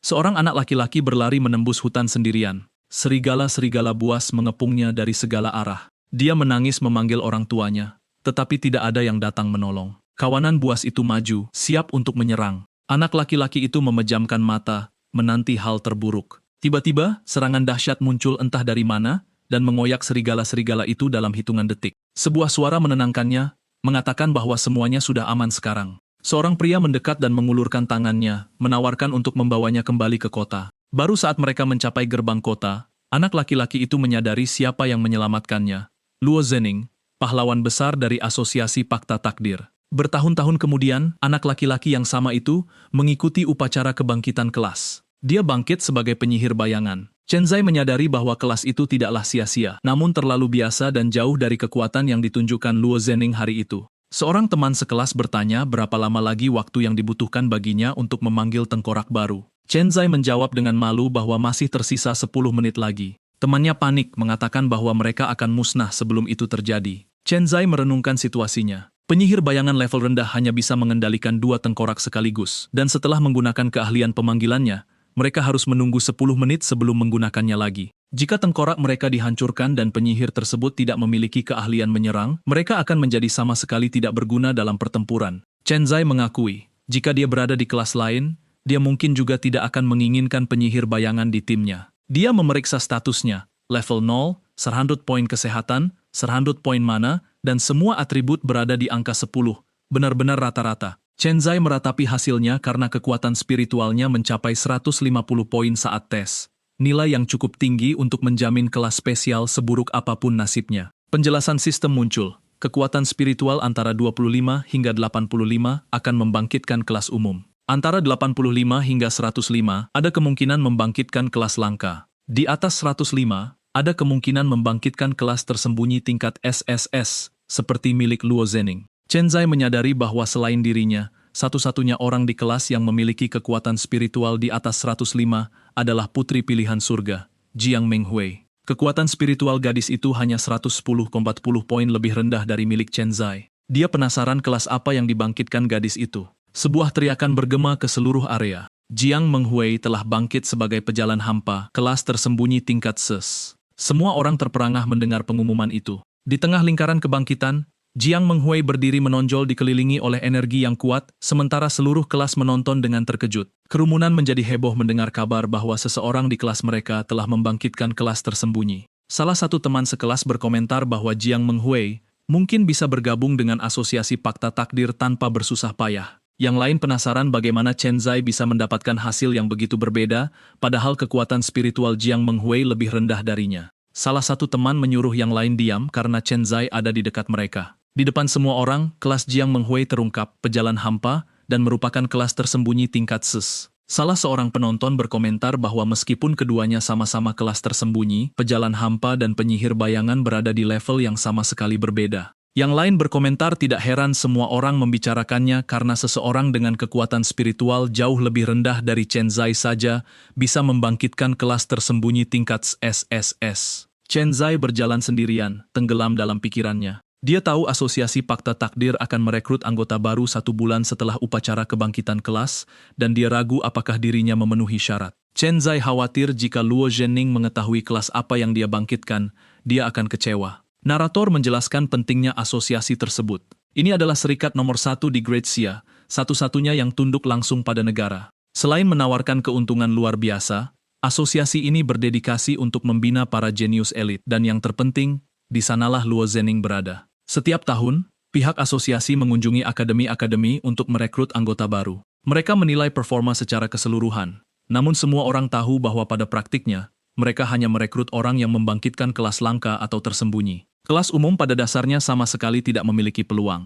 Seorang anak laki-laki berlari menembus hutan sendirian. Serigala-serigala buas mengepungnya dari segala arah. Dia menangis memanggil orang tuanya, tetapi tidak ada yang datang menolong. Kawanan buas itu maju, siap untuk menyerang. Anak laki-laki itu memejamkan mata, menanti hal terburuk. Tiba-tiba, serangan dahsyat muncul entah dari mana, dan mengoyak serigala-serigala itu dalam hitungan detik. Sebuah suara menenangkannya, mengatakan bahwa semuanya sudah aman sekarang. Seorang pria mendekat dan mengulurkan tangannya, menawarkan untuk membawanya kembali ke kota. Baru saat mereka mencapai gerbang kota, anak laki-laki itu menyadari siapa yang menyelamatkannya. Luo Zhenning, pahlawan besar dari Asosiasi Fakta Takdir. Bertahun-tahun kemudian, anak laki-laki yang sama itu mengikuti upacara kebangkitan kelas. Dia bangkit sebagai penyihir bayangan. Chen Zai menyadari bahwa kelas itu tidaklah sia-sia, namun terlalu biasa dan jauh dari kekuatan yang ditunjukkan Luo Zhenning hari itu. Seorang teman sekelas bertanya berapa lama lagi waktu yang dibutuhkan baginya untuk memanggil tengkorak baru. Chen Zai menjawab dengan malu bahwa masih tersisa 10 menit lagi. Temannya panik mengatakan bahwa mereka akan musnah sebelum itu terjadi. Chen Zai merenungkan situasinya. Penyihir bayangan level rendah hanya bisa mengendalikan 2 tengkorak sekaligus, dan setelah menggunakan keahlian pemanggilannya, mereka harus menunggu 10 menit sebelum menggunakannya lagi. Jika tengkorak mereka dihancurkan dan penyihir tersebut tidak memiliki keahlian menyerang, mereka akan menjadi sama sekali tidak berguna dalam pertempuran. Chen Zai mengakui, jika dia berada di kelas lain, dia mungkin juga tidak akan menginginkan penyihir bayangan di timnya. Dia memeriksa statusnya, level 0, 100 poin kesehatan, 100 poin mana, dan semua atribut berada di angka 10, benar-benar rata-rata. Chen Zai meratapi hasilnya karena kekuatan spiritualnya mencapai 150 poin saat tes. Nilai yang cukup tinggi untuk menjamin kelas spesial seburuk apapun nasibnya. Penjelasan sistem muncul. Kekuatan spiritual antara 25 hingga 85 akan membangkitkan kelas umum. Antara 85 hingga 105 ada kemungkinan membangkitkan kelas langka. Di atas 105 ada kemungkinan membangkitkan kelas tersembunyi tingkat SSS, seperti milik Luo Zhenning. Chen Zai menyadari bahwa selain dirinya, satu-satunya orang di kelas yang memiliki kekuatan spiritual di atas 105 adalah putri pilihan surga, Jiang Menghui. Kekuatan spiritual gadis itu hanya 110,40 poin lebih rendah dari milik Chen Zai. Dia penasaran kelas apa yang dibangkitkan gadis itu. Sebuah teriakan bergema ke seluruh area. Jiang Menghui telah bangkit sebagai pejalan hampa, kelas tersembunyi tingkat SES. Semua orang terperangah mendengar pengumuman itu. Di tengah lingkaran kebangkitan, Jiang Menghui berdiri menonjol dikelilingi oleh energi yang kuat, sementara seluruh kelas menonton dengan terkejut. Kerumunan menjadi heboh mendengar kabar bahwa seseorang di kelas mereka telah membangkitkan kelas tersembunyi. Salah satu teman sekelas berkomentar bahwa Jiang Menghui mungkin bisa bergabung dengan Asosiasi Fakta Takdir tanpa bersusah payah. Yang lain penasaran bagaimana Chen Zai bisa mendapatkan hasil yang begitu berbeda, padahal kekuatan spiritual Jiang Menghui lebih rendah darinya. Salah satu teman menyuruh yang lain diam karena Chen Zai ada di dekat mereka. Di depan semua orang, kelas Jiang Menghui terungkap, pejalan hampa, dan merupakan kelas tersembunyi tingkat SES. Salah seorang penonton berkomentar bahwa meskipun keduanya sama-sama kelas tersembunyi, pejalan hampa dan penyihir bayangan berada di level yang sama sekali berbeda. Yang lain berkomentar tidak heran semua orang membicarakannya karena seseorang dengan kekuatan spiritual jauh lebih rendah dari Chen Zai saja bisa membangkitkan kelas tersembunyi tingkat SSS. Chen Zai berjalan sendirian, tenggelam dalam pikirannya. Dia tahu Asosiasi Fakta Takdir akan merekrut anggota baru 1 bulan setelah upacara kebangkitan kelas, dan dia ragu apakah dirinya memenuhi syarat. Chen Zai khawatir jika Luo Zhenning mengetahui kelas apa yang dia bangkitkan, dia akan kecewa. Narator menjelaskan pentingnya asosiasi tersebut. Ini adalah serikat nomor 1 di Great Xia, satu-satunya yang tunduk langsung pada negara. Selain menawarkan keuntungan luar biasa, asosiasi ini berdedikasi untuk membina para jenius elit, dan yang terpenting, di sanalah Luo Zhenning berada. Setiap tahun, pihak asosiasi mengunjungi akademi-akademi untuk merekrut anggota baru. Mereka menilai performa secara keseluruhan. Namun semua orang tahu bahwa pada praktiknya, mereka hanya merekrut orang yang membangkitkan kelas langka atau tersembunyi. Kelas umum pada dasarnya sama sekali tidak memiliki peluang.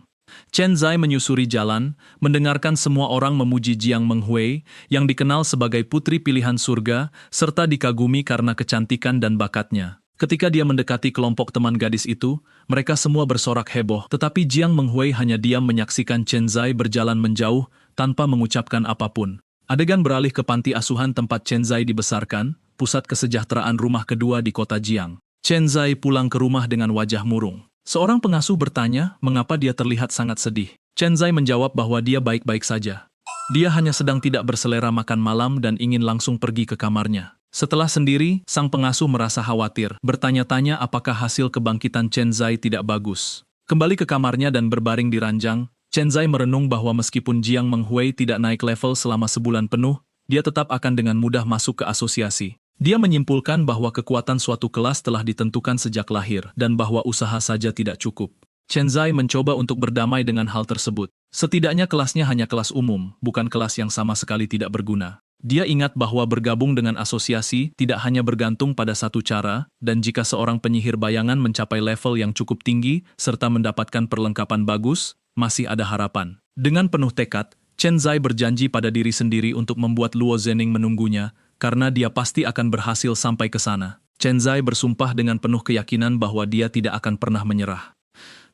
Chen Zai menyusuri jalan, mendengarkan semua orang memuji Jiang Menghui, yang dikenal sebagai putri pilihan surga, serta dikagumi karena kecantikan dan bakatnya. Ketika dia mendekati kelompok teman gadis itu, mereka semua bersorak heboh, tetapi Jiang Menghui hanya diam menyaksikan Chen Zai berjalan menjauh tanpa mengucapkan apapun. Adegan beralih ke panti asuhan tempat Chen Zai dibesarkan, pusat kesejahteraan rumah kedua di kota Jiang. Chen Zai pulang ke rumah dengan wajah murung. Seorang pengasuh bertanya mengapa dia terlihat sangat sedih. Chen Zai menjawab bahwa dia baik-baik saja. Dia hanya sedang tidak berselera makan malam dan ingin langsung pergi ke kamarnya. Setelah sendiri, sang pengasuh merasa khawatir, bertanya-tanya apakah hasil kebangkitan Chen Zai tidak bagus. Kembali ke kamarnya dan berbaring di ranjang, Chen Zai merenung bahwa meskipun Jiang Menghui tidak naik level selama sebulan penuh, dia tetap akan dengan mudah masuk ke asosiasi. Dia menyimpulkan bahwa kekuatan suatu kelas telah ditentukan sejak lahir dan bahwa usaha saja tidak cukup. Chen Zai mencoba untuk berdamai dengan hal tersebut. Setidaknya kelasnya hanya kelas umum, bukan kelas yang sama sekali tidak berguna. Dia ingat bahwa bergabung dengan asosiasi tidak hanya bergantung pada satu cara, dan jika seorang penyihir bayangan mencapai level yang cukup tinggi serta mendapatkan perlengkapan bagus, masih ada harapan. Dengan penuh tekad, Chen Zai berjanji pada diri sendiri untuk membuat Luo Zhenning menunggunya, karena dia pasti akan berhasil sampai ke sana. Chen Zai bersumpah dengan penuh keyakinan bahwa dia tidak akan pernah menyerah.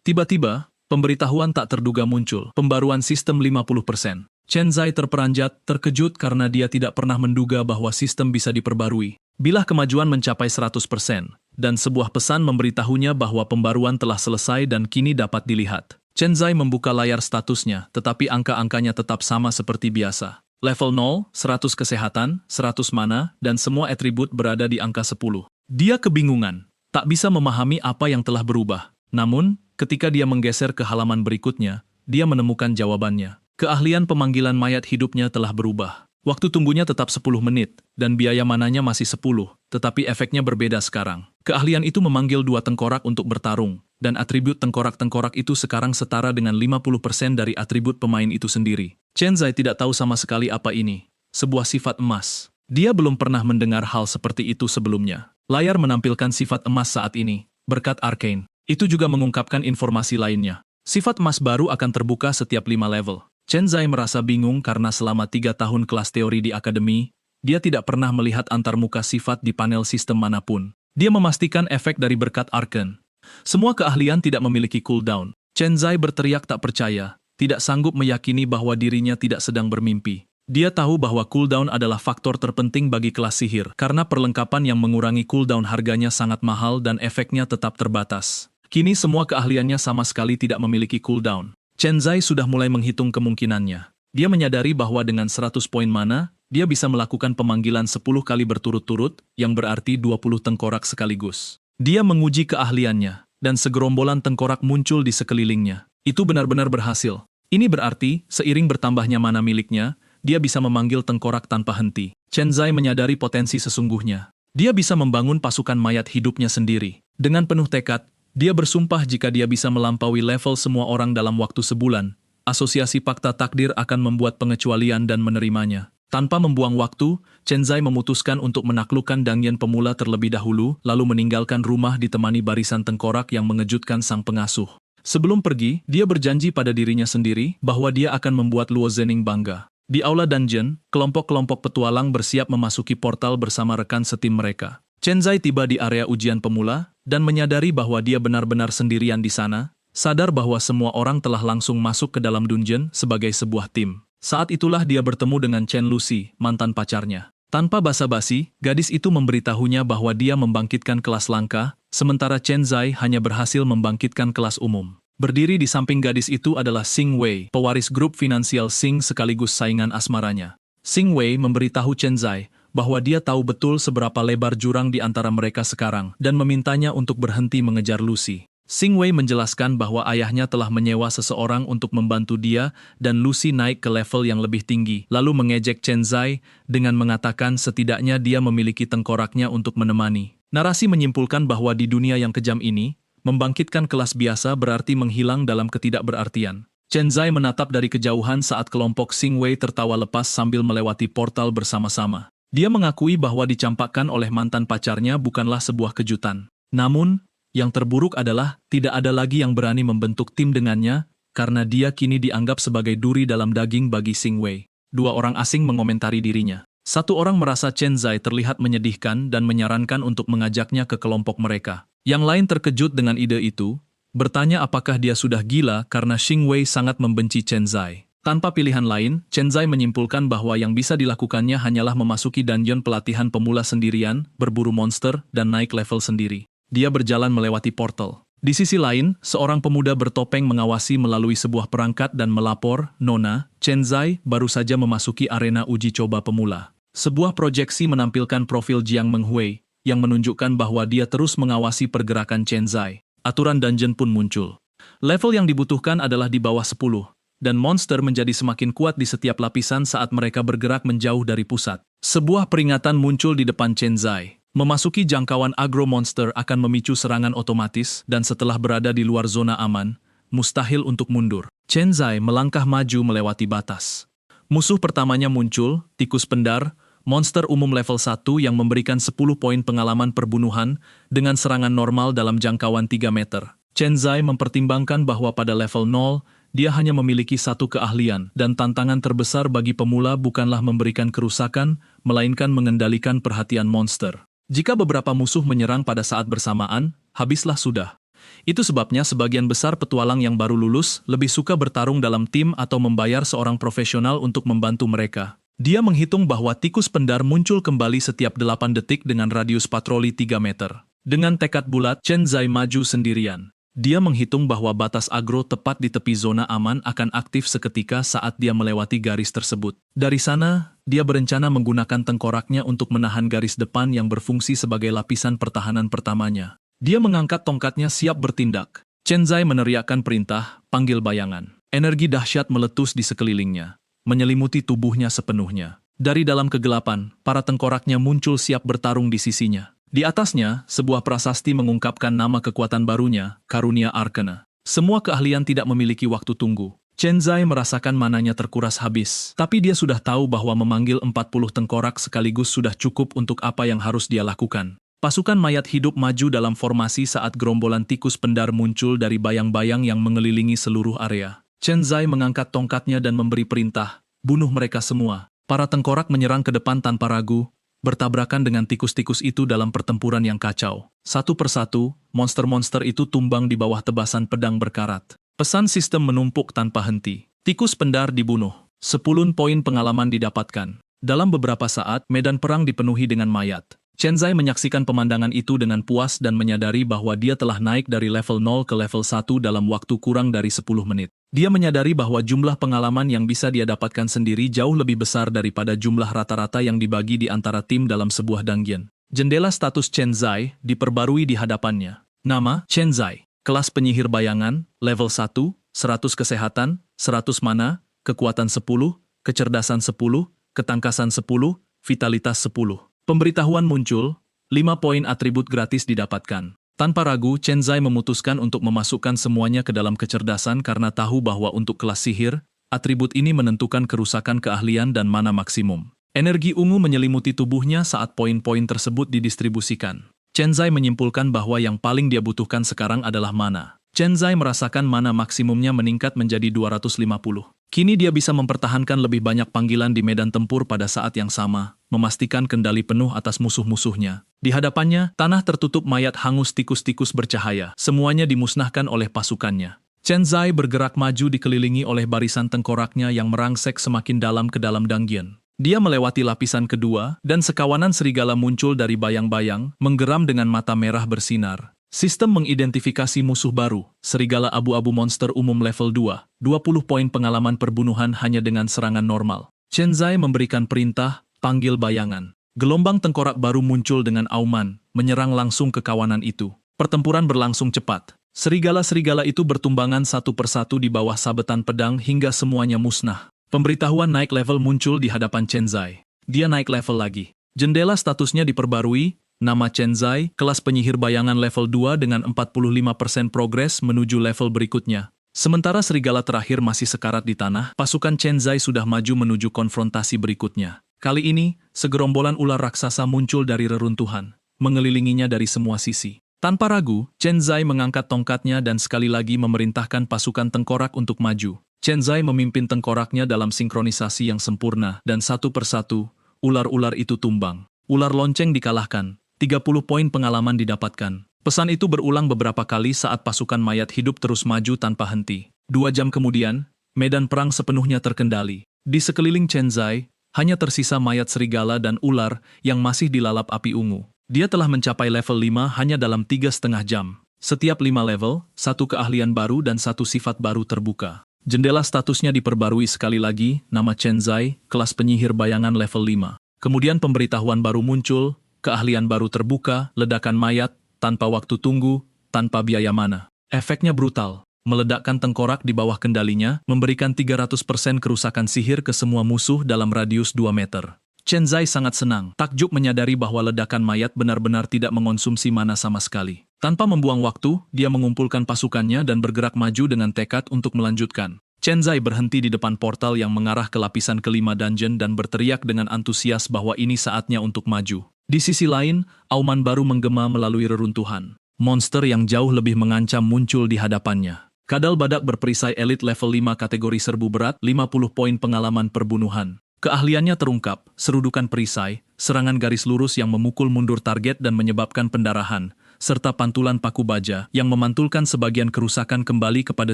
Tiba-tiba, pemberitahuan tak terduga muncul, pembaruan sistem 50%. Chen Zai terperanjat, terkejut karena dia tidak pernah menduga bahwa sistem bisa diperbarui. Bilah kemajuan mencapai 100%, dan sebuah pesan memberitahunya bahwa pembaruan telah selesai dan kini dapat dilihat. Chen Zai membuka layar statusnya, tetapi angka-angkanya tetap sama seperti biasa. Level 0, 100 kesehatan, 100 mana, dan semua atribut berada di angka 10. Dia kebingungan, tak bisa memahami apa yang telah berubah. Namun, ketika dia menggeser ke halaman berikutnya, dia menemukan jawabannya. Keahlian pemanggilan mayat hidupnya telah berubah. Waktu tunggunya tetap 10 menit, dan biaya mananya masih 10, tetapi efeknya berbeda sekarang. Keahlian itu memanggil 2 tengkorak untuk bertarung, dan atribut tengkorak-tengkorak itu sekarang setara dengan 50% dari atribut pemain itu sendiri. Chen Zai tidak tahu sama sekali apa ini. Sebuah sifat emas. Dia belum pernah mendengar hal seperti itu sebelumnya. Layar menampilkan sifat emas saat ini, berkat arcane. Itu juga mengungkapkan informasi lainnya. Sifat emas baru akan terbuka setiap 5 level. Chen Zai merasa bingung karena selama 3 tahun kelas teori di akademi, dia tidak pernah melihat antarmuka sifat di panel sistem manapun. Dia memastikan efek dari berkat arcane. Semua keahlian tidak memiliki cooldown. Chen Zai berteriak tak percaya, tidak sanggup meyakini bahwa dirinya tidak sedang bermimpi. Dia tahu bahwa cooldown adalah faktor terpenting bagi kelas sihir, karena perlengkapan yang mengurangi cooldown harganya sangat mahal dan efeknya tetap terbatas. Kini semua keahliannya sama sekali tidak memiliki cooldown. Chen Zai sudah mulai menghitung kemungkinannya. Dia menyadari bahwa dengan 100 poin mana, dia bisa melakukan pemanggilan 10 kali berturut-turut, yang berarti 20 tengkorak sekaligus. Dia menguji keahliannya, dan segerombolan tengkorak muncul di sekelilingnya. Itu benar-benar berhasil. Ini berarti, seiring bertambahnya mana miliknya, dia bisa memanggil tengkorak tanpa henti. Chen Zai menyadari potensi sesungguhnya. Dia bisa membangun pasukan mayat hidupnya sendiri. Dengan penuh tekad, dia bersumpah jika dia bisa melampaui level semua orang dalam waktu sebulan, Asosiasi Fakta Takdir akan membuat pengecualian dan menerimanya. Tanpa membuang waktu, Chen Zai memutuskan untuk menaklukkan dungeon pemula terlebih dahulu, lalu meninggalkan rumah ditemani barisan tengkorak yang mengejutkan sang pengasuh. Sebelum pergi, dia berjanji pada dirinya sendiri bahwa dia akan membuat Luo Zhenning bangga. Di aula dungeon, kelompok-kelompok petualang bersiap memasuki portal bersama rekan setim mereka. Chen Zai tiba di area ujian pemula, dan menyadari bahwa dia benar-benar sendirian di sana, sadar bahwa semua orang telah langsung masuk ke dalam dungeon sebagai sebuah tim. Saat itulah dia bertemu dengan Chen Lucy, mantan pacarnya. Tanpa basa-basi, gadis itu memberitahunya bahwa dia membangkitkan kelas langka, sementara Chen Zai hanya berhasil membangkitkan kelas umum. Berdiri di samping gadis itu adalah Xing Wei, pewaris grup finansial Xing sekaligus saingan asmaranya. Xing Wei memberitahu Chen Zai bahwa dia tahu betul seberapa lebar jurang di antara mereka sekarang dan memintanya untuk berhenti mengejar Lucy. Xing Wei menjelaskan bahwa ayahnya telah menyewa seseorang untuk membantu dia dan Lucy naik ke level yang lebih tinggi, lalu mengejek Chen Zai dengan mengatakan setidaknya dia memiliki tengkoraknya untuk menemani. Narasi menyimpulkan bahwa di dunia yang kejam ini, membangkitkan kelas biasa berarti menghilang dalam ketidakberartian. Chen Zai menatap dari kejauhan saat kelompok Xing Wei tertawa lepas sambil melewati portal bersama-sama. Dia mengakui bahwa dicampakkan oleh mantan pacarnya bukanlah sebuah kejutan. Namun, yang terburuk adalah tidak ada lagi yang berani membentuk tim dengannya, karena dia kini dianggap sebagai duri dalam daging bagi Xing Wei. 2 orang asing mengomentari dirinya. Satu orang merasa Chen Zai terlihat menyedihkan dan menyarankan untuk mengajaknya ke kelompok mereka. Yang lain terkejut dengan ide itu, bertanya apakah dia sudah gila karena Xing Wei sangat membenci Chen Zai. Tanpa pilihan lain, Chen Zai menyimpulkan bahwa yang bisa dilakukannya hanyalah memasuki dungeon pelatihan pemula sendirian, berburu monster, dan naik level sendiri. Dia berjalan melewati portal. Di sisi lain, seorang pemuda bertopeng mengawasi melalui sebuah perangkat dan melapor, "Nona, Chen Zai baru saja memasuki arena uji coba pemula." Sebuah proyeksi menampilkan profil Jiang Menghui, yang menunjukkan bahwa dia terus mengawasi pergerakan Chen Zai. Aturan dungeon pun muncul. Level yang dibutuhkan adalah di bawah 10, dan monster menjadi semakin kuat di setiap lapisan saat mereka bergerak menjauh dari pusat. Sebuah peringatan muncul di depan Chen Zai. Memasuki jangkauan agro monster akan memicu serangan otomatis dan setelah berada di luar zona aman, mustahil untuk mundur. Chen Zai melangkah maju melewati batas. Musuh pertamanya muncul, tikus pendar, monster umum level 1 yang memberikan 10 poin pengalaman perbunuhan dengan serangan normal dalam jangkauan 3 meter. Chen Zai mempertimbangkan bahwa pada level 0, dia hanya memiliki satu keahlian dan tantangan terbesar bagi pemula bukanlah memberikan kerusakan, melainkan mengendalikan perhatian monster. Jika beberapa musuh menyerang pada saat bersamaan, habislah sudah. Itu sebabnya sebagian besar petualang yang baru lulus lebih suka bertarung dalam tim atau membayar seorang profesional untuk membantu mereka. Dia menghitung bahwa tikus pendar muncul kembali setiap 8 detik dengan radius patroli 3 meter. Dengan tekad bulat, Chen Zai maju sendirian. Dia menghitung bahwa batas agro tepat di tepi zona aman akan aktif seketika saat dia melewati garis tersebut. Dari sana, dia berencana menggunakan tengkoraknya untuk menahan garis depan yang berfungsi sebagai lapisan pertahanan pertamanya. Dia mengangkat tongkatnya siap bertindak. Chen Zai meneriakkan perintah, "Panggil bayangan." Energi dahsyat meletus di sekelilingnya, menyelimuti tubuhnya sepenuhnya. Dari dalam kegelapan, para tengkoraknya muncul siap bertarung di sisinya. Di atasnya, sebuah prasasti mengungkapkan nama kekuatan barunya, Karunia Arcana. Semua keahlian tidak memiliki waktu tunggu. Chen Zai merasakan mananya terkuras habis, tapi dia sudah tahu bahwa memanggil 40 tengkorak sekaligus sudah cukup untuk apa yang harus dia lakukan. Pasukan mayat hidup maju dalam formasi saat gerombolan tikus pendar muncul dari bayang-bayang yang mengelilingi seluruh area. Chen Zai mengangkat tongkatnya dan memberi perintah, "Bunuh mereka semua." Para tengkorak menyerang ke depan tanpa ragu, bertabrakan dengan tikus-tikus itu dalam pertempuran yang kacau. Satu persatu, monster-monster itu tumbang di bawah tebasan pedang berkarat. Pesan sistem menumpuk tanpa henti. Tikus pendar dibunuh. 10 poin pengalaman didapatkan. Dalam beberapa saat, medan perang dipenuhi dengan mayat. Chen Zai menyaksikan pemandangan itu dengan puas dan menyadari bahwa dia telah naik dari level 0 ke level 1 dalam waktu kurang dari 10 menit. Dia menyadari bahwa jumlah pengalaman yang bisa dia dapatkan sendiri jauh lebih besar daripada jumlah rata-rata yang dibagi di antara tim dalam sebuah dungeon. Jendela status Chen Zai diperbarui di hadapannya. Nama, Chen Zai. Kelas penyihir bayangan, level 1, 100 kesehatan, 100 mana, kekuatan 10, kecerdasan 10, ketangkasan 10, vitalitas 10. Pemberitahuan muncul, 5 poin atribut gratis didapatkan. Tanpa ragu, Chen Zai memutuskan untuk memasukkan semuanya ke dalam kecerdasan karena tahu bahwa untuk kelas sihir, atribut ini menentukan kerusakan keahlian dan mana maksimum. Energi ungu menyelimuti tubuhnya saat poin-poin tersebut didistribusikan. Chen Zai menyimpulkan bahwa yang paling dia butuhkan sekarang adalah mana. Chen Zai merasakan mana maksimumnya meningkat menjadi 250. Kini dia bisa mempertahankan lebih banyak panggilan di medan tempur pada saat yang sama, memastikan kendali penuh atas musuh-musuhnya. Di hadapannya, tanah tertutup mayat hangus tikus-tikus bercahaya. Semuanya dimusnahkan oleh pasukannya. Chen Zai bergerak maju dikelilingi oleh barisan tengkoraknya yang merangsek semakin dalam ke dalam dungeon. Dia melewati lapisan kedua, dan sekawanan serigala muncul dari bayang-bayang, menggeram dengan mata merah bersinar. Sistem mengidentifikasi musuh baru, serigala abu-abu monster umum level 2, 20 poin pengalaman perbunuhan hanya dengan serangan normal. Chen Zai memberikan perintah, "Panggil bayangan." Gelombang tengkorak baru muncul dengan auman, menyerang langsung ke kawanan itu. Pertempuran berlangsung cepat. Serigala-serigala itu bertumbangan satu persatu di bawah sabetan pedang hingga semuanya musnah. Pemberitahuan naik level muncul di hadapan Chen Zai. Dia naik level lagi. Jendela statusnya diperbarui, nama Chen Zai, kelas penyihir bayangan level 2 dengan 45% progres menuju level berikutnya. Sementara serigala terakhir masih sekarat di tanah, pasukan Chen Zai sudah maju menuju konfrontasi berikutnya. Kali ini, segerombolan ular raksasa muncul dari reruntuhan, mengelilinginya dari semua sisi. Tanpa ragu, Chen Zai mengangkat tongkatnya dan sekali lagi memerintahkan pasukan tengkorak untuk maju. Chen Zai memimpin tengkoraknya dalam sinkronisasi yang sempurna, dan satu persatu, ular-ular itu tumbang. Ular lonceng dikalahkan, 30 poin pengalaman didapatkan. Pesan itu berulang beberapa kali saat pasukan mayat hidup terus maju tanpa henti. 2 jam kemudian, medan perang sepenuhnya terkendali. Di sekeliling Chen Zai, hanya tersisa mayat serigala dan ular yang masih dilalap api ungu. Dia telah mencapai level 5 hanya dalam 3,5 jam. Setiap 5 level, satu keahlian baru dan satu sifat baru terbuka. Jendela statusnya diperbarui sekali lagi, nama Chen Zai, kelas penyihir bayangan level 5. Kemudian pemberitahuan baru muncul, keahlian baru terbuka, ledakan mayat, tanpa waktu tunggu, tanpa biaya mana. Efeknya brutal, meledakkan tengkorak di bawah kendalinya, memberikan 300% kerusakan sihir ke semua musuh dalam radius 2 meter. Chen Zai sangat senang, takjub menyadari bahwa ledakan mayat benar-benar tidak mengonsumsi mana sama sekali. Tanpa membuang waktu, dia mengumpulkan pasukannya dan bergerak maju dengan tekad untuk melanjutkan. Chen Zai berhenti di depan portal yang mengarah ke lapisan kelima dungeon dan berteriak dengan antusias bahwa ini saatnya untuk maju. Di sisi lain, auman baru menggema melalui reruntuhan. Monster yang jauh lebih mengancam muncul di hadapannya. Kadal badak berperisai elit level 5 kategori serbu berat, 50 poin pengalaman perbunuhan. Keahliannya terungkap, serudukan perisai, serangan garis lurus yang memukul mundur target dan menyebabkan pendarahan, serta pantulan paku baja yang memantulkan sebagian kerusakan kembali kepada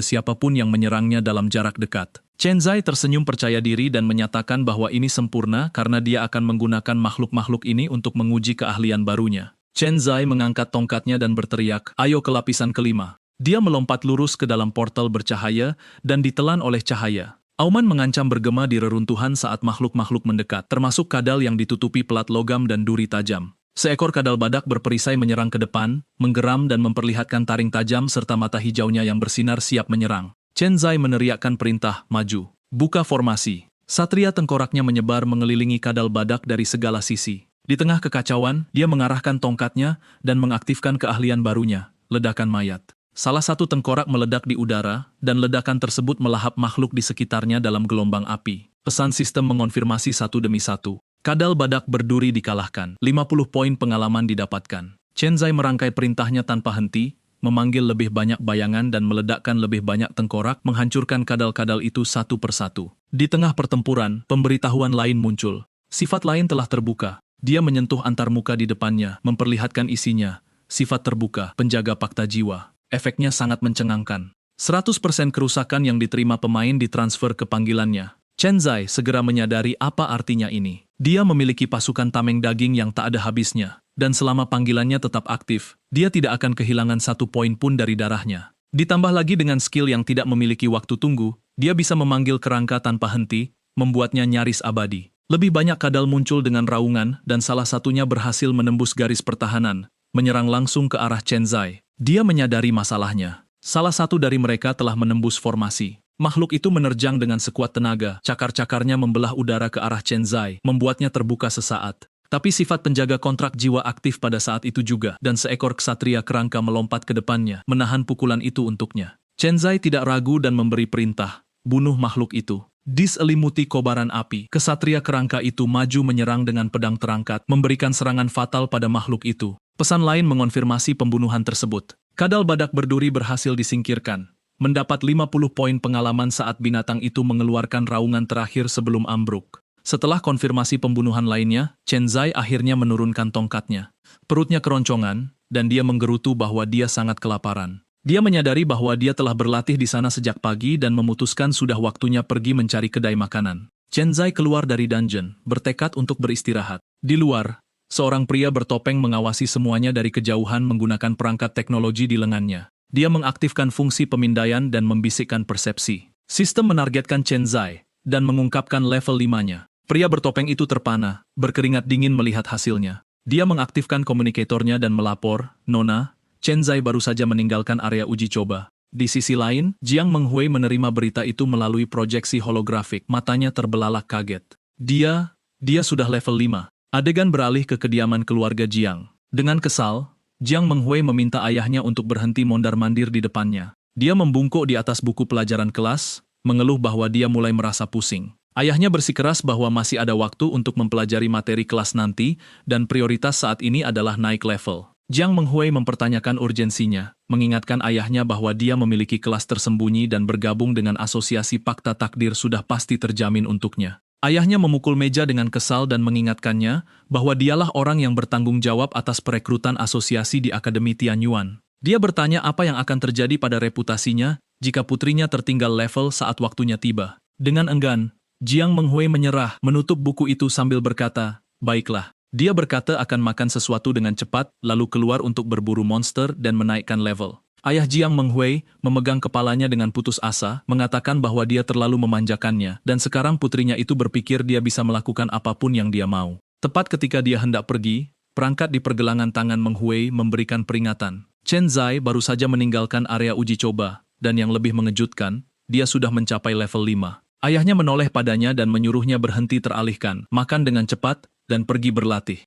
siapapun yang menyerangnya dalam jarak dekat. Chen Zai tersenyum percaya diri dan menyatakan bahwa ini sempurna karena dia akan menggunakan makhluk-makhluk ini untuk menguji keahlian barunya. Chen Zai mengangkat tongkatnya dan berteriak, "Ayo ke lapisan kelima." Dia melompat lurus ke dalam portal bercahaya dan ditelan oleh cahaya. Auman mengancam bergema di reruntuhan saat makhluk-makhluk mendekat, termasuk kadal yang ditutupi pelat logam dan duri tajam. Seekor kadal badak berperisai menyerang ke depan, menggeram dan memperlihatkan taring tajam serta mata hijaunya yang bersinar siap menyerang. Chen Zai meneriakkan perintah, "Maju." Buka formasi. Satria tengkoraknya menyebar mengelilingi kadal badak dari segala sisi. Di tengah kekacauan, dia mengarahkan tongkatnya dan mengaktifkan keahlian barunya, ledakan mayat. Salah satu tengkorak meledak di udara, dan ledakan tersebut melahap makhluk di sekitarnya dalam gelombang api. Pesan sistem mengonfirmasi satu demi satu. Kadal badak berduri dikalahkan, 50 poin pengalaman didapatkan. Chen Zai merangkai perintahnya tanpa henti, memanggil lebih banyak bayangan dan meledakkan lebih banyak tengkorak, menghancurkan kadal-kadal itu satu persatu. Di tengah pertempuran, pemberitahuan lain muncul. Sifat lain telah terbuka. Dia menyentuh antarmuka di depannya, memperlihatkan isinya. Sifat terbuka, penjaga fakta jiwa. Efeknya sangat mencengangkan. 100% kerusakan yang diterima pemain ditransfer ke panggilannya. Chen Zai segera menyadari apa artinya ini. Dia memiliki pasukan tameng daging yang tak ada habisnya. Dan selama panggilannya tetap aktif, dia tidak akan kehilangan satu poin pun dari darahnya. Ditambah lagi dengan skill yang tidak memiliki waktu tunggu, dia bisa memanggil kerangka tanpa henti, membuatnya nyaris abadi. Lebih banyak kadal muncul dengan raungan dan salah satunya berhasil menembus garis pertahanan, menyerang langsung ke arah Chen Zai. Dia menyadari masalahnya. Salah satu dari mereka telah menembus formasi. Makhluk itu menerjang dengan sekuat tenaga, cakar-cakarnya membelah udara ke arah Chen Zai, membuatnya terbuka sesaat. Tapi sifat penjaga kontrak jiwa aktif pada saat itu juga, dan seekor ksatria kerangka melompat ke depannya, menahan pukulan itu untuknya. Chen Zai tidak ragu dan memberi perintah, bunuh makhluk itu. Diselimuti kobaran api, ksatria kerangka itu maju menyerang dengan pedang terangkat, memberikan serangan fatal pada makhluk itu. Pesan lain mengonfirmasi pembunuhan tersebut. Kadal badak berduri berhasil disingkirkan, mendapat 50 poin pengalaman saat binatang itu mengeluarkan raungan terakhir sebelum ambruk. Setelah konfirmasi pembunuhan lainnya, Chen Zai akhirnya menurunkan tongkatnya. Perutnya keroncongan, dan dia menggerutu bahwa dia sangat kelaparan. Dia menyadari bahwa dia telah berlatih di sana sejak pagi dan memutuskan sudah waktunya pergi mencari kedai makanan. Chen Zai keluar dari dungeon, bertekad untuk beristirahat. Di luar, seorang pria bertopeng mengawasi semuanya dari kejauhan menggunakan perangkat teknologi di lengannya. Dia mengaktifkan fungsi pemindaian dan membisikkan persepsi. Sistem menargetkan Chen Zai dan mengungkapkan level 5-nya. Pria bertopeng itu terpana, berkeringat dingin melihat hasilnya. Dia mengaktifkan komunikatornya dan melapor, "Nona, Chen Zai baru saja meninggalkan area uji coba." Di sisi lain, Jiang Menghui menerima berita itu melalui proyeksi holografik. Matanya terbelalak kaget. Dia sudah level 5. Adegan beralih ke kediaman keluarga Jiang. Dengan kesal, Jiang Menghui meminta ayahnya untuk berhenti mondar-mandir di depannya. Dia membungkuk di atas buku pelajaran kelas, mengeluh bahwa dia mulai merasa pusing. Ayahnya bersikeras bahwa masih ada waktu untuk mempelajari materi kelas nanti, dan prioritas saat ini adalah naik level. Jiang Menghui mempertanyakan urgensinya, mengingatkan ayahnya bahwa dia memiliki kelas tersembunyi dan bergabung dengan asosiasi fakta takdir sudah pasti terjamin untuknya. Ayahnya memukul meja dengan kesal dan mengingatkannya bahwa dialah orang yang bertanggung jawab atas perekrutan asosiasi di Akademi Tianyuan. Dia bertanya apa yang akan terjadi pada reputasinya jika putrinya tertinggal level saat waktunya tiba. Dengan enggan, Jiang Menghui menyerah, menutup buku itu sambil berkata, "Baiklah." Dia berkata akan makan sesuatu dengan cepat, lalu keluar untuk berburu monster dan menaikkan level. Ayah Jiang Menghui memegang kepalanya dengan putus asa, mengatakan bahwa dia terlalu memanjakannya, dan sekarang putrinya itu berpikir dia bisa melakukan apapun yang dia mau. Tepat ketika dia hendak pergi, perangkat di pergelangan tangan Menghui memberikan peringatan. Chen Zai baru saja meninggalkan area uji coba, dan yang lebih mengejutkan, dia sudah mencapai level 5. Ayahnya menoleh padanya dan menyuruhnya berhenti teralihkan, makan dengan cepat, dan pergi berlatih.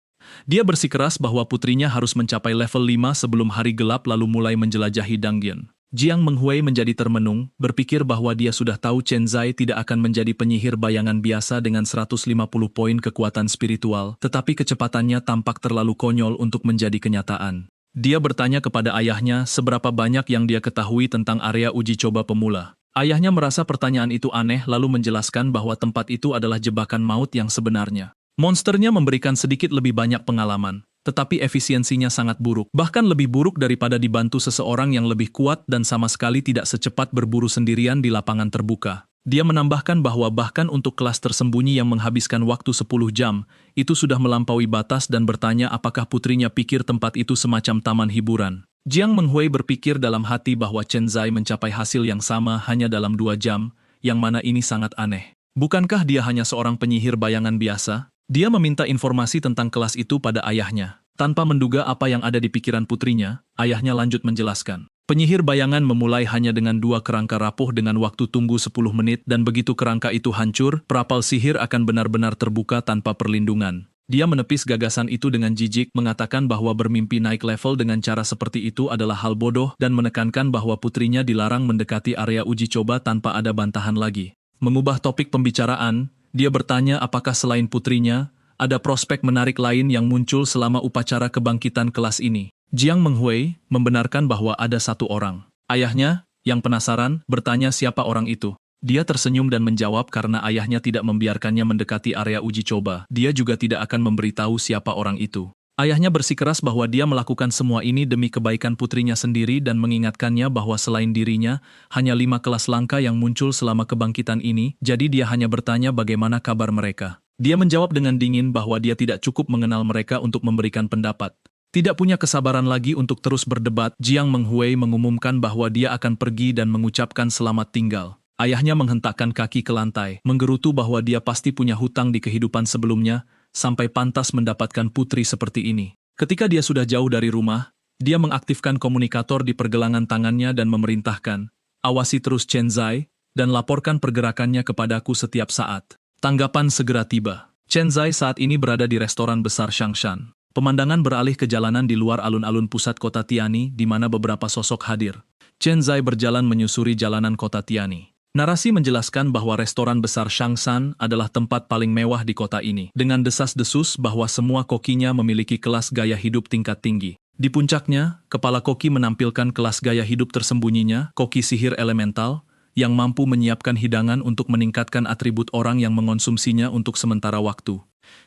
Dia bersikeras bahwa putrinya harus mencapai level 5 sebelum hari gelap lalu mulai menjelajahi dungeon. Jiang Menghui menjadi termenung, berpikir bahwa dia sudah tahu Chen Zai tidak akan menjadi penyihir bayangan biasa dengan 150 poin kekuatan spiritual, tetapi kecepatannya tampak terlalu konyol untuk menjadi kenyataan. Dia bertanya kepada ayahnya seberapa banyak yang dia ketahui tentang area uji coba pemula. Ayahnya merasa pertanyaan itu aneh lalu menjelaskan bahwa tempat itu adalah jebakan maut yang sebenarnya. Monsternya memberikan sedikit lebih banyak pengalaman, tetapi efisiensinya sangat buruk, bahkan lebih buruk daripada dibantu seseorang yang lebih kuat dan sama sekali tidak secepat berburu sendirian di lapangan terbuka. Dia menambahkan bahwa bahkan untuk kelas tersembunyi yang menghabiskan waktu 10 jam, itu sudah melampaui batas dan bertanya apakah putrinya pikir tempat itu semacam taman hiburan. Jiang Menghui berpikir dalam hati bahwa Chen Zai mencapai hasil yang sama hanya dalam 2 jam, yang mana ini sangat aneh. Bukankah dia hanya seorang penyihir bayangan biasa? Dia meminta informasi tentang kelas itu pada ayahnya. Tanpa menduga apa yang ada di pikiran putrinya, ayahnya lanjut menjelaskan. Penyihir bayangan memulai hanya dengan 2 kerangka rapuh dengan waktu tunggu 10 menit dan begitu kerangka itu hancur, perapal sihir akan benar-benar terbuka tanpa perlindungan. Dia menepis gagasan itu dengan jijik, mengatakan bahwa bermimpi naik level dengan cara seperti itu adalah hal bodoh dan menekankan bahwa putrinya dilarang mendekati area uji coba tanpa ada bantahan lagi. Mengubah topik pembicaraan, dia bertanya apakah selain putrinya, ada prospek menarik lain yang muncul selama upacara kebangkitan kelas ini. Jiang Menghui membenarkan bahwa ada 1 orang. Ayahnya, yang penasaran, bertanya siapa orang itu. Dia tersenyum dan menjawab karena ayahnya tidak membiarkannya mendekati area uji coba. Dia juga tidak akan memberitahu siapa orang itu. Ayahnya bersikeras bahwa dia melakukan semua ini demi kebaikan putrinya sendiri dan mengingatkannya bahwa selain dirinya, hanya 5 kelas langka yang muncul selama kebangkitan ini, jadi dia hanya bertanya bagaimana kabar mereka. Dia menjawab dengan dingin bahwa dia tidak cukup mengenal mereka untuk memberikan pendapat. Tidak punya kesabaran lagi untuk terus berdebat, Jiang Menghui mengumumkan bahwa dia akan pergi dan mengucapkan selamat tinggal. Ayahnya menghentakkan kaki ke lantai, menggerutu bahwa dia pasti punya hutang di kehidupan sebelumnya, sampai pantas mendapatkan putri seperti ini. Ketika dia sudah jauh dari rumah, dia mengaktifkan komunikator di pergelangan tangannya dan memerintahkan, awasi terus Chen Zai, dan laporkan pergerakannya kepadaku setiap saat. Tanggapan segera tiba. Chen Zai saat ini berada di restoran besar Shangshan. Pemandangan beralih ke jalanan di luar alun-alun pusat kota Tiani, di mana beberapa sosok hadir. Chen Zai berjalan menyusuri jalanan kota Tiani. Narasi menjelaskan bahwa restoran besar Shangshan adalah tempat paling mewah di kota ini, dengan desas-desus bahwa semua kokinya memiliki kelas gaya hidup tingkat tinggi. Di puncaknya, kepala koki menampilkan kelas gaya hidup tersembunyinya, koki sihir elemental, yang mampu menyiapkan hidangan untuk meningkatkan atribut orang yang mengonsumsinya untuk sementara waktu.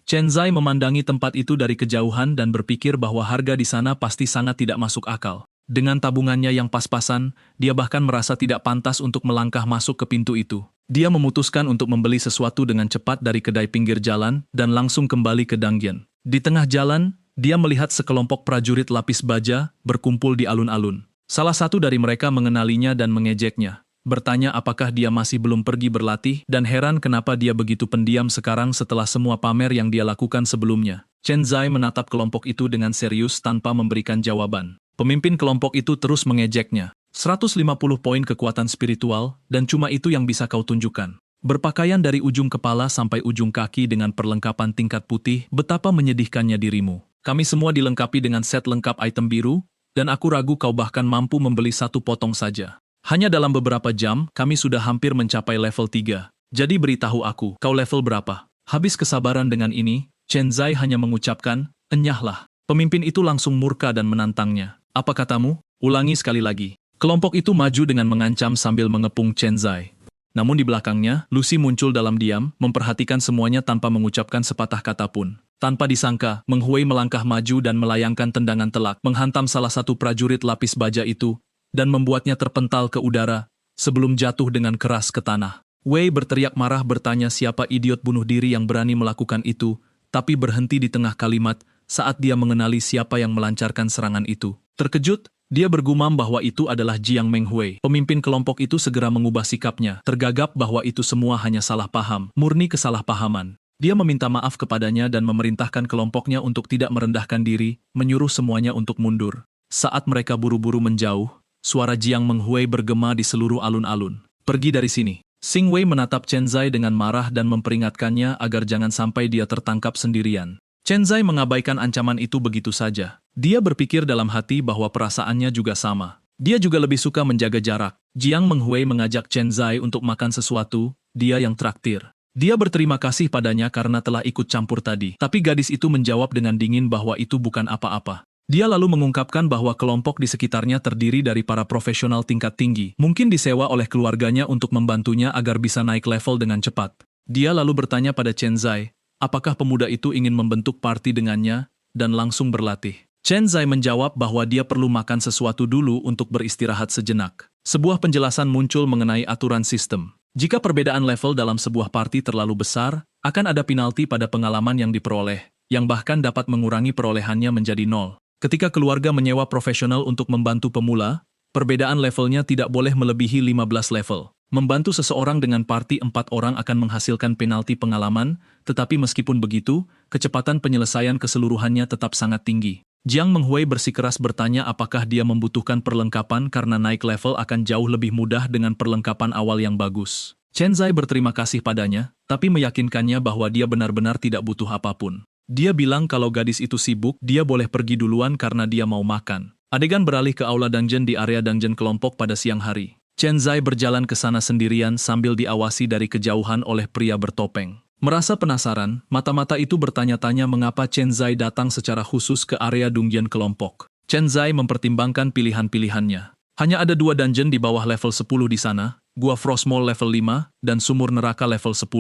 Chen Zai memandangi tempat itu dari kejauhan dan berpikir bahwa harga di sana pasti sangat tidak masuk akal. Dengan tabungannya yang pas-pasan, dia bahkan merasa tidak pantas untuk melangkah masuk ke pintu itu. Dia memutuskan untuk membeli sesuatu dengan cepat dari kedai pinggir jalan dan langsung kembali ke dungeon. Di tengah jalan, dia melihat sekelompok prajurit lapis baja berkumpul di alun-alun. Salah satu dari mereka mengenalinya dan mengejeknya. Bertanya apakah dia masih belum pergi berlatih dan heran kenapa dia begitu pendiam sekarang setelah semua pamer yang dia lakukan sebelumnya. Chen Zai menatap kelompok itu dengan serius tanpa memberikan jawaban. Pemimpin kelompok itu terus mengejeknya. 150 poin kekuatan spiritual, dan cuma itu yang bisa kau tunjukkan. Berpakaian dari ujung kepala sampai ujung kaki dengan perlengkapan tingkat putih, betapa menyedihkannya dirimu. Kami semua dilengkapi dengan set lengkap item biru, dan aku ragu kau bahkan mampu membeli 1 potong saja. Hanya dalam beberapa jam, kami sudah hampir mencapai level 3. Jadi beritahu aku, kau level berapa? Habis kesabaran dengan ini, Chen Zai hanya mengucapkan, enyahlah. Pemimpin itu langsung murka dan menantangnya. Apa katamu? Ulangi sekali lagi. Kelompok itu maju dengan mengancam sambil mengepung Chen Zai. Namun di belakangnya, Lucy muncul dalam diam, memperhatikan semuanya tanpa mengucapkan sepatah kata pun. Tanpa disangka, Menghui melangkah maju dan melayangkan tendangan telak, menghantam salah satu prajurit lapis baja itu, dan membuatnya terpental ke udara, sebelum jatuh dengan keras ke tanah. Wei berteriak marah bertanya siapa idiot bunuh diri yang berani melakukan itu, tapi berhenti di tengah kalimat saat dia mengenali siapa yang melancarkan serangan itu. Terkejut, dia bergumam bahwa itu adalah Jiang Menghui. Pemimpin kelompok itu segera mengubah sikapnya, tergagap bahwa itu semua hanya salah paham, murni kesalahpahaman. Dia meminta maaf kepadanya dan memerintahkan kelompoknya untuk tidak merendahkan diri, menyuruh semuanya untuk mundur. Saat mereka buru-buru menjauh, suara Jiang Menghui bergema di seluruh alun-alun. Pergi dari sini. Xing Wei menatap Chen Zai dengan marah dan memperingatkannya agar jangan sampai dia tertangkap sendirian. Chen Zai mengabaikan ancaman itu begitu saja. Dia berpikir dalam hati bahwa perasaannya juga sama. Dia juga lebih suka menjaga jarak. Jiang Menghui mengajak Chen Zai untuk makan sesuatu, dia yang traktir. Dia berterima kasih padanya karena telah ikut campur tadi. Tapi gadis itu menjawab dengan dingin bahwa itu bukan apa-apa. Dia lalu mengungkapkan bahwa kelompok di sekitarnya terdiri dari para profesional tingkat tinggi, mungkin disewa oleh keluarganya untuk membantunya agar bisa naik level dengan cepat. Dia lalu bertanya pada Chen Zai, apakah pemuda itu ingin membentuk parti dengannya, dan langsung berlatih. Chen Zai menjawab bahwa dia perlu makan sesuatu dulu untuk beristirahat sejenak. Sebuah penjelasan muncul mengenai aturan sistem. Jika perbedaan level dalam sebuah parti terlalu besar, akan ada penalti pada pengalaman yang diperoleh, yang bahkan dapat mengurangi perolehannya menjadi 0. Ketika keluarga menyewa profesional untuk membantu pemula, perbedaan levelnya tidak boleh melebihi 15 level. Membantu seseorang dengan parti 4 orang akan menghasilkan penalti pengalaman, tetapi meskipun begitu, kecepatan penyelesaian keseluruhannya tetap sangat tinggi. Jiang Menghui bersikeras bertanya apakah dia membutuhkan perlengkapan karena naik level akan jauh lebih mudah dengan perlengkapan awal yang bagus. Chen Zai berterima kasih padanya, tapi meyakinkannya bahwa dia benar-benar tidak butuh apapun. Dia bilang kalau gadis itu sibuk, dia boleh pergi duluan karena dia mau makan. Adegan beralih ke aula dungeon di area dungeon kelompok pada siang hari. Chen Zai berjalan ke sana sendirian sambil diawasi dari kejauhan oleh pria bertopeng. Merasa penasaran, mata-mata itu bertanya-tanya mengapa Chen Zai datang secara khusus ke area dungeon kelompok. Chen Zai mempertimbangkan pilihan-pilihannya. Hanya ada 2 dungeon di bawah level 10 di sana, Gua Frostmourne level 5, dan Sumur Neraka level 10.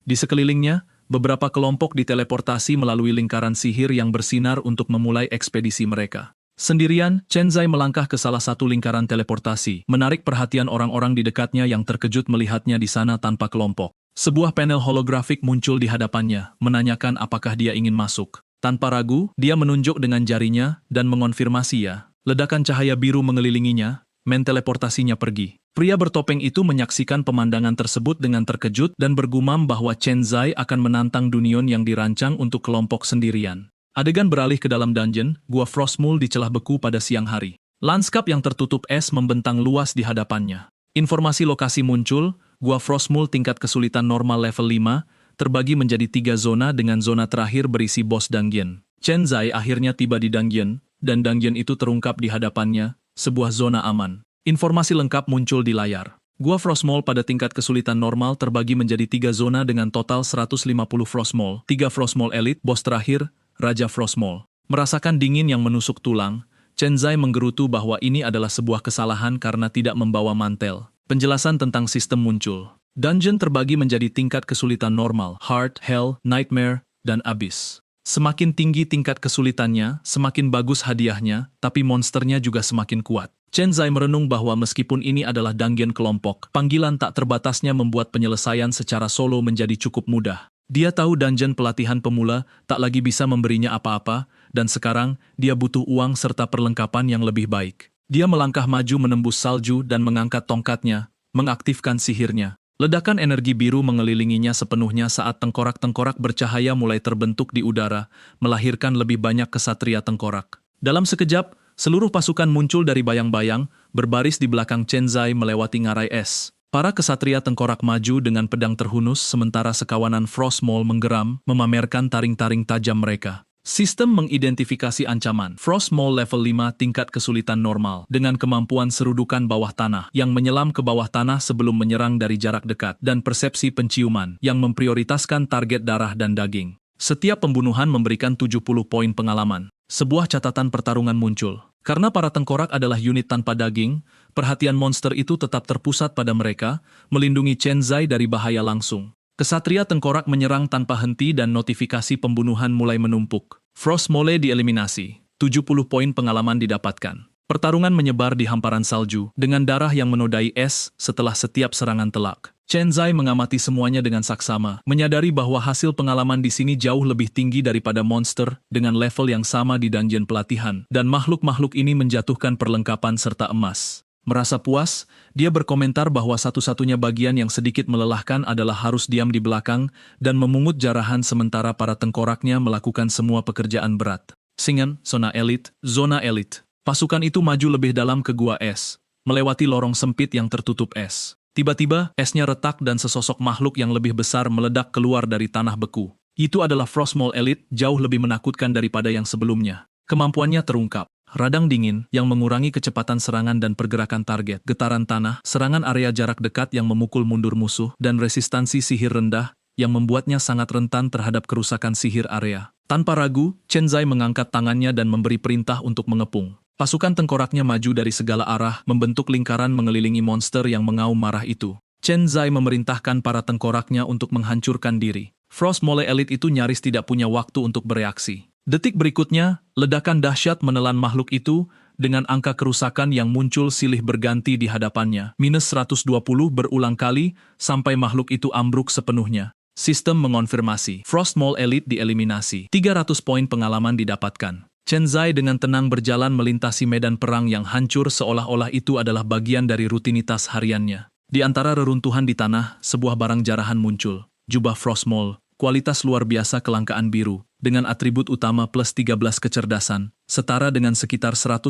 Di sekelilingnya, beberapa kelompok diteleportasi melalui lingkaran sihir yang bersinar untuk memulai ekspedisi mereka. Sendirian, Chen Zai melangkah ke salah satu lingkaran teleportasi, menarik perhatian orang-orang di dekatnya yang terkejut melihatnya di sana tanpa kelompok. Sebuah panel holografik muncul di hadapannya, menanyakan apakah dia ingin masuk. Tanpa ragu, dia menunjuk dengan jarinya dan mengonfirmasi ya. Ledakan cahaya biru mengelilinginya, menteleportasinya pergi. Pria bertopeng itu menyaksikan pemandangan tersebut dengan terkejut dan bergumam bahwa Chen Zai akan menantang Dunion yang dirancang untuk kelompok sendirian. Adegan beralih ke dalam dungeon, Gua Frostmourne di celah beku pada siang hari. Lanskap yang tertutup es membentang luas di hadapannya. Informasi lokasi muncul, Gua Frostmourne tingkat kesulitan normal level 5, terbagi menjadi 3 zona dengan zona terakhir berisi boss dungeon. Chen Zai akhirnya tiba di dungeon, dan dungeon itu terungkap di hadapannya, sebuah zona aman. Informasi lengkap muncul di layar. Gua Frostmourne pada tingkat kesulitan normal terbagi menjadi 3 zona dengan total 150 Frostmourne, 3 Frostmourne Elite, bos terakhir, Raja Frostmourne. Merasakan dingin yang menusuk tulang, Chen Zai menggerutu bahwa ini adalah sebuah kesalahan karena tidak membawa mantel. Penjelasan tentang sistem muncul. Dungeon terbagi menjadi tingkat kesulitan normal, Hard, Hell, Nightmare, dan Abyss. Semakin tinggi tingkat kesulitannya, semakin bagus hadiahnya, tapi monsternya juga semakin kuat. Chen Zai merenung bahwa meskipun ini adalah dungeon kelompok, panggilan tak terbatasnya membuat penyelesaian secara solo menjadi cukup mudah. Dia tahu dungeon pelatihan pemula tak lagi bisa memberinya apa-apa, dan sekarang dia butuh uang serta perlengkapan yang lebih baik. Dia melangkah maju menembus salju dan mengangkat tongkatnya, mengaktifkan sihirnya. Ledakan energi biru mengelilinginya sepenuhnya saat tengkorak-tengkorak bercahaya mulai terbentuk di udara, melahirkan lebih banyak kesatria tengkorak. Dalam sekejap, seluruh pasukan muncul dari bayang-bayang, berbaris di belakang Chen Zai melewati ngarai es. Para kesatria tengkorak maju dengan pedang terhunus sementara sekawanan Frostmourne menggeram, memamerkan taring-taring tajam mereka. Sistem mengidentifikasi ancaman. Frostmourne level 5 tingkat kesulitan normal, dengan kemampuan serudukan bawah tanah, yang menyelam ke bawah tanah sebelum menyerang dari jarak dekat, dan persepsi penciuman, yang memprioritaskan target darah dan daging. Setiap pembunuhan memberikan 70 poin pengalaman. Sebuah catatan pertarungan muncul. Karena para tengkorak adalah unit tanpa daging, perhatian monster itu tetap terpusat pada mereka, melindungi Chen Zai dari bahaya langsung. Kesatria tengkorak menyerang tanpa henti dan notifikasi pembunuhan mulai menumpuk. Frostmourne dieliminasi. 70 poin pengalaman didapatkan. Pertarungan menyebar di hamparan salju, dengan darah yang menodai es setelah setiap serangan telak. Chen Zai mengamati semuanya dengan saksama, menyadari bahwa hasil pengalaman di sini jauh lebih tinggi daripada monster dengan level yang sama di dungeon pelatihan, dan makhluk-makhluk ini menjatuhkan perlengkapan serta emas. Merasa puas, dia berkomentar bahwa satu-satunya bagian yang sedikit melelahkan adalah harus diam di belakang dan memungut jarahan sementara para tengkoraknya melakukan semua pekerjaan berat. Singan, zona elit. Pasukan itu maju lebih dalam ke gua es, melewati lorong sempit yang tertutup es. Tiba-tiba, esnya retak dan sesosok makhluk yang lebih besar meledak keluar dari tanah beku. Itu adalah Frostmourne Elite, jauh lebih menakutkan daripada yang sebelumnya. Kemampuannya terungkap. Radang dingin yang mengurangi kecepatan serangan dan pergerakan target, getaran tanah, serangan area jarak dekat yang memukul mundur musuh, dan resistansi sihir rendah yang membuatnya sangat rentan terhadap kerusakan sihir area. Tanpa ragu, Chen Zai mengangkat tangannya dan memberi perintah untuk mengepung. Pasukan tengkoraknya maju dari segala arah, membentuk lingkaran mengelilingi monster yang mengaum marah itu. Chen Zai memerintahkan para tengkoraknya untuk menghancurkan diri. Frostmourne Elite itu nyaris tidak punya waktu untuk bereaksi. Detik berikutnya, ledakan dahsyat menelan makhluk itu dengan angka kerusakan yang muncul silih berganti di hadapannya. -120 berulang kali sampai makhluk itu ambruk sepenuhnya. Sistem mengonfirmasi. Frostmourne Elite dieliminasi. 300 poin pengalaman didapatkan. Chen Zai dengan tenang berjalan melintasi medan perang yang hancur seolah-olah itu adalah bagian dari rutinitas hariannya. Di antara reruntuhan di tanah, sebuah barang jarahan muncul. Jubah Frostmourne, kualitas luar biasa kelangkaan biru, dengan atribut utama plus 13 kecerdasan, setara dengan sekitar 150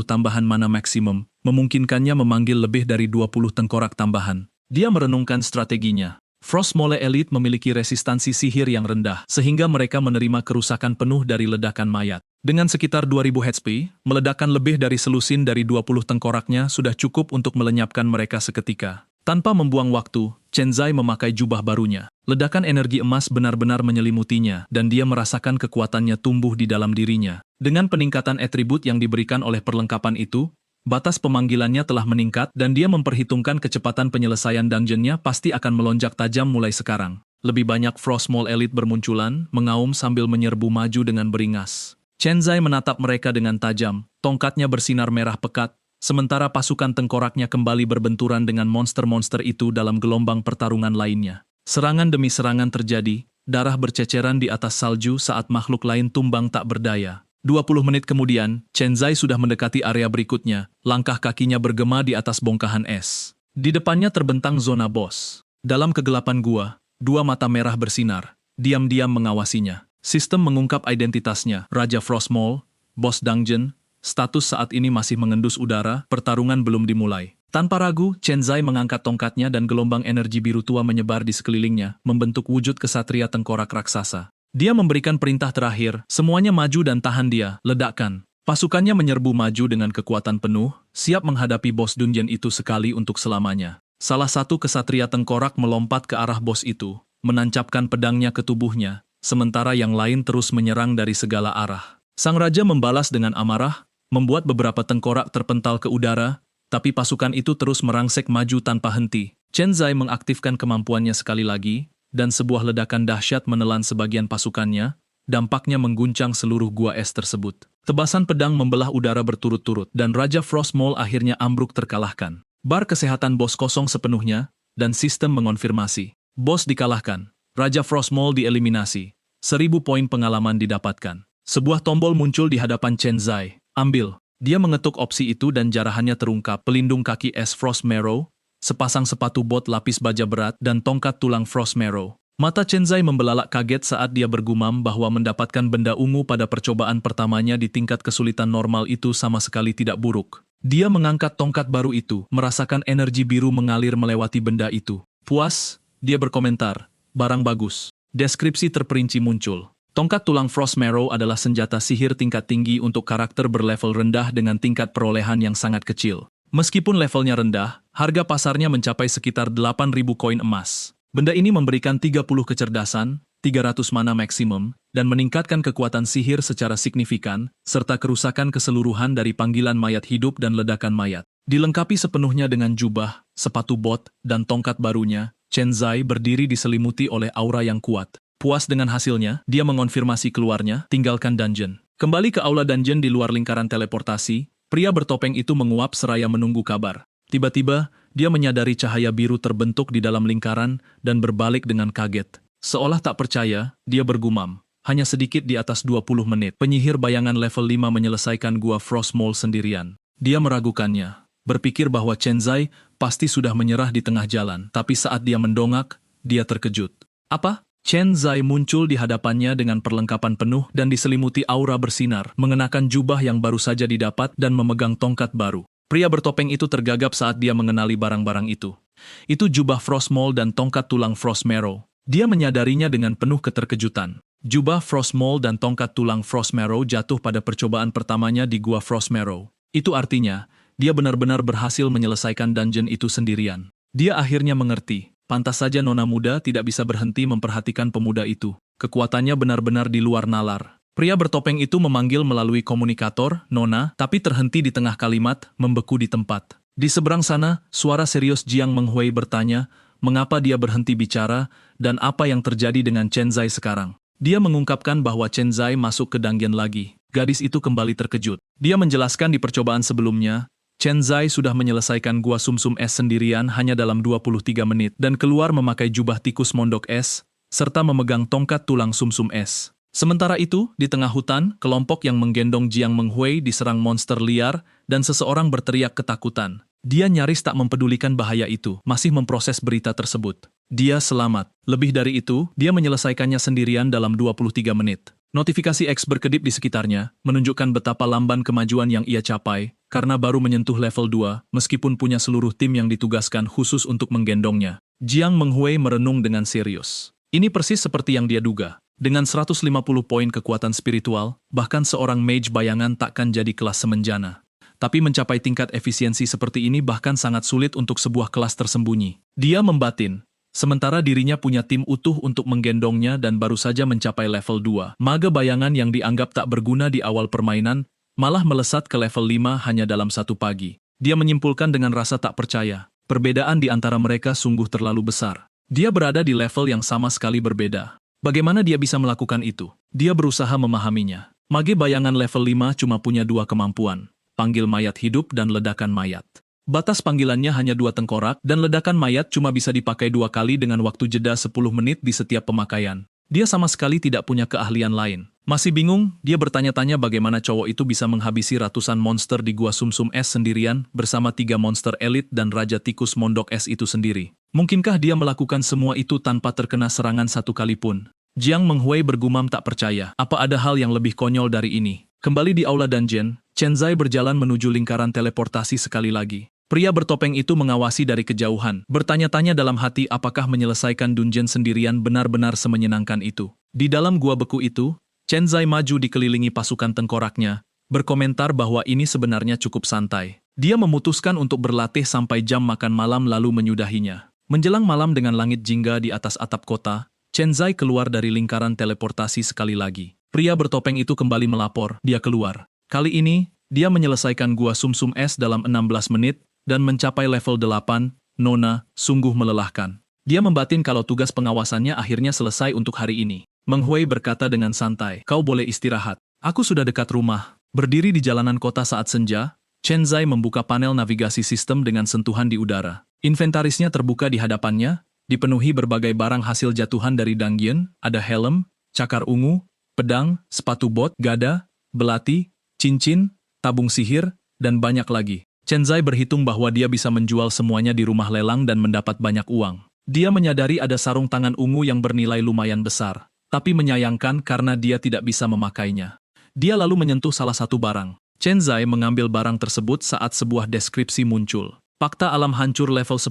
tambahan mana maksimum, memungkinkannya memanggil lebih dari 20 tengkorak tambahan. Dia merenungkan strateginya. Frostmourne Elite memiliki resistansi sihir yang rendah, sehingga mereka menerima kerusakan penuh dari ledakan mayat. Dengan sekitar 2000 HP, meledakan lebih dari selusin dari 20 tengkoraknya sudah cukup untuk melenyapkan mereka seketika. Tanpa membuang waktu, Chen Zai memakai jubah barunya. Ledakan energi emas benar-benar menyelimutinya, dan dia merasakan kekuatannya tumbuh di dalam dirinya. Dengan peningkatan atribut yang diberikan oleh perlengkapan itu, batas pemanggilannya telah meningkat dan dia memperhitungkan kecepatan penyelesaian dungeonnya pasti akan melonjak tajam mulai sekarang. Lebih banyak Frostmourne Elite bermunculan, mengaum sambil menyerbu maju dengan beringas. Chen Zai menatap mereka dengan tajam, tongkatnya bersinar merah pekat, sementara pasukan tengkoraknya kembali berbenturan dengan monster-monster itu dalam gelombang pertarungan lainnya. Serangan demi serangan terjadi, darah berceceran di atas salju saat makhluk lain tumbang tak berdaya. 20 menit kemudian, Chen Zai sudah mendekati area berikutnya, langkah kakinya bergema di atas bongkahan es. Di depannya terbentang zona bos. Dalam kegelapan gua, dua mata merah bersinar, diam-diam mengawasinya. Sistem mengungkap identitasnya, Raja Frostmourne, bos dungeon, status saat ini masih mengendus udara, pertarungan belum dimulai. Tanpa ragu, Chen Zai mengangkat tongkatnya dan gelombang energi biru tua menyebar di sekelilingnya, membentuk wujud kesatria tengkorak raksasa. Dia memberikan perintah terakhir, semuanya maju dan tahan dia, ledakkan. Pasukannya menyerbu maju dengan kekuatan penuh, siap menghadapi bos dungeon itu sekali untuk selamanya. Salah satu kesatria tengkorak melompat ke arah bos itu, menancapkan pedangnya ke tubuhnya, sementara yang lain terus menyerang dari segala arah. Sang raja membalas dengan amarah, membuat beberapa tengkorak terpental ke udara, tapi pasukan itu terus merangsek maju tanpa henti. Chen Zai mengaktifkan kemampuannya sekali lagi, dan sebuah ledakan dahsyat menelan sebagian pasukannya, dampaknya mengguncang seluruh gua es tersebut. Tebasan pedang membelah udara berturut-turut, dan Raja Frostmourne akhirnya ambruk terkalahkan. Bar kesehatan bos kosong sepenuhnya, dan sistem mengonfirmasi. Bos dikalahkan, Raja Frostmourne dieliminasi, 1000 poin pengalaman didapatkan. Sebuah tombol muncul di hadapan Chen Zai. Ambil. Dia mengetuk opsi itu dan jarahannya terungkap, pelindung kaki es Frost Marrow, sepasang sepatu bot lapis baja berat, dan tongkat tulang Frost Marrow. Mata Chen Zai membelalak kaget saat dia bergumam bahwa mendapatkan benda ungu pada percobaan pertamanya di tingkat kesulitan normal itu sama sekali tidak buruk. Dia mengangkat tongkat baru itu, merasakan energi biru mengalir melewati benda itu. Puas, dia berkomentar, barang bagus. Deskripsi terperinci muncul. Tongkat tulang Frost Marrow adalah senjata sihir tingkat tinggi untuk karakter berlevel rendah dengan tingkat perolehan yang sangat kecil. Meskipun levelnya rendah, harga pasarnya mencapai sekitar 8.000 koin emas. Benda ini memberikan 30 kecerdasan, 300 mana maksimum, dan meningkatkan kekuatan sihir secara signifikan, serta kerusakan keseluruhan dari panggilan mayat hidup dan ledakan mayat. Dilengkapi sepenuhnya dengan jubah, sepatu bot, dan tongkat barunya, Chen Zai berdiri diselimuti oleh aura yang kuat. Puas dengan hasilnya, dia mengonfirmasi keluarnya, tinggalkan dungeon. Kembali ke aula dungeon di luar lingkaran teleportasi, pria bertopeng itu menguap seraya menunggu kabar. Tiba-tiba, dia menyadari cahaya biru terbentuk di dalam lingkaran dan berbalik dengan kaget. Seolah tak percaya, dia bergumam. Hanya sedikit di atas 20 menit, penyihir bayangan level 5 menyelesaikan gua Frost Mole sendirian. Dia meragukannya, berpikir bahwa Chen Zai pasti sudah menyerah di tengah jalan. Tapi saat dia mendongak, dia terkejut. Apa? Chen Zai muncul di hadapannya dengan perlengkapan penuh dan diselimuti aura bersinar, mengenakan jubah yang baru saja didapat dan memegang tongkat baru. Pria bertopeng itu tergagap saat dia mengenali barang-barang itu. Itu jubah Frost Mole dan tongkat tulang Frost Marrow. Dia menyadarinya dengan penuh keterkejutan. Jubah Frost Mole dan tongkat tulang Frost Marrow jatuh pada percobaan pertamanya di gua Frost Marrow. Itu artinya, dia benar-benar berhasil menyelesaikan dungeon itu sendirian. Dia akhirnya mengerti, pantas saja nona muda tidak bisa berhenti memperhatikan pemuda itu. Kekuatannya benar-benar di luar nalar. Pria bertopeng itu memanggil melalui komunikator, Nona, tapi terhenti di tengah kalimat, membeku di tempat. Di seberang sana, suara serius Jiang Menghui bertanya, mengapa dia berhenti bicara, dan apa yang terjadi dengan Chen Zai sekarang. Dia mengungkapkan bahwa Chen Zai masuk ke dungeon lagi. Gadis itu kembali terkejut. Dia menjelaskan di percobaan sebelumnya, Chen Zai sudah menyelesaikan gua sumsum es sendirian hanya dalam 23 menit, dan keluar memakai jubah tikus mondok es, serta memegang tongkat tulang sumsum es. Sementara itu, di tengah hutan, kelompok yang menggendong Jiang Menghui diserang monster liar dan seseorang berteriak ketakutan. Dia nyaris tak mempedulikan bahaya itu, masih memproses berita tersebut. Dia selamat. Lebih dari itu, dia menyelesaikannya sendirian dalam 23 menit. Notifikasi X berkedip di sekitarnya, menunjukkan betapa lamban kemajuan yang ia capai, karena baru menyentuh level 2, meskipun punya seluruh tim yang ditugaskan khusus untuk menggendongnya. Jiang Menghui merenung dengan serius. Ini persis seperti yang dia duga. Dengan 150 poin kekuatan spiritual, bahkan seorang mage bayangan takkan jadi kelas semenjana. Tapi mencapai tingkat efisiensi seperti ini bahkan sangat sulit untuk sebuah kelas tersembunyi. Dia membatin, sementara dirinya punya tim utuh untuk menggendongnya dan baru saja mencapai level 2. Maga bayangan yang dianggap tak berguna di awal permainan, malah melesat ke level 5 hanya dalam satu pagi. Dia menyimpulkan dengan rasa tak percaya, perbedaan di antara mereka sungguh terlalu besar. Dia berada di level yang sama sekali berbeda. Bagaimana dia bisa melakukan itu? Dia berusaha memahaminya. Mage bayangan level 5 cuma punya dua kemampuan, panggil mayat hidup dan ledakan mayat. Batas panggilannya hanya 2 tengkorak, dan ledakan mayat cuma bisa dipakai 2 kali dengan waktu jeda 10 menit di setiap pemakaian. Dia sama sekali tidak punya keahlian lain. Masih bingung, dia bertanya-tanya bagaimana cowok itu bisa menghabisi ratusan monster di gua sumsum es sendirian bersama 3 monster elit dan Raja Tikus Mondok Es itu sendiri. Mungkinkah dia melakukan semua itu tanpa terkena serangan satu kali pun? Jiang Menghui bergumam tak percaya. Apa ada hal yang lebih konyol dari ini? Kembali di aula dungeon, Chen Zai berjalan menuju lingkaran teleportasi sekali lagi. Pria bertopeng itu mengawasi dari kejauhan, bertanya-tanya dalam hati apakah menyelesaikan dungeon sendirian benar-benar semenyenangkan itu. Di dalam gua beku itu, Chen Zai maju dikelilingi pasukan tengkoraknya, berkomentar bahwa ini sebenarnya cukup santai. Dia memutuskan untuk berlatih sampai jam makan malam lalu menyudahinya. Menjelang malam dengan langit jingga di atas atap kota, Chen Zai keluar dari lingkaran teleportasi sekali lagi. Pria bertopeng itu kembali melapor, dia keluar. Kali ini, dia menyelesaikan gua sumsum es dalam 16 menit dan mencapai level 8, Nona, sungguh melelahkan. Dia membatin kalau tugas pengawasannya akhirnya selesai untuk hari ini. Menghui berkata dengan santai, kau boleh istirahat. Aku sudah dekat rumah. Berdiri di jalanan kota saat senja, Chen Zai membuka panel navigasi sistem dengan sentuhan di udara. Inventarisnya terbuka di hadapannya, dipenuhi berbagai barang hasil jatuhan dari dungeon, ada helm, cakar ungu, pedang, sepatu bot, gada, belati, cincin, tabung sihir, dan banyak lagi. Chen Zai berhitung bahwa dia bisa menjual semuanya di rumah lelang dan mendapat banyak uang. Dia menyadari ada sarung tangan ungu yang bernilai lumayan besar, tapi menyayangkan karena dia tidak bisa memakainya. Dia lalu menyentuh salah satu barang. Chen Zai mengambil barang tersebut saat sebuah deskripsi muncul. Fakta alam hancur level 10,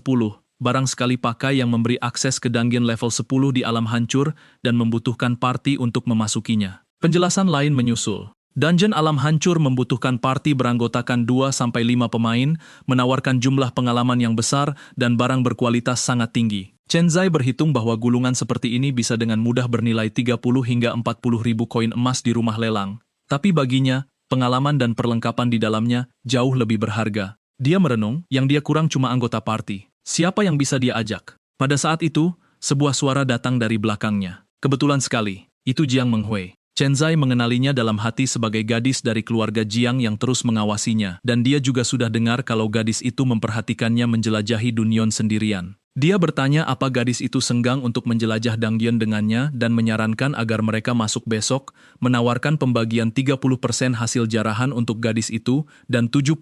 barang sekali pakai yang memberi akses ke dungeon level 10 di alam hancur dan membutuhkan party untuk memasukinya. Penjelasan lain menyusul. Dungeon alam hancur membutuhkan party beranggotakan 2-5 pemain, menawarkan jumlah pengalaman yang besar dan barang berkualitas sangat tinggi. Chen Zai berhitung bahwa gulungan seperti ini bisa dengan mudah bernilai 30 hingga 40 ribu koin emas di rumah lelang. Tapi baginya, pengalaman dan perlengkapan di dalamnya jauh lebih berharga. Dia merenung, yang dia kurang cuma anggota party. Siapa yang bisa dia ajak? Pada saat itu, sebuah suara datang dari belakangnya. Kebetulan sekali, itu Jiang Menghui. Chen Zai mengenalinya dalam hati sebagai gadis dari keluarga Jiang yang terus mengawasinya, dan dia juga sudah dengar kalau gadis itu memperhatikannya menjelajahi Dunyon sendirian. Dia bertanya apa gadis itu senggang untuk menjelajah Dangdian dengannya dan menyarankan agar mereka masuk besok, menawarkan pembagian 30% hasil jarahan untuk gadis itu dan 70%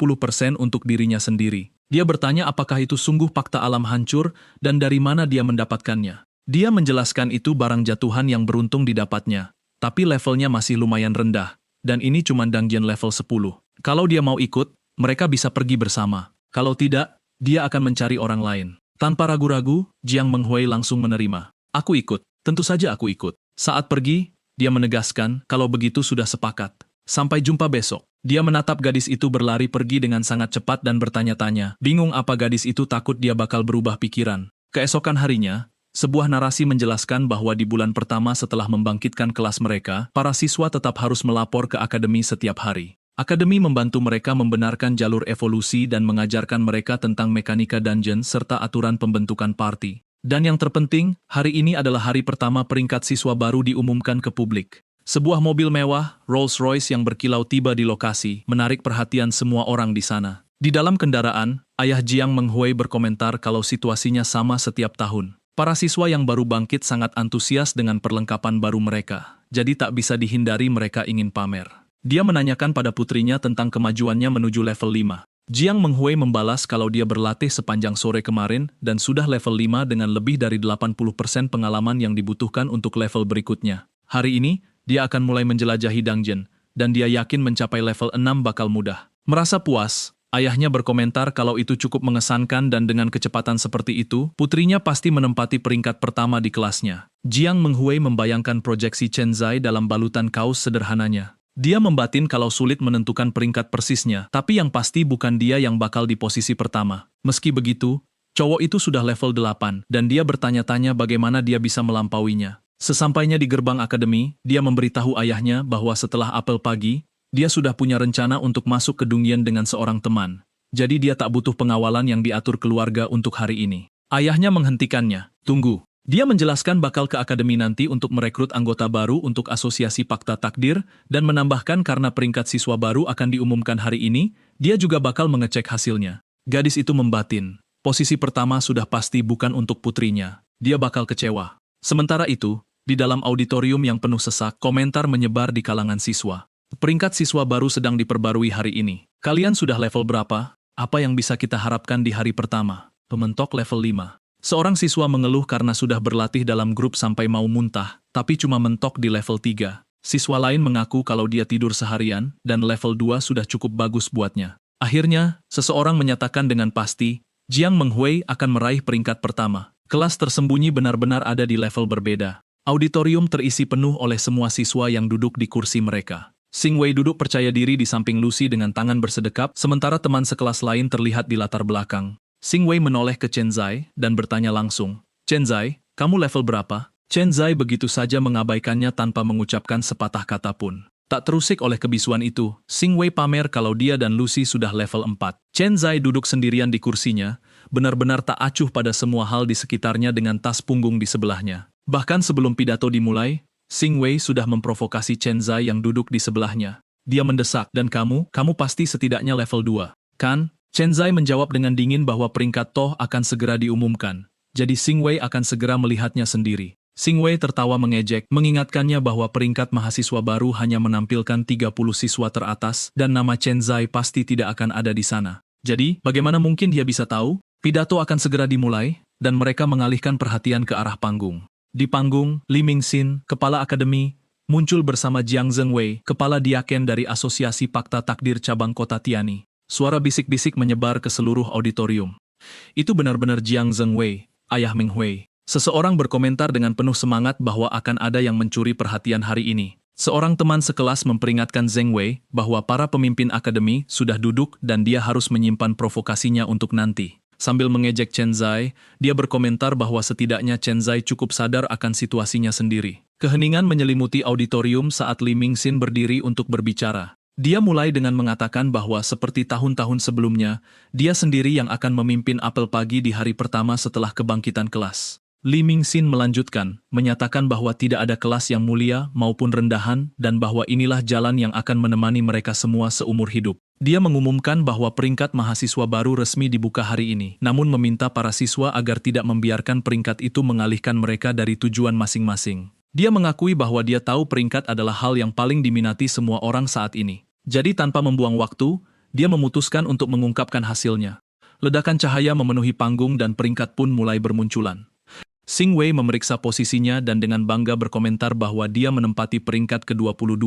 untuk dirinya sendiri. Dia bertanya apakah itu sungguh fakta alam hancur dan dari mana dia mendapatkannya. Dia menjelaskan itu barang jatuhan yang beruntung didapatnya, tapi levelnya masih lumayan rendah, dan ini cuma Dangdian level 10. Kalau dia mau ikut, mereka bisa pergi bersama. Kalau tidak, dia akan mencari orang lain. Tanpa ragu-ragu, Jiang Menghui langsung menerima. Aku ikut, tentu saja aku ikut. Saat pergi, dia menegaskan kalau begitu sudah sepakat. Sampai jumpa besok. Dia menatap gadis itu berlari pergi dengan sangat cepat dan bertanya-tanya. Bingung apa gadis itu takut dia bakal berubah pikiran. Keesokan harinya, sebuah narasi menjelaskan bahwa di bulan pertama setelah membangkitkan kelas mereka, para siswa tetap harus melapor ke akademi setiap hari. Akademi membantu mereka membenarkan jalur evolusi dan mengajarkan mereka tentang mekanika dungeon serta aturan pembentukan party. Dan yang terpenting, hari ini adalah hari pertama peringkat siswa baru diumumkan ke publik. Sebuah mobil mewah, Rolls-Royce yang berkilau tiba di lokasi, menarik perhatian semua orang di sana. Di dalam kendaraan, ayah Jiang Menghui berkomentar kalau situasinya sama setiap tahun. Para siswa yang baru bangkit sangat antusias dengan perlengkapan baru mereka, jadi tak bisa dihindari mereka ingin pamer. Dia menanyakan pada putrinya tentang kemajuannya menuju level 5. Jiang Menghui membalas kalau dia berlatih sepanjang sore kemarin dan sudah level 5 dengan lebih dari 80% pengalaman yang dibutuhkan untuk level berikutnya. Hari ini, dia akan mulai menjelajahi dungeon, dan dia yakin mencapai level 6 bakal mudah. Merasa puas, ayahnya berkomentar kalau itu cukup mengesankan dan dengan kecepatan seperti itu, putrinya pasti menempati peringkat pertama di kelasnya. Jiang Menghui membayangkan proyeksi Chen Zai dalam balutan kaos sederhananya. Dia membatin kalau sulit menentukan peringkat persisnya, tapi yang pasti bukan dia yang bakal di posisi pertama. Meski begitu, cowok itu sudah level 8, dan dia bertanya-tanya bagaimana dia bisa melampauinya. Sesampainya di gerbang akademi, dia memberitahu ayahnya bahwa setelah apel pagi, dia sudah punya rencana untuk masuk ke Dungyan dengan seorang teman. Jadi dia tak butuh pengawalan yang diatur keluarga untuk hari ini. Ayahnya menghentikannya. Tunggu. Dia menjelaskan bakal ke akademi nanti untuk merekrut anggota baru untuk asosiasi Fakta Takdir dan menambahkan karena peringkat siswa baru akan diumumkan hari ini, dia juga bakal mengecek hasilnya. Gadis itu membatin. Posisi pertama sudah pasti bukan untuk putrinya. Dia bakal kecewa. Sementara itu, di dalam auditorium yang penuh sesak, komentar menyebar di kalangan siswa. Peringkat siswa baru sedang diperbarui hari ini. Kalian sudah level berapa? Apa yang bisa kita harapkan di hari pertama? Pementok level 5. Seorang siswa mengeluh karena sudah berlatih dalam grup sampai mau muntah, tapi cuma mentok di level 3. Siswa lain mengaku kalau dia tidur seharian, dan level 2 sudah cukup bagus buatnya. Akhirnya, seseorang menyatakan dengan pasti, Jiang Menghui akan meraih peringkat pertama. Kelas tersembunyi benar-benar ada di level berbeda. Auditorium terisi penuh oleh semua siswa yang duduk di kursi mereka. Xing Wei duduk percaya diri di samping Lucy dengan tangan bersedekap, sementara teman sekelas lain terlihat di latar belakang. Xing Wei menoleh ke Chen Zai dan bertanya langsung, Chen Zai, kamu level berapa? Chen Zai begitu saja mengabaikannya tanpa mengucapkan sepatah kata pun. Tak terusik oleh kebisuan itu, Xing Wei pamer kalau dia dan Lucy sudah level 4. Chen Zai duduk sendirian di kursinya, benar-benar tak acuh pada semua hal di sekitarnya dengan tas punggung di sebelahnya. Bahkan sebelum pidato dimulai, Xing Wei sudah memprovokasi Chen Zai yang duduk di sebelahnya. Dia mendesak, dan kamu pasti setidaknya level 2, kan? Chen Zai menjawab dengan dingin bahwa peringkat toh akan segera diumumkan. Jadi Xing Wei akan segera melihatnya sendiri. Xing Wei tertawa mengejek, mengingatkannya bahwa peringkat mahasiswa baru hanya menampilkan 30 siswa teratas dan nama Chen Zai pasti tidak akan ada di sana. Jadi, bagaimana mungkin dia bisa tahu? Pidato akan segera dimulai, dan mereka mengalihkan perhatian ke arah panggung. Di panggung, Li Mingxin, kepala akademi, muncul bersama Jiang Zhengwei, kepala diaken dari Asosiasi Fakta Takdir Cabang Kota Tiani. Suara bisik-bisik menyebar ke seluruh auditorium. Itu benar-benar Jiang Zhengwei, ayah Menghui. Seseorang berkomentar dengan penuh semangat bahwa akan ada yang mencuri perhatian hari ini. Seorang teman sekelas memperingatkan Zhengwei bahwa para pemimpin akademi sudah duduk dan dia harus menyimpan provokasinya untuk nanti. Sambil mengejek Chen Zai, dia berkomentar bahwa setidaknya Chen Zai cukup sadar akan situasinya sendiri. Keheningan menyelimuti auditorium saat Li Mingxin berdiri untuk berbicara. Dia mulai dengan mengatakan bahwa seperti tahun-tahun sebelumnya, dia sendiri yang akan memimpin apel pagi di hari pertama setelah kebangkitan kelas. Li Mingxin melanjutkan, menyatakan bahwa tidak ada kelas yang mulia maupun rendahan dan bahwa inilah jalan yang akan menemani mereka semua seumur hidup. Dia mengumumkan bahwa peringkat mahasiswa baru resmi dibuka hari ini, namun meminta para siswa agar tidak membiarkan peringkat itu mengalihkan mereka dari tujuan masing-masing. Dia mengakui bahwa dia tahu peringkat adalah hal yang paling diminati semua orang saat ini. Jadi tanpa membuang waktu, dia memutuskan untuk mengungkapkan hasilnya. Ledakan cahaya memenuhi panggung dan peringkat pun mulai bermunculan. Xing Wei memeriksa posisinya dan dengan bangga berkomentar bahwa dia menempati peringkat ke-22,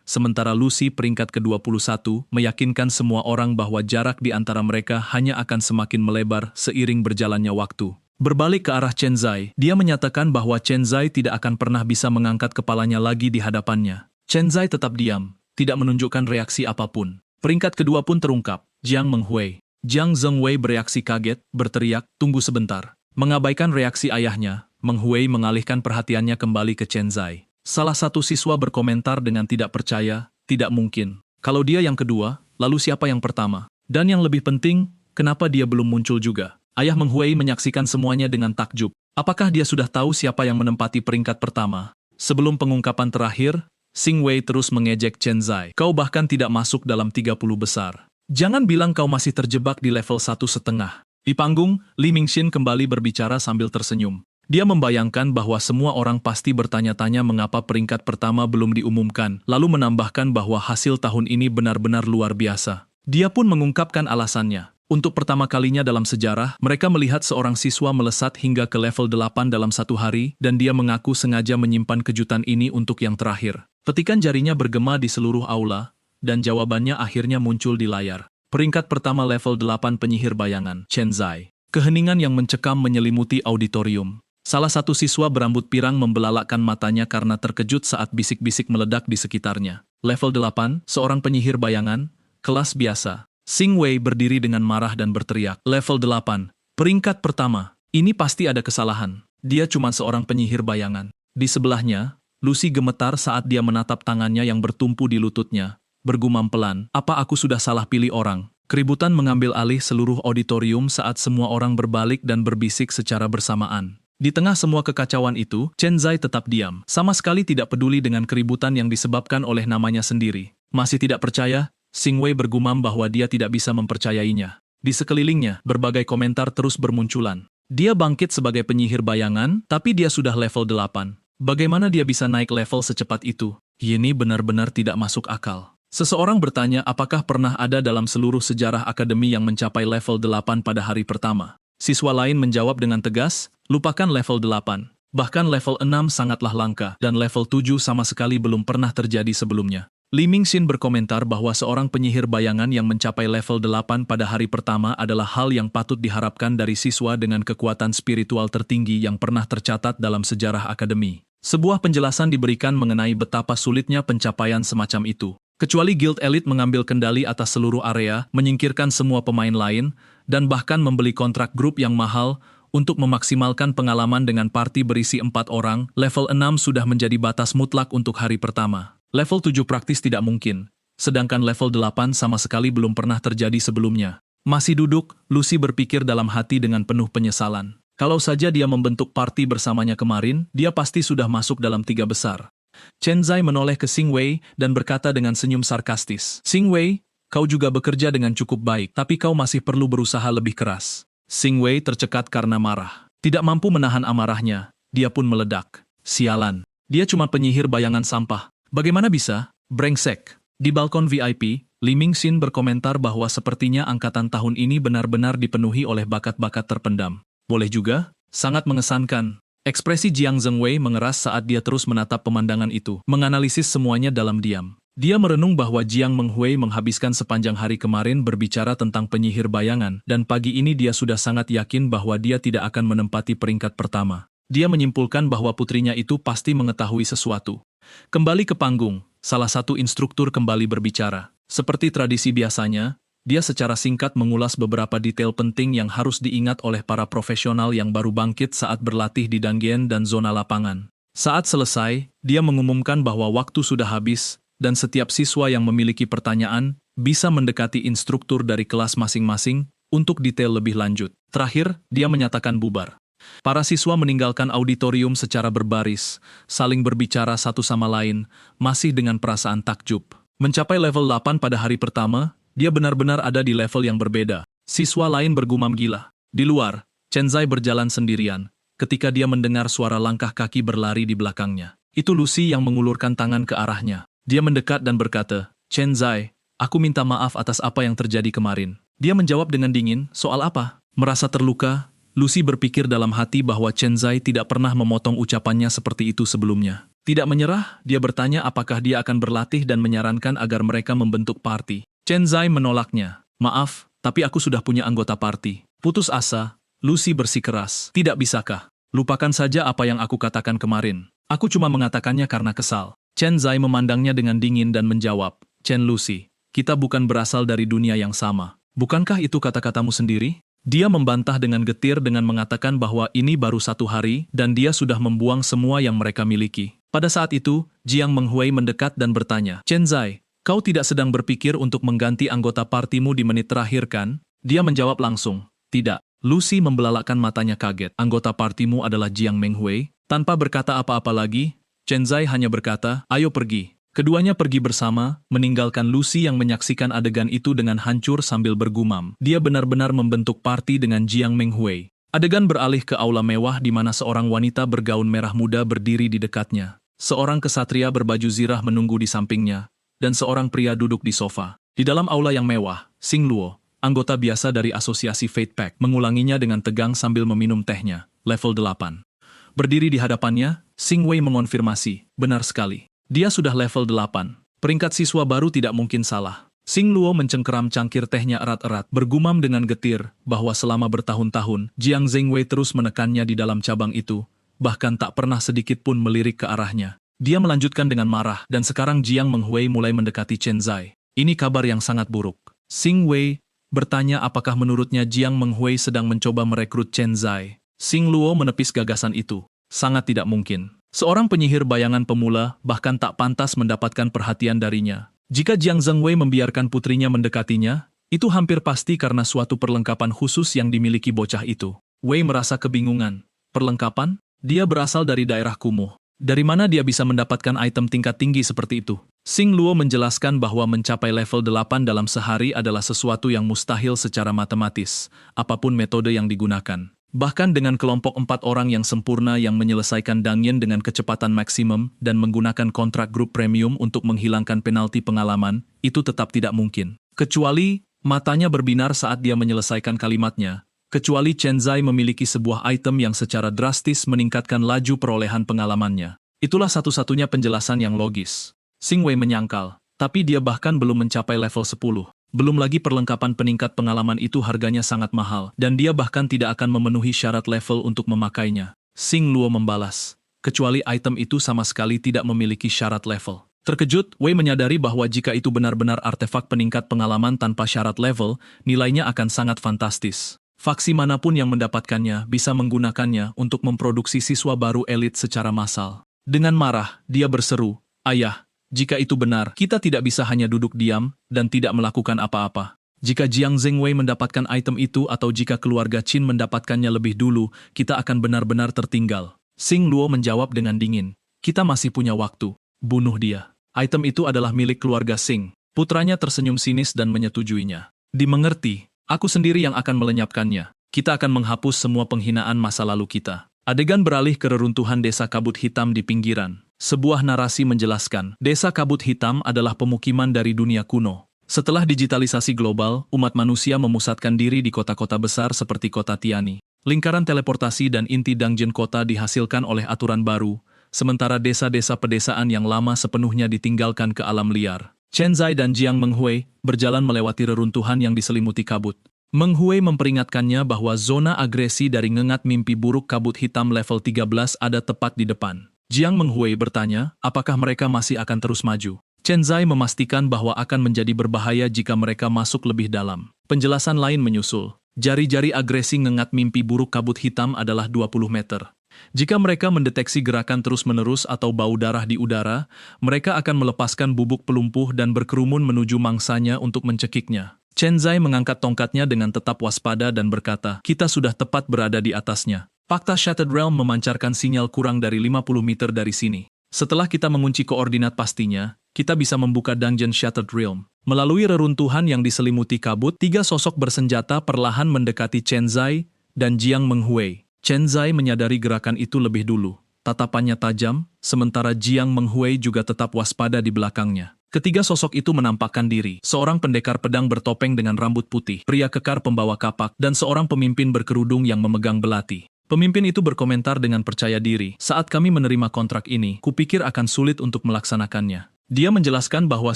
sementara Lucy peringkat ke-21 meyakinkan semua orang bahwa jarak di antara mereka hanya akan semakin melebar seiring berjalannya waktu. Berbalik ke arah Chen Zai, dia menyatakan bahwa Chen Zai tidak akan pernah bisa mengangkat kepalanya lagi di hadapannya. Chen Zai tetap diam, tidak menunjukkan reaksi apapun. Peringkat kedua pun terungkap, Jiang Menghui. Jiang Zhengwei bereaksi kaget, berteriak, "Tunggu sebentar." Mengabaikan reaksi ayahnya, Meng Huei mengalihkan perhatiannya kembali ke Chen Zai. Salah satu siswa berkomentar dengan tidak percaya, "Tidak mungkin. Kalau dia yang kedua, lalu siapa yang pertama? Dan yang lebih penting, kenapa dia belum muncul juga?" Ayah Meng Huei menyaksikan semuanya dengan takjub. Apakah dia sudah tahu siapa yang menempati peringkat pertama? Sebelum pengungkapan terakhir, Xing Wei terus mengejek Chen Zai. "Kau bahkan tidak masuk dalam 30 besar. Jangan bilang kau masih terjebak di level 1,5. Di panggung, Li Mingxin kembali berbicara sambil tersenyum. Dia membayangkan bahwa semua orang pasti bertanya-tanya mengapa peringkat pertama belum diumumkan, lalu menambahkan bahwa hasil tahun ini benar-benar luar biasa. Dia pun mengungkapkan alasannya. Untuk pertama kalinya dalam sejarah, mereka melihat seorang siswa melesat hingga ke level 8 dalam satu hari, dan dia mengaku sengaja menyimpan kejutan ini untuk yang terakhir. Petikan jarinya bergema di seluruh aula, dan jawabannya akhirnya muncul di layar. Peringkat pertama level 8 penyihir bayangan, Chen Zai. Keheningan yang mencekam menyelimuti auditorium. Salah satu siswa berambut pirang membelalakkan matanya karena terkejut saat bisik-bisik meledak di sekitarnya. Level 8, seorang penyihir bayangan, kelas biasa. Xing Wei berdiri dengan marah dan berteriak, "Level 8, peringkat pertama. Ini pasti ada kesalahan. Dia cuma seorang penyihir bayangan." Di sebelahnya, Lucy gemetar saat dia menatap tangannya yang bertumpu di lututnya. Bergumam pelan, "Apa aku sudah salah pilih orang?" Keributan mengambil alih seluruh auditorium saat semua orang berbalik dan berbisik secara bersamaan. Di tengah semua kekacauan itu, Chen Zai tetap diam, sama sekali tidak peduli dengan keributan yang disebabkan oleh namanya sendiri. Masih tidak percaya, Xing Wei bergumam bahwa dia tidak bisa mempercayainya. Di sekelilingnya, berbagai komentar terus bermunculan. Dia bangkit sebagai penyihir bayangan, tapi dia sudah level 8. Bagaimana dia bisa naik level secepat itu? Ini benar-benar tidak masuk akal. Seseorang bertanya apakah pernah ada dalam seluruh sejarah akademi yang mencapai level 8 pada hari pertama. Siswa lain menjawab dengan tegas, "Lupakan level 8. Bahkan level 6 sangatlah langka, dan level 7 sama sekali belum pernah terjadi sebelumnya." Li Mingxin berkomentar bahwa seorang penyihir bayangan yang mencapai level 8 pada hari pertama adalah hal yang patut diharapkan dari siswa dengan kekuatan spiritual tertinggi yang pernah tercatat dalam sejarah akademi. Sebuah penjelasan diberikan mengenai betapa sulitnya pencapaian semacam itu. Kecuali Guild Elite mengambil kendali atas seluruh area, menyingkirkan semua pemain lain, dan bahkan membeli kontrak grup yang mahal untuk memaksimalkan pengalaman dengan party berisi 4 orang, level 6 sudah menjadi batas mutlak untuk hari pertama. Level 7 praktis tidak mungkin, sedangkan level 8 sama sekali belum pernah terjadi sebelumnya. Masih duduk, Lucy berpikir dalam hati dengan penuh penyesalan. Kalau saja dia membentuk party bersamanya kemarin, dia pasti sudah masuk dalam 3 besar. Chen Zai menoleh ke Xing Wei dan berkata dengan senyum sarkastis, "Xing Wei, kau juga bekerja dengan cukup baik, tapi kau masih perlu berusaha lebih keras." Xing Wei tercekat karena marah. Tidak mampu menahan amarahnya, dia pun meledak. "Sialan, dia cuma penyihir bayangan sampah. Bagaimana bisa? Brengsek." Di balkon VIP, Li Mingxin berkomentar bahwa sepertinya angkatan tahun ini benar-benar dipenuhi oleh bakat-bakat terpendam. Boleh juga, sangat mengesankan. Ekspresi Jiang Zhengwei mengeras saat dia terus menatap pemandangan itu, menganalisis semuanya dalam diam. Dia merenung bahwa Jiang Menghui menghabiskan sepanjang hari kemarin berbicara tentang penyihir bayangan, dan pagi ini dia sudah sangat yakin bahwa dia tidak akan menempati peringkat pertama. Dia menyimpulkan bahwa putrinya itu pasti mengetahui sesuatu. Kembali ke panggung, salah satu instruktur kembali berbicara. Seperti tradisi biasanya, dia secara singkat mengulas beberapa detail penting yang harus diingat oleh para profesional yang baru bangkit saat berlatih di dungeon dan zona lapangan. Saat selesai, dia mengumumkan bahwa waktu sudah habis, dan setiap siswa yang memiliki pertanyaan bisa mendekati instruktur dari kelas masing-masing untuk detail lebih lanjut. Terakhir, dia menyatakan bubar. Para siswa meninggalkan auditorium secara berbaris, saling berbicara satu sama lain, masih dengan perasaan takjub. Mencapai level 8 pada hari pertama, dia benar-benar ada di level yang berbeda. Siswa lain bergumam gila. Di luar, Chen Zai berjalan sendirian, ketika dia mendengar suara langkah kaki berlari di belakangnya. Itu Lucy yang mengulurkan tangan ke arahnya. Dia mendekat dan berkata, "Chen Zai, aku minta maaf atas apa yang terjadi kemarin." Dia menjawab dengan dingin, "Soal apa?" Merasa terluka, Lucy berpikir dalam hati bahwa Chen Zai tidak pernah memotong ucapannya seperti itu sebelumnya. Tidak menyerah, dia bertanya apakah dia akan berlatih dan menyarankan agar mereka membentuk party. Chen Zai menolaknya. "Maaf, tapi aku sudah punya anggota party." Putus asa, Lucy bersikeras. "Tidak bisakah? Lupakan saja apa yang aku katakan kemarin. Aku cuma mengatakannya karena kesal." Chen Zai memandangnya dengan dingin dan menjawab, "Chen Lucy, kita bukan berasal dari dunia yang sama. Bukankah itu kata-katamu sendiri?" Dia membantah dengan getir dengan mengatakan bahwa ini baru 1 hari dan dia sudah membuang semua yang mereka miliki. Pada saat itu, Jiang Menghui mendekat dan bertanya, "Chen Zai, kau tidak sedang berpikir untuk mengganti anggota partimu di menit terakhir kan?" Dia menjawab langsung, "Tidak." Lucy membelalakkan matanya kaget. "Anggota partimu adalah Jiang Menghui?" Tanpa berkata apa-apa lagi, Chen Zai hanya berkata, "Ayo pergi." Keduanya pergi bersama, meninggalkan Lucy yang menyaksikan adegan itu dengan hancur sambil bergumam. Dia benar-benar membentuk party dengan Jiang Menghui. Adegan beralih ke aula mewah di mana seorang wanita bergaun merah muda berdiri di dekatnya. Seorang kesatria berbaju zirah menunggu di sampingnya, dan seorang pria duduk di sofa. Di dalam aula yang mewah, Xing Luo, anggota biasa dari asosiasi Fate Pack, mengulanginya dengan tegang sambil meminum tehnya, level 8. Berdiri di hadapannya, Xing Wei mengonfirmasi, "Benar sekali. Dia sudah level 8. Peringkat siswa baru tidak mungkin salah." Xing Luo mencengkeram cangkir tehnya erat-erat, bergumam dengan getir bahwa selama bertahun-tahun, Jiang Zhengwei terus menekannya di dalam cabang itu, bahkan tak pernah sedikit pun melirik ke arahnya. Dia melanjutkan dengan marah, dan sekarang Jiang Menghui mulai mendekati Chen Zai. Ini kabar yang sangat buruk. Xing Wei bertanya apakah menurutnya Jiang Menghui sedang mencoba merekrut Chen Zai. Xing Luo menepis gagasan itu. Sangat tidak mungkin. Seorang penyihir bayangan pemula bahkan tak pantas mendapatkan perhatian darinya. Jika Jiang Zhengwei membiarkan putrinya mendekatinya, itu hampir pasti karena suatu perlengkapan khusus yang dimiliki bocah itu. Wei merasa kebingungan. Perlengkapan? Dia berasal dari daerah kumuh. Dari mana dia bisa mendapatkan item tingkat tinggi seperti itu? Xing Luo menjelaskan bahwa mencapai level 8 dalam sehari adalah sesuatu yang mustahil secara matematis, apapun metode yang digunakan. Bahkan dengan kelompok 4 orang yang sempurna yang menyelesaikan dungeon dengan kecepatan maksimum dan menggunakan kontrak grup premium untuk menghilangkan penalti pengalaman, itu tetap tidak mungkin. Kecuali, matanya berbinar saat dia menyelesaikan kalimatnya, kecuali Chen Zai memiliki sebuah item yang secara drastis meningkatkan laju perolehan pengalamannya. Itulah satu-satunya penjelasan yang logis. Xing Wei menyangkal, tapi dia bahkan belum mencapai level 10. Belum lagi perlengkapan peningkat pengalaman itu harganya sangat mahal, dan dia bahkan tidak akan memenuhi syarat level untuk memakainya. Xing Luo membalas, kecuali item itu sama sekali tidak memiliki syarat level. Terkejut, Wei menyadari bahwa jika itu benar-benar artefak peningkat pengalaman tanpa syarat level, nilainya akan sangat fantastis. Faksi manapun yang mendapatkannya bisa menggunakannya untuk memproduksi siswa baru elit secara massal. Dengan marah, dia berseru, "Ayah, jika itu benar, kita tidak bisa hanya duduk diam dan tidak melakukan apa-apa. Jika Jiang Zhengwei mendapatkan item itu atau jika keluarga Qin mendapatkannya lebih dulu, kita akan benar-benar tertinggal." Xing Luo menjawab dengan dingin, "Kita masih punya waktu. Bunuh dia. Item itu adalah milik keluarga Xing." Putranya tersenyum sinis dan menyetujuinya. "Dimengerti, aku sendiri yang akan melenyapkannya. Kita akan menghapus semua penghinaan masa lalu kita." Adegan beralih ke reruntuhan desa kabut hitam di pinggiran. Sebuah narasi menjelaskan, desa kabut hitam adalah pemukiman dari dunia kuno. Setelah digitalisasi global, umat manusia memusatkan diri di kota-kota besar seperti kota Tiani. Lingkaran teleportasi dan inti dungeon kota dihasilkan oleh aturan baru, sementara desa-desa pedesaan yang lama sepenuhnya ditinggalkan ke alam liar. Chen Zai dan Jiang Menghui berjalan melewati reruntuhan yang diselimuti kabut. Menghui memperingatkannya bahwa zona agresi dari ngengat mimpi buruk kabut hitam level 13 ada tepat di depan. Jiang Menghui bertanya, apakah mereka masih akan terus maju. Chen Zai memastikan bahwa akan menjadi berbahaya jika mereka masuk lebih dalam. Penjelasan lain menyusul. Jari-jari agresi ngengat mimpi buruk kabut hitam adalah 20 meter. Jika mereka mendeteksi gerakan terus-menerus atau bau darah di udara, mereka akan melepaskan bubuk pelumpuh dan berkerumun menuju mangsanya untuk mencekiknya. Chen Zai mengangkat tongkatnya dengan tetap waspada dan berkata, "Kita sudah tepat berada di atasnya." Fakta Shattered Realm memancarkan sinyal kurang dari 50 meter dari sini. Setelah kita mengunci koordinat pastinya, kita bisa membuka dungeon Shattered Realm. Melalui reruntuhan yang diselimuti kabut, 3 sosok bersenjata perlahan mendekati Chen Zai dan Jiang Menghui. Chen Zai menyadari gerakan itu lebih dulu. Tatapannya tajam, sementara Jiang Menghui juga tetap waspada di belakangnya. Ketiga sosok itu menampakkan diri, seorang pendekar pedang bertopeng dengan rambut putih, pria kekar pembawa kapak, dan seorang pemimpin berkerudung yang memegang belati. Pemimpin itu berkomentar dengan percaya diri, saat kami menerima kontrak ini, kupikir akan sulit untuk melaksanakannya. Dia menjelaskan bahwa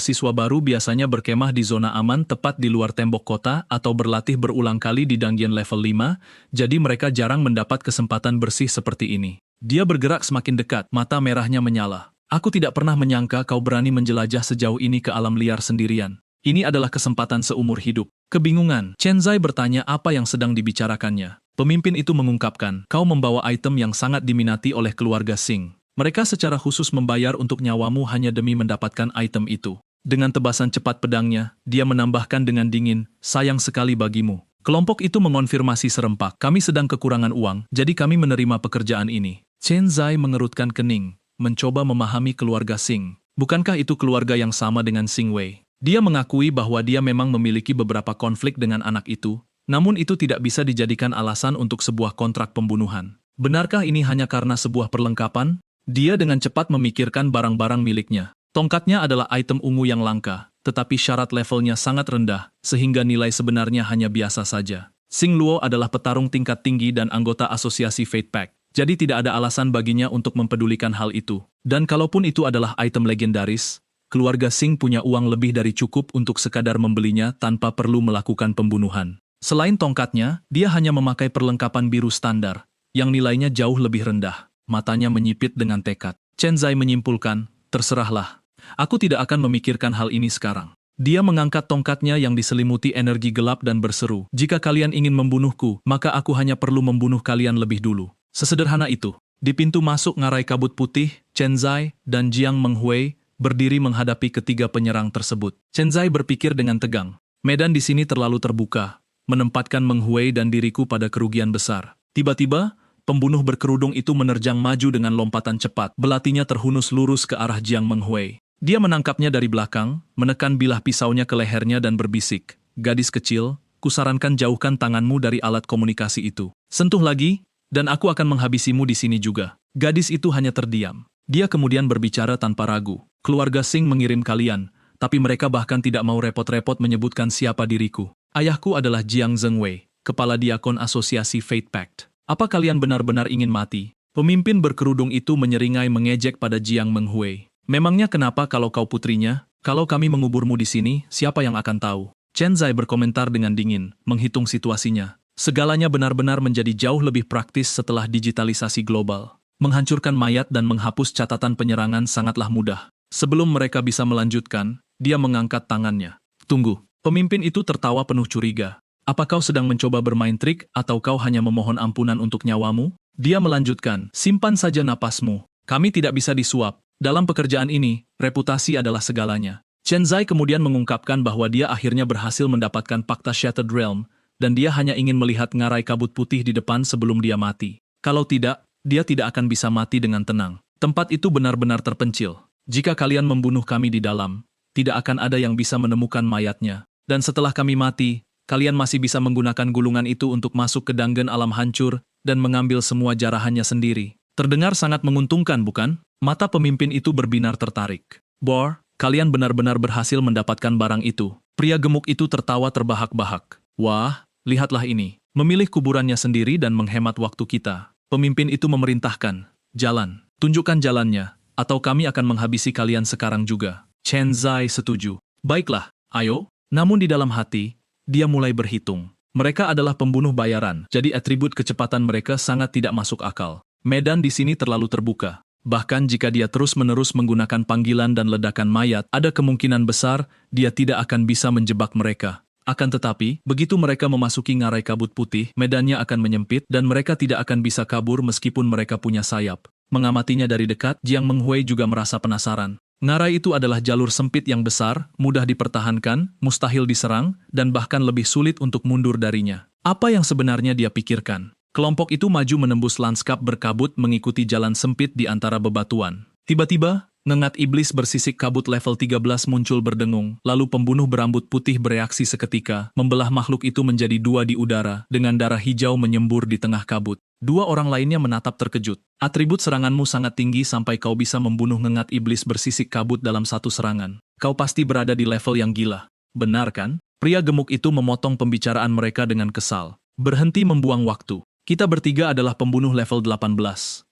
siswa baru biasanya berkemah di zona aman tepat di luar tembok kota atau berlatih berulang kali di dungeon level 5, jadi mereka jarang mendapat kesempatan bersih seperti ini. Dia bergerak semakin dekat, mata merahnya menyala. Aku tidak pernah menyangka kau berani menjelajah sejauh ini ke alam liar sendirian. Ini adalah kesempatan seumur hidup. Kebingungan, Chen Zai bertanya apa yang sedang dibicarakannya. Pemimpin itu mengungkapkan, kau membawa item yang sangat diminati oleh keluarga Singh. Mereka secara khusus membayar untuk nyawamu hanya demi mendapatkan item itu. Dengan tebasan cepat pedangnya, dia menambahkan dengan dingin, sayang sekali bagimu. Kelompok itu mengonfirmasi serempak, kami sedang kekurangan uang, jadi kami menerima pekerjaan ini. Chen Zai mengerutkan kening, mencoba memahami keluarga Singh. Bukankah itu keluarga yang sama dengan Sing Wei? Dia mengakui bahwa dia memang memiliki beberapa konflik dengan anak itu, namun itu tidak bisa dijadikan alasan untuk sebuah kontrak pembunuhan. Benarkah ini hanya karena sebuah perlengkapan? Dia dengan cepat memikirkan barang-barang miliknya. Tongkatnya adalah item ungu yang langka, tetapi syarat levelnya sangat rendah, sehingga nilai sebenarnya hanya biasa saja. Sing Luo adalah petarung tingkat tinggi dan anggota asosiasi Fate Pact. Jadi tidak ada alasan baginya untuk mempedulikan hal itu. Dan kalaupun itu adalah item legendaris, keluarga Singh punya uang lebih dari cukup untuk sekadar membelinya tanpa perlu melakukan pembunuhan. Selain tongkatnya, dia hanya memakai perlengkapan biru standar, yang nilainya jauh lebih rendah. Matanya menyipit dengan tekad. Chen Zai menyimpulkan, terserahlah. Aku tidak akan memikirkan hal ini sekarang. Dia mengangkat tongkatnya yang diselimuti energi gelap dan berseru, jika kalian ingin membunuhku, maka aku hanya perlu membunuh kalian lebih dulu. Sesederhana itu. Di pintu masuk ngarai kabut putih, Chen Zai dan Jiang Menghui berdiri menghadapi ketiga penyerang tersebut. Chen Zai berpikir dengan tegang. Medan di sini terlalu terbuka, menempatkan Menghui dan diriku pada kerugian besar. Tiba-tiba, pembunuh berkerudung itu menerjang maju dengan lompatan cepat. Belatinya terhunus lurus ke arah Jiang Menghui. Dia menangkapnya dari belakang, menekan bilah pisaunya ke lehernya dan berbisik, gadis kecil, kusarankan jauhkan tanganmu dari alat komunikasi itu. Sentuh lagi, dan aku akan menghabisimu di sini juga. Gadis itu hanya terdiam. Dia kemudian berbicara tanpa ragu. Keluarga Singh mengirim kalian, tapi mereka bahkan tidak mau repot-repot menyebutkan siapa diriku. Ayahku adalah Jiang Zhengwei, kepala diakon asosiasi Fate Pact. Apa kalian benar-benar ingin mati? Pemimpin berkerudung itu menyeringai mengejek pada Jiang Menghui. Memangnya kenapa kalau kau putrinya? Kalau kami menguburmu di sini, siapa yang akan tahu? Chen Zai berkomentar dengan dingin, menghitung situasinya. Segalanya benar-benar menjadi jauh lebih praktis setelah digitalisasi global. Menghancurkan mayat dan menghapus catatan penyerangan sangatlah mudah. Sebelum mereka bisa melanjutkan, dia mengangkat tangannya. Tunggu, pemimpin itu tertawa penuh curiga. Apa kau sedang mencoba bermain trik atau kau hanya memohon ampunan untuk nyawamu? Dia melanjutkan, simpan saja napasmu. Kami tidak bisa disuap. Dalam pekerjaan ini, reputasi adalah segalanya. Chen Zai kemudian mengungkapkan bahwa dia akhirnya berhasil mendapatkan fakta Shattered Realm, dan dia hanya ingin melihat ngarai kabut putih di depan sebelum dia mati. Kalau tidak, dia tidak akan bisa mati dengan tenang. Tempat itu benar-benar terpencil. Jika kalian membunuh kami di dalam, tidak akan ada yang bisa menemukan mayatnya. Dan setelah kami mati, kalian masih bisa menggunakan gulungan itu untuk masuk ke dungeon alam hancur dan mengambil semua jarahannya sendiri. Terdengar sangat menguntungkan, bukan? Mata pemimpin itu berbinar tertarik. Bor, kalian benar-benar berhasil mendapatkan barang itu. Pria gemuk itu tertawa terbahak-bahak. Wah, lihatlah ini. Memilih kuburannya sendiri dan menghemat waktu kita. Pemimpin itu memerintahkan, jalan. Tunjukkan jalannya, atau kami akan menghabisi kalian sekarang juga. Chen Zai setuju. Baiklah, ayo. Namun di dalam hati, dia mulai berhitung. Mereka adalah pembunuh bayaran, jadi atribut kecepatan mereka sangat tidak masuk akal. Medan di sini terlalu terbuka. Bahkan jika dia terus-menerus menggunakan panggilan dan ledakan mayat, ada kemungkinan besar dia tidak akan bisa menjebak mereka. Akan tetapi, begitu mereka memasuki ngarai kabut putih, medannya akan menyempit dan mereka tidak akan bisa kabur meskipun mereka punya sayap. Mengamatinya dari dekat, Jiang Menghui juga merasa penasaran. Ngarai itu adalah jalur sempit yang besar, mudah dipertahankan, mustahil diserang, dan bahkan lebih sulit untuk mundur darinya. Apa yang sebenarnya dia pikirkan? Kelompok itu maju menembus lanskap berkabut mengikuti jalan sempit di antara bebatuan. Tiba-tiba, ngengat iblis bersisik kabut level 13 muncul berdengung, lalu pembunuh berambut putih bereaksi seketika, membelah makhluk itu menjadi dua di udara, dengan darah hijau menyembur di tengah kabut. Dua orang lainnya menatap terkejut. Atribut seranganmu sangat tinggi sampai kau bisa membunuh ngengat iblis bersisik kabut dalam satu serangan. Kau pasti berada di level yang gila. Benar kan? Pria gemuk itu memotong pembicaraan mereka dengan kesal. Berhenti membuang waktu. Kita bertiga adalah pembunuh level 18.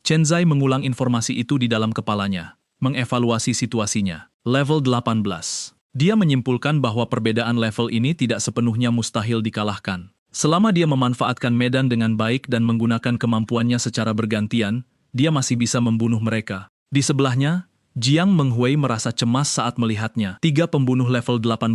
Chen Zai mengulang informasi itu di dalam kepalanya. Mengevaluasi situasinya. Level 18. Dia menyimpulkan bahwa perbedaan level ini tidak sepenuhnya mustahil dikalahkan. Selama dia memanfaatkan medan dengan baik dan menggunakan kemampuannya secara bergantian, dia masih bisa membunuh mereka. Di sebelahnya, Jiang Menghui merasa cemas saat melihatnya. 3 pembunuh level 18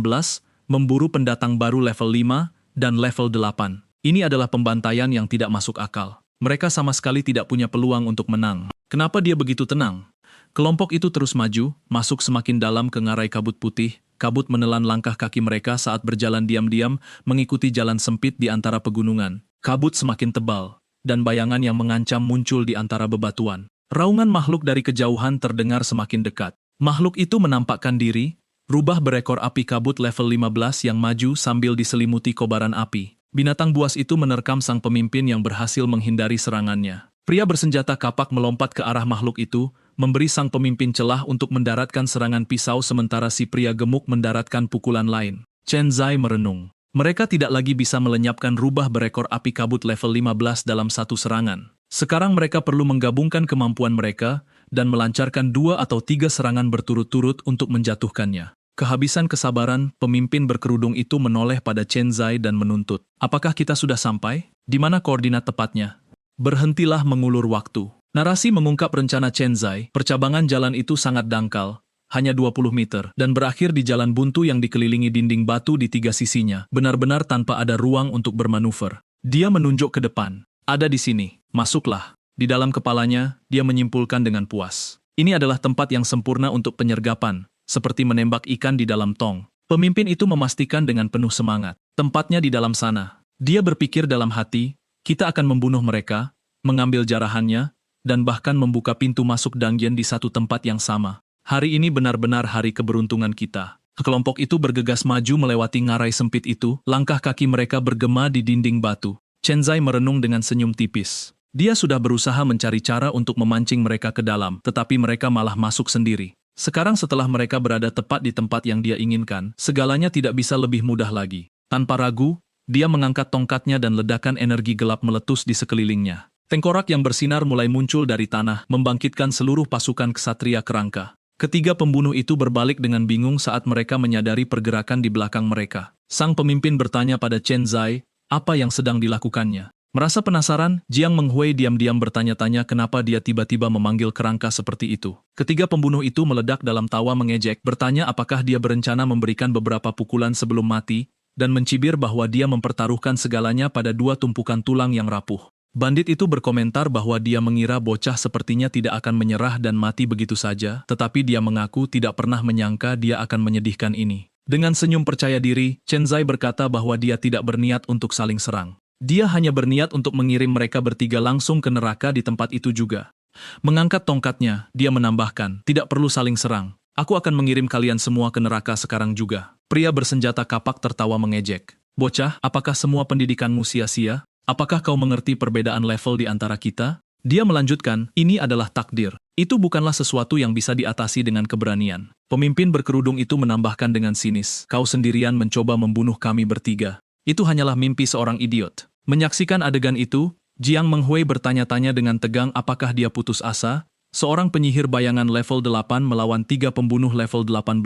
memburu pendatang baru level 5 dan level 8. Ini adalah pembantaian yang tidak masuk akal. Mereka sama sekali tidak punya peluang untuk menang. Kenapa dia begitu tenang? Kelompok itu terus maju, masuk semakin dalam ke ngarai kabut putih. Kabut menelan langkah kaki mereka saat berjalan diam-diam mengikuti jalan sempit di antara pegunungan. Kabut semakin tebal, dan bayangan yang mengancam muncul di antara bebatuan. Raungan makhluk dari kejauhan terdengar semakin dekat. Makhluk itu menampakkan diri, rubah berekor api kabut level 15 yang maju sambil diselimuti kobaran api. Binatang buas itu menerkam sang pemimpin yang berhasil menghindari serangannya. Pria bersenjata kapak melompat ke arah makhluk itu, memberi sang pemimpin celah untuk mendaratkan serangan pisau sementara si pria gemuk mendaratkan pukulan lain. Chen Zai merenung. Mereka tidak lagi bisa melenyapkan rubah berekor api kabut level 15 dalam satu serangan. Sekarang mereka perlu menggabungkan kemampuan mereka dan melancarkan 2 atau 3 serangan berturut-turut untuk menjatuhkannya. Kehabisan kesabaran, pemimpin berkerudung itu menoleh pada Chen Zai dan menuntut. Apakah kita sudah sampai? Di mana koordinat tepatnya? Berhentilah mengulur waktu. Narasi mengungkap rencana Chen Zai. Percabangan jalan itu sangat dangkal, hanya 20 meter, dan berakhir di jalan buntu yang dikelilingi dinding batu di 3 sisinya, benar-benar tanpa ada ruang untuk bermanuver. Dia menunjuk ke depan. Ada di sini, masuklah. Di dalam kepalanya, dia menyimpulkan dengan puas. Ini adalah tempat yang sempurna untuk penyergapan, seperti menembak ikan di dalam tong. Pemimpin itu memastikan dengan penuh semangat. Tempatnya di dalam sana. Dia berpikir dalam hati, kita akan membunuh mereka, mengambil jarahannya, dan bahkan membuka pintu masuk dungeon di satu tempat yang sama. Hari ini benar-benar hari keberuntungan kita. Kelompok itu bergegas maju melewati ngarai sempit itu, langkah kaki mereka bergema di dinding batu. Chen Zai merenung dengan senyum tipis. Dia sudah berusaha mencari cara untuk memancing mereka ke dalam, tetapi mereka malah masuk sendiri. Sekarang setelah mereka berada tepat di tempat yang dia inginkan, segalanya tidak bisa lebih mudah lagi. Tanpa ragu, dia mengangkat tongkatnya dan ledakan energi gelap meletus di sekelilingnya. Tengkorak yang bersinar mulai muncul dari tanah, membangkitkan seluruh pasukan ksatria kerangka. Ketiga pembunuh itu berbalik dengan bingung saat mereka menyadari pergerakan di belakang mereka. Sang pemimpin bertanya pada Chen Zai, apa yang sedang dilakukannya. Merasa penasaran, Jiang Menghui diam-diam bertanya-tanya kenapa dia tiba-tiba memanggil kerangka seperti itu. Ketiga pembunuh itu meledak dalam tawa mengejek, bertanya apakah dia berencana memberikan beberapa pukulan sebelum mati, dan mencibir bahwa dia mempertaruhkan segalanya pada 2 tumpukan tulang yang rapuh. Bandit itu berkomentar bahwa dia mengira bocah sepertinya tidak akan menyerah dan mati begitu saja, tetapi dia mengaku tidak pernah menyangka dia akan menyedihkan ini. Dengan senyum percaya diri, Chen Zai berkata bahwa dia tidak berniat untuk saling serang. Dia hanya berniat untuk mengirim mereka bertiga langsung ke neraka di tempat itu juga. Mengangkat tongkatnya, dia menambahkan, tidak perlu saling serang. Aku akan mengirim kalian semua ke neraka sekarang juga. Pria bersenjata kapak tertawa mengejek. Bocah, apakah semua pendidikanmu sia-sia? Apakah kau mengerti perbedaan level di antara kita? Dia melanjutkan, ini adalah takdir. Itu bukanlah sesuatu yang bisa diatasi dengan keberanian. Pemimpin berkerudung itu menambahkan dengan sinis, kau sendirian mencoba membunuh kami bertiga. Itu hanyalah mimpi seorang idiot. Menyaksikan adegan itu, Jiang Menghui bertanya-tanya dengan tegang apakah dia putus asa. Seorang penyihir bayangan level 8 melawan 3 pembunuh level 18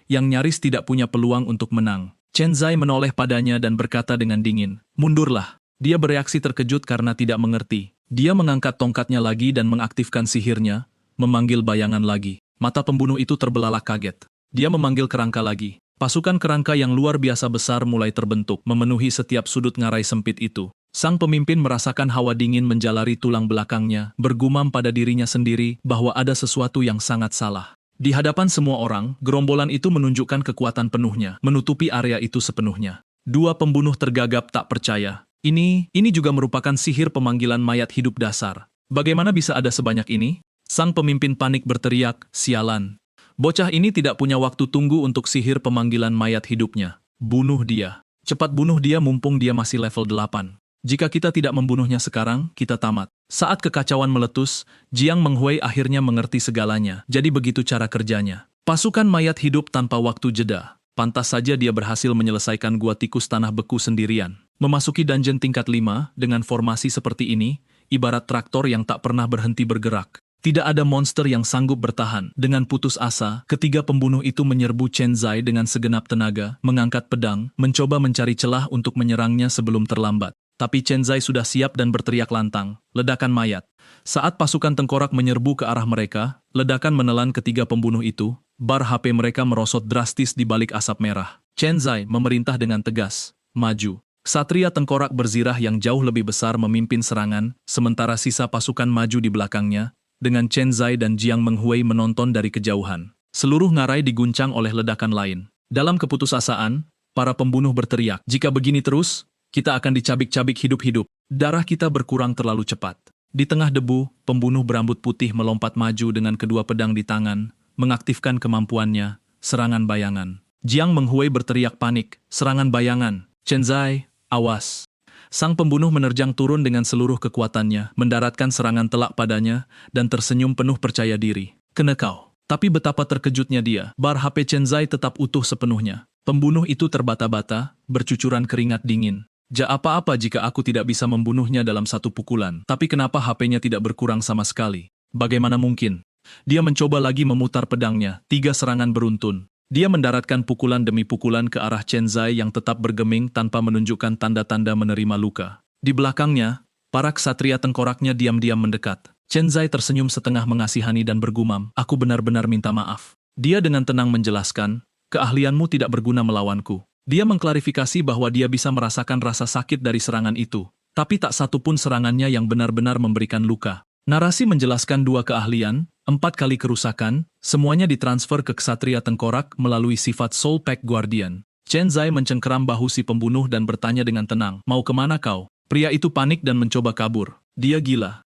yang nyaris tidak punya peluang untuk menang. Chen Zai menoleh padanya dan berkata dengan dingin, mundurlah. Dia bereaksi terkejut karena tidak mengerti. Dia mengangkat tongkatnya lagi dan mengaktifkan sihirnya, memanggil bayangan lagi. Mata pembunuh itu terbelalak kaget. Dia memanggil kerangka lagi. Pasukan kerangka yang luar biasa besar mulai terbentuk, memenuhi setiap sudut ngarai sempit itu. Sang pemimpin merasakan hawa dingin menjalari tulang belakangnya, bergumam pada dirinya sendiri bahwa ada sesuatu yang sangat salah. Di hadapan semua orang, gerombolan itu menunjukkan kekuatan penuhnya, menutupi area itu sepenuhnya. 2 pembunuh tergagap tak percaya. Ini juga merupakan sihir pemanggilan mayat hidup dasar. Bagaimana bisa ada sebanyak ini? Sang pemimpin panik berteriak, sialan. Bocah ini tidak punya waktu tunggu untuk sihir pemanggilan mayat hidupnya. Bunuh dia. Cepat bunuh dia mumpung dia masih level 8. Jika kita tidak membunuhnya sekarang, kita tamat. Saat kekacauan meletus, Jiang Menghui akhirnya mengerti segalanya. Jadi begitu cara kerjanya. Pasukan mayat hidup tanpa waktu jeda. Pantas saja dia berhasil menyelesaikan gua tikus tanah beku sendirian. Memasuki dungeon tingkat 5 dengan formasi seperti ini, ibarat traktor yang tak pernah berhenti bergerak. Tidak ada monster yang sanggup bertahan. Dengan putus asa, ketiga pembunuh itu menyerbu Chen Zai dengan segenap tenaga, mengangkat pedang, mencoba mencari celah untuk menyerangnya sebelum terlambat. Tapi Chen Zai sudah siap dan berteriak lantang, ledakan mayat. Saat pasukan tengkorak menyerbu ke arah mereka, ledakan menelan ketiga pembunuh itu, bar HP mereka merosot drastis di balik asap merah. Chen Zai memerintah dengan tegas, maju. Ksatria tengkorak berzirah yang jauh lebih besar memimpin serangan, sementara sisa pasukan maju di belakangnya, dengan Chen Zai dan Jiang Menghui menonton dari kejauhan. Seluruh ngarai diguncang oleh ledakan lain. Dalam keputusasaan, para pembunuh berteriak, jika begini terus, kita akan dicabik-cabik hidup-hidup. Darah kita berkurang terlalu cepat. Di tengah debu, pembunuh berambut putih melompat maju dengan kedua pedang di tangan, mengaktifkan kemampuannya, serangan bayangan. Jiang Menghui berteriak panik, serangan bayangan. Chen Zai, awas. Sang pembunuh menerjang turun dengan seluruh kekuatannya, mendaratkan serangan telak padanya, dan tersenyum penuh percaya diri. Kena kau. Tapi betapa terkejutnya dia, bar HP Chen Zai tetap utuh sepenuhnya. Pembunuh itu terbata-bata, bercucuran keringat dingin. Ja apa-apa jika aku tidak bisa membunuhnya dalam satu pukulan, tapi kenapa HP-nya tidak berkurang sama sekali? Bagaimana mungkin? Dia mencoba lagi memutar pedangnya, 3 serangan beruntun. Dia mendaratkan pukulan demi pukulan ke arah Chen Zai yang tetap bergeming tanpa menunjukkan tanda-tanda menerima luka. Di belakangnya, para ksatria tengkoraknya diam-diam mendekat. Chen Zai tersenyum setengah mengasihani dan bergumam, aku benar-benar minta maaf. Dia dengan tenang menjelaskan, keahlianmu tidak berguna melawanku. Dia mengklarifikasi bahwa dia bisa merasakan rasa sakit dari serangan itu, tapi tak satu pun serangannya yang benar-benar memberikan luka. Narasi menjelaskan 2 keahlian, 4 kali kerusakan, semuanya ditransfer ke ksatria tengkorak melalui sifat Soul Pack Guardian. Chen Zai mencengkeram bahu si pembunuh dan bertanya dengan tenang, mau kemana kau? Pria itu panik dan mencoba kabur. Dia gila.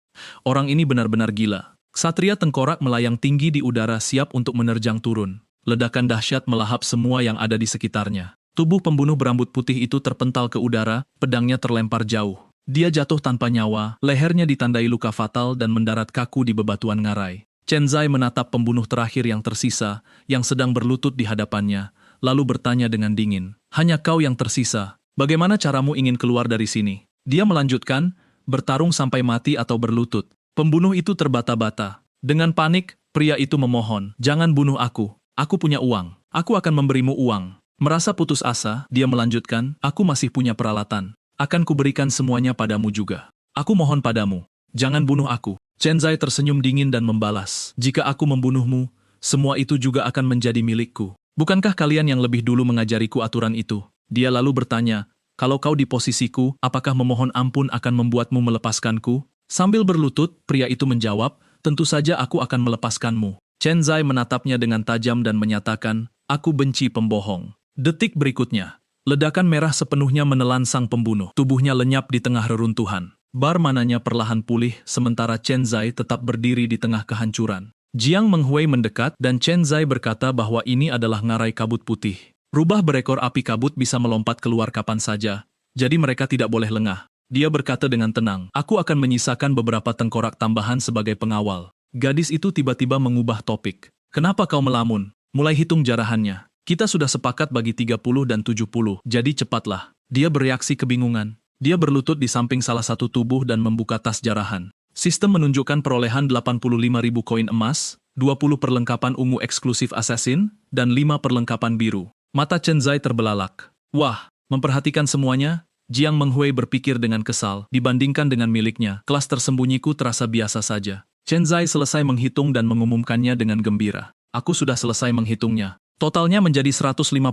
Orang ini benar-benar gila. Ksatria tengkorak melayang tinggi di udara siap untuk menerjang turun. Ledakan dahsyat melahap semua yang ada di sekitarnya. Tubuh pembunuh berambut putih itu terpental ke udara, pedangnya terlempar jauh. Dia jatuh tanpa nyawa, lehernya ditandai luka fatal dan mendarat kaku di bebatuan ngarai. Chen Zai menatap pembunuh terakhir yang tersisa, yang sedang berlutut di hadapannya, lalu bertanya dengan dingin, hanya kau yang tersisa, bagaimana caramu ingin keluar dari sini? Dia melanjutkan, bertarung sampai mati atau berlutut. Pembunuh itu terbata-bata. Dengan panik, pria itu memohon, jangan bunuh aku punya uang, aku akan memberimu uang. Merasa putus asa, dia melanjutkan, aku masih punya peralatan. Akan kuberikan semuanya padamu juga. Aku mohon padamu, jangan bunuh aku. Chen Zai tersenyum dingin dan membalas, jika aku membunuhmu, semua itu juga akan menjadi milikku. Bukankah kalian yang lebih dulu mengajariku aturan itu? Dia lalu bertanya, kalau kau di posisiku, apakah memohon ampun akan membuatmu melepaskanku? Sambil berlutut, pria itu menjawab, tentu saja aku akan melepaskanmu. Chen Zai menatapnya dengan tajam dan menyatakan, aku benci pembohong. Detik berikutnya, ledakan merah sepenuhnya menelan sang pembunuh. Tubuhnya lenyap di tengah reruntuhan. Bar mananya perlahan pulih, sementara Chen Zai tetap berdiri di tengah kehancuran. Jiang Menghui mendekat dan Chen Zai berkata bahwa ini adalah ngarai kabut putih. Rubah berekor api kabut bisa melompat keluar kapan saja, jadi mereka tidak boleh lengah. Dia berkata dengan tenang, aku akan menyisakan beberapa tengkorak tambahan sebagai pengawal. Gadis itu tiba-tiba mengubah topik. Kenapa kau melamun? Mulai hitung jarahannya. Kita sudah sepakat bagi 30 dan 70, jadi cepatlah. Dia bereaksi kebingungan. Dia berlutut di samping salah satu tubuh dan membuka tas jarahan. Sistem menunjukkan perolehan 85.000 koin emas, 20 perlengkapan ungu eksklusif assassin, dan 5 perlengkapan biru. Mata Chen Zai terbelalak. Wah, memperhatikan semuanya, Jiang Menghui berpikir dengan kesal. Dibandingkan dengan miliknya, kelas tersembunyiku terasa biasa saja. Chen Zai selesai menghitung dan mengumumkannya dengan gembira. Aku sudah selesai menghitungnya. Totalnya menjadi 150.000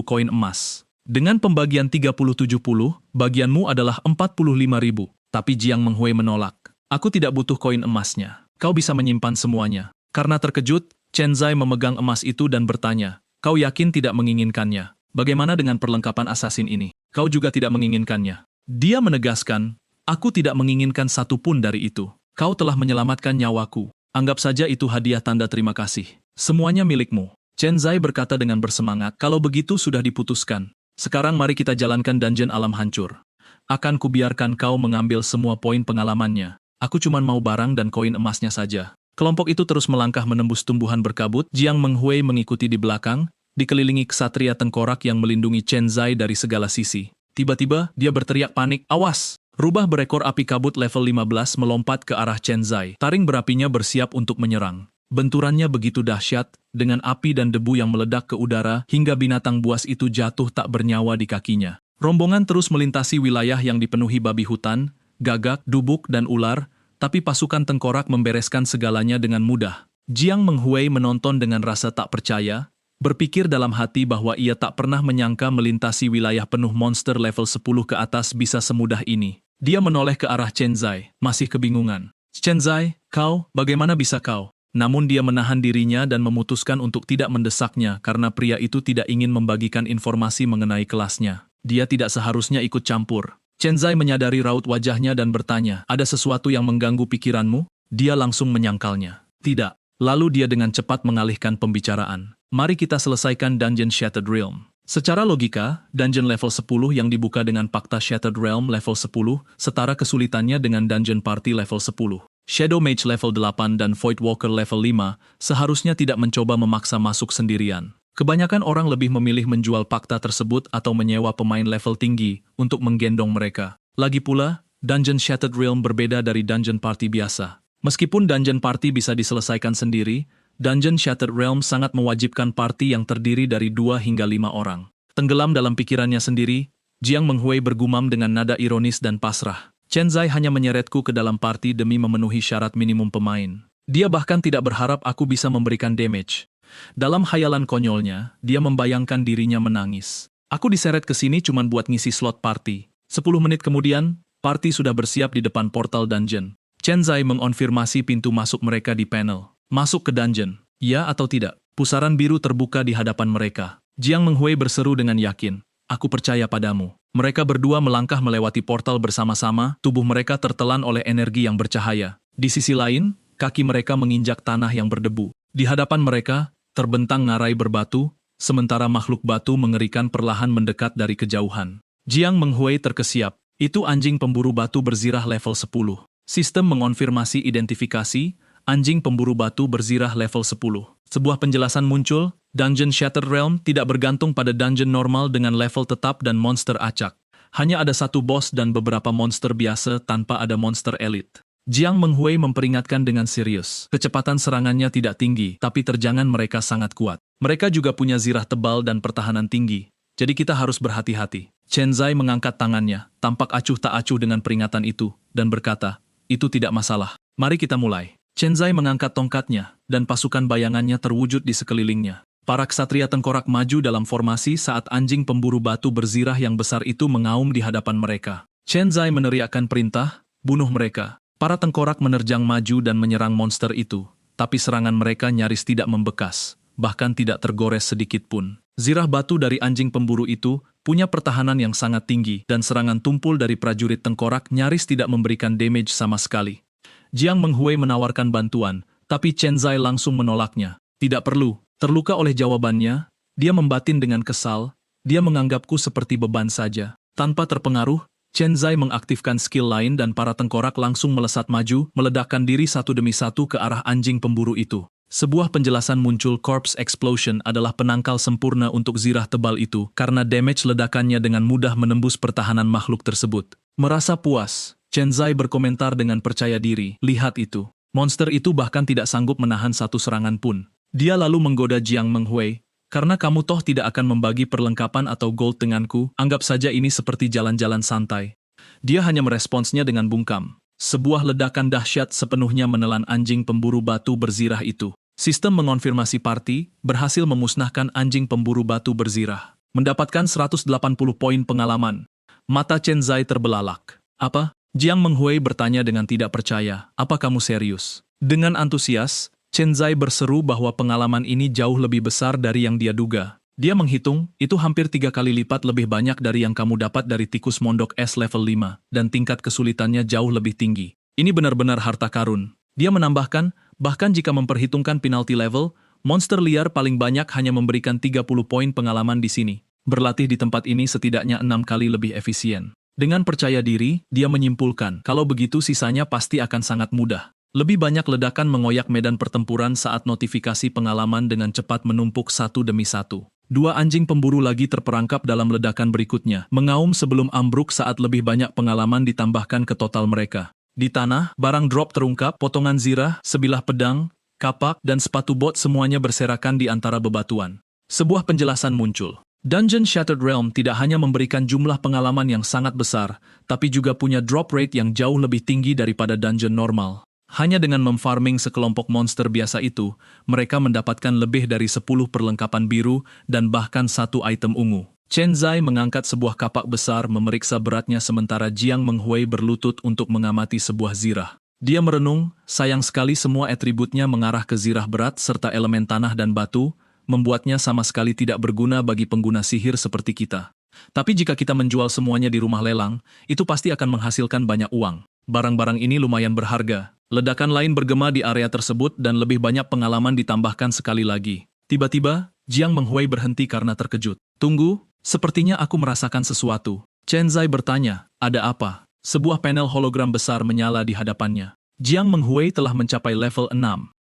koin emas. Dengan pembagian 30-70, bagianmu adalah 45.000. Tapi Jiang Menghui menolak. Aku tidak butuh koin emasnya. Kau bisa menyimpan semuanya. Karena terkejut, Chen Zai memegang emas itu dan bertanya, kau yakin tidak menginginkannya? Bagaimana dengan perlengkapan assassin ini? Kau juga tidak menginginkannya. Dia menegaskan, aku tidak menginginkan satu pun dari itu. Kau telah menyelamatkan nyawaku. Anggap saja itu hadiah tanda terima kasih. Semuanya milikmu. Chen Zai berkata dengan bersemangat, kalau begitu sudah diputuskan. Sekarang mari kita jalankan dungeon alam hancur. Akan kubiarkan kau mengambil semua poin pengalamannya. Aku cuma mau barang dan koin emasnya saja. Kelompok itu terus melangkah menembus tumbuhan berkabut. Jiang Menghui mengikuti di belakang, dikelilingi ksatria tengkorak yang melindungi Chen Zai dari segala sisi. Tiba-tiba, dia berteriak panik, awas! Rubah berekor api kabut level 15 melompat ke arah Chen Zai. Taring berapinya bersiap untuk menyerang. Benturannya begitu dahsyat, dengan api dan debu yang meledak ke udara, hingga binatang buas itu jatuh tak bernyawa di kakinya. Rombongan terus melintasi wilayah yang dipenuhi babi hutan, gagak, dubuk, dan ular, tapi pasukan tengkorak membereskan segalanya dengan mudah. Jiang Menghui menonton dengan rasa tak percaya, berpikir dalam hati bahwa ia tak pernah menyangka melintasi wilayah penuh monster level 10 ke atas bisa semudah ini. Dia menoleh ke arah Chen Zai, masih kebingungan. Chen Zai, kau, bagaimana bisa kau? Namun dia menahan dirinya dan memutuskan untuk tidak mendesaknya karena pria itu tidak ingin membagikan informasi mengenai kelasnya. Dia tidak seharusnya ikut campur. Chen Zai menyadari raut wajahnya dan bertanya, ada sesuatu yang mengganggu pikiranmu? Dia langsung menyangkalnya. Tidak. Lalu dia dengan cepat mengalihkan pembicaraan. Mari kita selesaikan Dungeon Shattered Realm. Secara logika, dungeon level 10 yang dibuka dengan Fakta Shattered Realm level 10 setara kesulitannya dengan Dungeon Party level 10. Shadow Mage level 8 dan Void Walker level 5 seharusnya tidak mencoba memaksa masuk sendirian. Kebanyakan orang lebih memilih menjual fakta tersebut atau menyewa pemain level tinggi untuk menggendong mereka. Lagi pula, Dungeon Shattered Realm berbeda dari Dungeon Party biasa. Meskipun Dungeon Party bisa diselesaikan sendiri, Dungeon Shattered Realm sangat mewajibkan party yang terdiri dari 2 hingga 5 orang. Tenggelam dalam pikirannya sendiri, Jiang Menghui bergumam dengan nada ironis dan pasrah. Chen Zai hanya menyeretku ke dalam party demi memenuhi syarat minimum pemain. Dia bahkan tidak berharap aku bisa memberikan damage. Dalam khayalan konyolnya, dia membayangkan dirinya menangis. Aku diseret ke sini cuma buat ngisi slot party. 10 menit kemudian, party sudah bersiap di depan portal dungeon. Chen Zai mengonfirmasi pintu masuk mereka di panel. Masuk ke dungeon, ya atau tidak? Pusaran biru terbuka di hadapan mereka. Jiang Menghui berseru dengan yakin, aku percaya padamu. Mereka berdua melangkah melewati portal bersama-sama, tubuh mereka tertelan oleh energi yang bercahaya. Di sisi lain, kaki mereka menginjak tanah yang berdebu. Di hadapan mereka, terbentang ngarai berbatu, sementara makhluk batu mengerikan perlahan mendekat dari kejauhan. Jiang Menghui terkesiap, itu anjing pemburu batu berzirah level 10. Sistem mengonfirmasi identifikasi, anjing pemburu batu berzirah level 10. Sebuah penjelasan muncul, Dungeon Shattered Realm tidak bergantung pada dungeon normal dengan level tetap dan monster acak. Hanya ada satu boss dan beberapa monster biasa tanpa ada monster elite. Jiang Menghui memperingatkan dengan serius. Kecepatan serangannya tidak tinggi, tapi terjangan mereka sangat kuat. Mereka juga punya zirah tebal dan pertahanan tinggi, jadi kita harus berhati-hati. Chen Zai mengangkat tangannya, tampak acuh tak acuh dengan peringatan itu, dan berkata, itu tidak masalah. Mari kita mulai. Chen Zai mengangkat tongkatnya, dan pasukan bayangannya terwujud di sekelilingnya. Para ksatria tengkorak maju dalam formasi saat anjing pemburu batu berzirah yang besar itu mengaum di hadapan mereka. Chen Zai meneriakkan perintah, bunuh mereka. Para tengkorak menerjang maju dan menyerang monster itu, tapi serangan mereka nyaris tidak membekas, bahkan tidak tergores sedikit pun. Zirah batu dari anjing pemburu itu punya pertahanan yang sangat tinggi, dan serangan tumpul dari prajurit tengkorak nyaris tidak memberikan damage sama sekali. Jiang Menghui menawarkan bantuan, tapi Chen Zai langsung menolaknya. Tidak perlu. Terluka oleh jawabannya, dia membatin dengan kesal, dia menganggapku seperti beban saja. Tanpa terpengaruh, Chen Zai mengaktifkan skill lain dan para tengkorak langsung melesat maju, meledakkan diri satu demi satu ke arah anjing pemburu itu. Sebuah penjelasan muncul, Corpse Explosion adalah penangkal sempurna untuk zirah tebal itu karena damage ledakannya dengan mudah menembus pertahanan makhluk tersebut. Merasa puas, Chen Zai berkomentar dengan percaya diri, lihat itu. Monster itu bahkan tidak sanggup menahan satu serangan pun. Dia lalu menggoda Jiang Menghui, karena kamu toh tidak akan membagi perlengkapan atau gold denganku, anggap saja ini seperti jalan-jalan santai. Dia hanya meresponsnya dengan bungkam. Sebuah ledakan dahsyat sepenuhnya menelan anjing pemburu batu berzirah itu. Sistem mengonfirmasi party berhasil memusnahkan anjing pemburu batu berzirah. Mendapatkan 180 poin pengalaman. Mata Chen Zai terbelalak. Apa? Jiang Menghui bertanya dengan tidak percaya. Apa kamu serius? Dengan antusias, Chen Zai berseru bahwa pengalaman ini jauh lebih besar dari yang dia duga. Dia menghitung, itu hampir 3 kali lipat lebih banyak dari yang kamu dapat dari tikus mondok es level 5, dan tingkat kesulitannya jauh lebih tinggi. Ini benar-benar harta karun. Dia menambahkan, bahkan jika memperhitungkan penalty level, monster liar paling banyak hanya memberikan 30 poin pengalaman di sini. Berlatih di tempat ini setidaknya 6 kali lebih efisien. Dengan percaya diri, dia menyimpulkan, kalau begitu sisanya pasti akan sangat mudah. Lebih banyak ledakan mengoyak medan pertempuran saat notifikasi pengalaman dengan cepat menumpuk satu demi satu. 2 anjing pemburu lagi terperangkap dalam ledakan berikutnya, mengaum sebelum ambruk saat lebih banyak pengalaman ditambahkan ke total mereka. Di tanah, barang drop terungkap, potongan zirah, sebilah pedang, kapak, dan sepatu bot semuanya berserakan di antara bebatuan. Sebuah penjelasan muncul. Dungeon Shattered Realm tidak hanya memberikan jumlah pengalaman yang sangat besar, tapi juga punya drop rate yang jauh lebih tinggi daripada dungeon normal. Hanya dengan memfarming sekelompok monster biasa itu, mereka mendapatkan lebih dari 10 perlengkapan biru dan bahkan 1 item ungu. Chen Zai mengangkat sebuah kapak besar memeriksa beratnya sementara Jiang Menghui berlutut untuk mengamati sebuah zirah. Dia merenung, sayang sekali semua atributnya mengarah ke zirah berat serta elemen tanah dan batu, membuatnya sama sekali tidak berguna bagi pengguna sihir seperti kita. Tapi jika kita menjual semuanya di rumah lelang, itu pasti akan menghasilkan banyak uang. Barang-barang ini lumayan berharga. Ledakan lain bergema di area tersebut dan lebih banyak pengalaman ditambahkan sekali lagi. Tiba-tiba, Jiang Menghui berhenti karena terkejut. Tunggu, sepertinya aku merasakan sesuatu. Chen Zai bertanya, ada apa? Sebuah panel hologram besar menyala di hadapannya. Jiang Menghui telah mencapai level 6.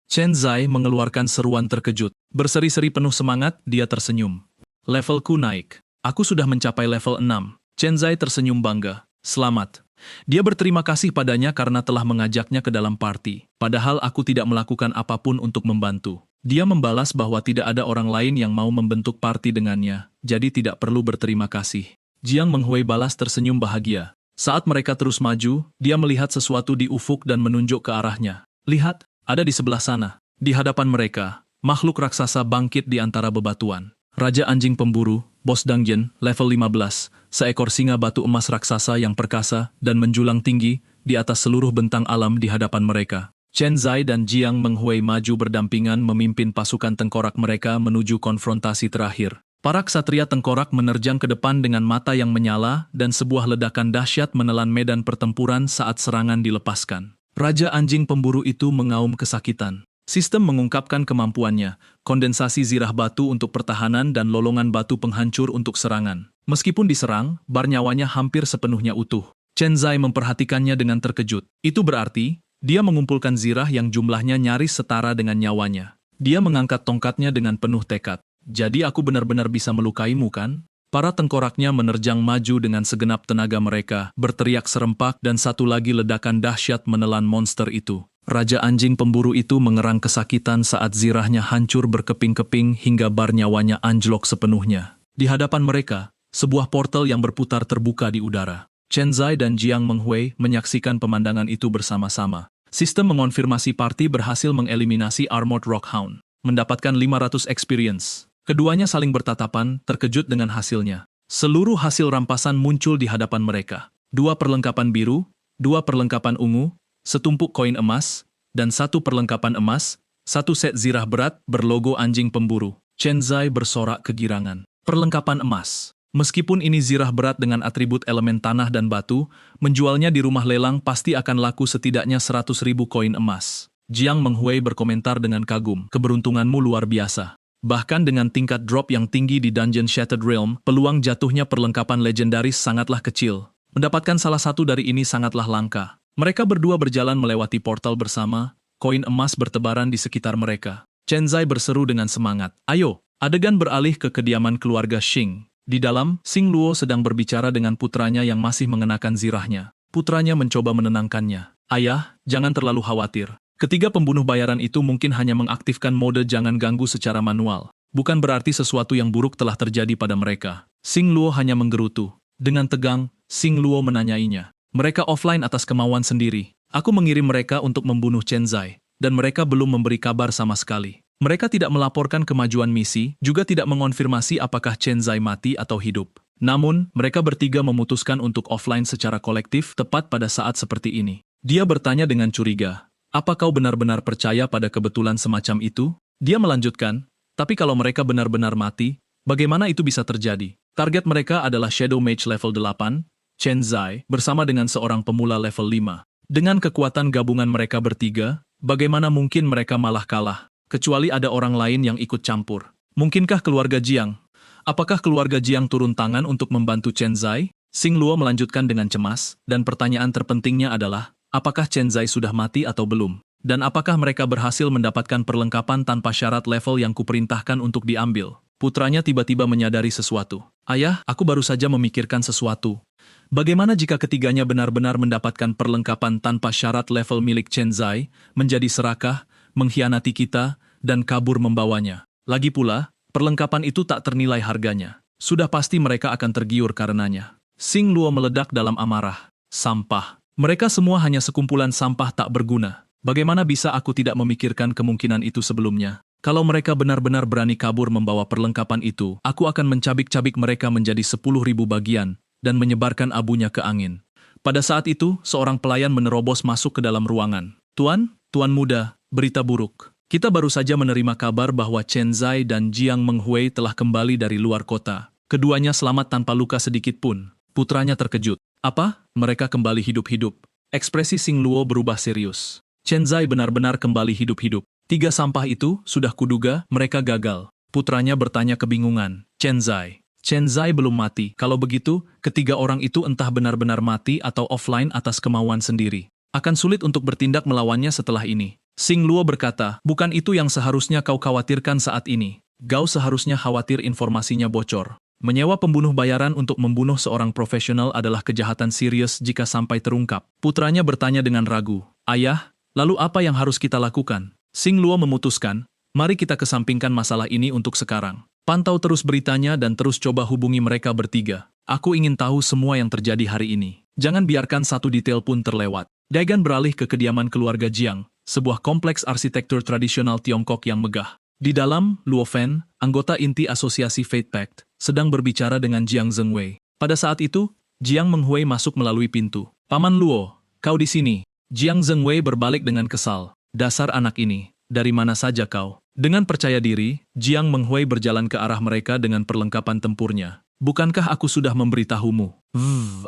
Chen Zai mengeluarkan seruan terkejut. Berseri-seri penuh semangat, dia tersenyum. Levelku naik. Aku sudah mencapai level 6. Chen Zai tersenyum bangga. Selamat. Dia berterima kasih padanya karena telah mengajaknya ke dalam party. Padahal aku tidak melakukan apapun untuk membantu. Dia membalas bahwa tidak ada orang lain yang mau membentuk party dengannya, jadi tidak perlu berterima kasih. Jiang Menghui balas tersenyum bahagia. Saat mereka terus maju, dia melihat sesuatu di ufuk dan menunjuk ke arahnya. Lihat, ada di sebelah sana. Di hadapan mereka, makhluk raksasa bangkit di antara bebatuan. Raja Anjing Pemburu, Bos Dungeon, level 15, seekor singa batu emas raksasa yang perkasa dan menjulang tinggi di atas seluruh bentang alam di hadapan mereka. Chen Zai dan Jiang Menghui maju berdampingan memimpin pasukan tengkorak mereka menuju konfrontasi terakhir. Para ksatria tengkorak menerjang ke depan dengan mata yang menyala dan sebuah ledakan dahsyat menelan medan pertempuran saat serangan dilepaskan. Raja Anjing Pemburu itu mengaum kesakitan. Sistem mengungkapkan kemampuannya, kondensasi zirah batu untuk pertahanan dan lolongan batu penghancur untuk serangan. Meskipun diserang, bar nyawanya hampir sepenuhnya utuh. Chen Zai memperhatikannya dengan terkejut. Itu berarti, dia mengumpulkan zirah yang jumlahnya nyaris setara dengan nyawanya. Dia mengangkat tongkatnya dengan penuh tekad. Jadi aku benar-benar bisa melukaimu kan? Para tengkoraknya menerjang maju dengan segenap tenaga mereka, berteriak serempak dan satu lagi ledakan dahsyat menelan monster itu. Raja Anjing Pemburu itu mengerang kesakitan saat zirahnya hancur berkeping-keping hingga bar nyawanya anjlok sepenuhnya. Di hadapan mereka, sebuah portal yang berputar terbuka di udara. Chen Zai dan Jiang Menghui menyaksikan pemandangan itu bersama-sama. Sistem mengonfirmasi party berhasil mengeliminasi Armored Rockhound, mendapatkan 500 experience. Keduanya saling bertatapan, terkejut dengan hasilnya. Seluruh hasil rampasan muncul di hadapan mereka. 2 perlengkapan biru, 2 perlengkapan ungu, setumpuk koin emas, dan 1 perlengkapan emas, 1 set zirah berat berlogo Anjing Pemburu. Chen Zai bersorak kegirangan. Perlengkapan emas. Meskipun ini zirah berat dengan atribut elemen tanah dan batu, menjualnya di rumah lelang pasti akan laku setidaknya 100.000 koin emas. Jiang Menghui berkomentar dengan kagum. Keberuntunganmu luar biasa. Bahkan dengan tingkat drop yang tinggi di Dungeon Shattered Realm, peluang jatuhnya perlengkapan legendaris sangatlah kecil. Mendapatkan salah satu dari ini sangatlah langka. Mereka berdua berjalan melewati portal bersama, koin emas bertebaran di sekitar mereka. Chen Zai berseru dengan semangat. Ayo, adegan beralih ke kediaman keluarga Xing. Di dalam, Xing Luo sedang berbicara dengan putranya yang masih mengenakan zirahnya. Putranya mencoba menenangkannya. Ayah, jangan terlalu khawatir. Ketiga pembunuh bayaran itu mungkin hanya mengaktifkan mode jangan ganggu secara manual. Bukan berarti sesuatu yang buruk telah terjadi pada mereka. Xing Luo hanya menggerutu. Dengan tegang, Xing Luo menanyainya. Mereka offline atas kemauan sendiri. Aku mengirim mereka untuk membunuh Chen Zai, dan mereka belum memberi kabar sama sekali. Mereka tidak melaporkan kemajuan misi, juga tidak mengonfirmasi apakah Chen Zai mati atau hidup. Namun, mereka bertiga memutuskan untuk offline secara kolektif tepat pada saat seperti ini. Dia bertanya dengan curiga. Apa kau benar-benar percaya pada kebetulan semacam itu? Dia melanjutkan, tapi kalau mereka benar-benar mati, Bagaimana itu bisa terjadi? Target mereka adalah Shadow Mage level 8, Chen Zai, bersama dengan seorang pemula level 5. Dengan kekuatan gabungan mereka bertiga, bagaimana mungkin mereka malah kalah? Kecuali ada orang lain yang ikut campur. Mungkinkah keluarga Jiang? Apakah keluarga Jiang turun tangan untuk membantu Chen Zai? Xing Luo melanjutkan dengan cemas, dan pertanyaan terpentingnya adalah, apakah Chen Zai sudah mati atau belum? Dan apakah mereka berhasil mendapatkan perlengkapan tanpa syarat level yang kuperintahkan untuk diambil? Putranya tiba-tiba menyadari sesuatu. Ayah, aku baru saja memikirkan sesuatu. Bagaimana jika ketiganya benar-benar mendapatkan perlengkapan tanpa syarat level milik Chen Zai, menjadi serakah, mengkhianati kita, dan kabur membawanya? Lagi pula, perlengkapan itu tak ternilai harganya. Sudah pasti mereka akan tergiur karenanya. Xing Luo meledak dalam amarah. Sampah. Mereka semua hanya sekumpulan sampah tak berguna. Bagaimana bisa aku tidak memikirkan kemungkinan itu sebelumnya? Kalau mereka benar-benar berani kabur membawa perlengkapan itu, aku akan mencabik-cabik mereka menjadi 10.000 bagian dan menyebarkan abunya ke angin. Pada saat itu, seorang pelayan menerobos masuk ke dalam ruangan. Tuan muda, berita buruk. Kita baru saja menerima kabar bahwa Chen Zai dan Jiang Menghui telah kembali dari luar kota. Keduanya selamat tanpa luka sedikit pun. Putranya terkejut. Apa? Mereka kembali hidup-hidup. Ekspresi Xing Luo berubah serius. Chen Zai benar-benar kembali hidup-hidup. 3 sampah itu, sudah kuduga, mereka gagal. Putranya bertanya kebingungan. Chen Zai belum mati. Kalau begitu, ketiga orang itu entah benar-benar mati atau offline atas kemauan sendiri. Akan sulit untuk bertindak melawannya setelah ini. Xing Luo berkata, bukan itu yang seharusnya kau khawatirkan saat ini. Kau seharusnya khawatir informasinya bocor. Menyewa pembunuh bayaran untuk membunuh seorang profesional adalah kejahatan serius jika sampai terungkap. Putranya bertanya dengan ragu. Ayah, lalu apa yang harus kita lakukan? Xing Luo memutuskan, mari kita kesampingkan masalah ini untuk sekarang. Pantau terus beritanya dan terus coba hubungi mereka bertiga. Aku ingin tahu semua yang terjadi hari ini. Jangan biarkan satu detail pun terlewat. Daegan beralih ke kediaman keluarga Jiang, sebuah kompleks arsitektur tradisional Tiongkok yang megah. Di dalam, Luo Fen, anggota inti asosiasi Fate Pact, sedang berbicara dengan Jiang Zhengwei. Pada saat itu, Jiang Menghui masuk melalui pintu. Paman Luo, kau di sini. Jiang Zhengwei berbalik dengan kesal. Dasar anak ini, dari mana saja kau? Dengan percaya diri, Jiang Menghui berjalan ke arah mereka dengan perlengkapan tempurnya. Bukankah aku sudah memberitahumu?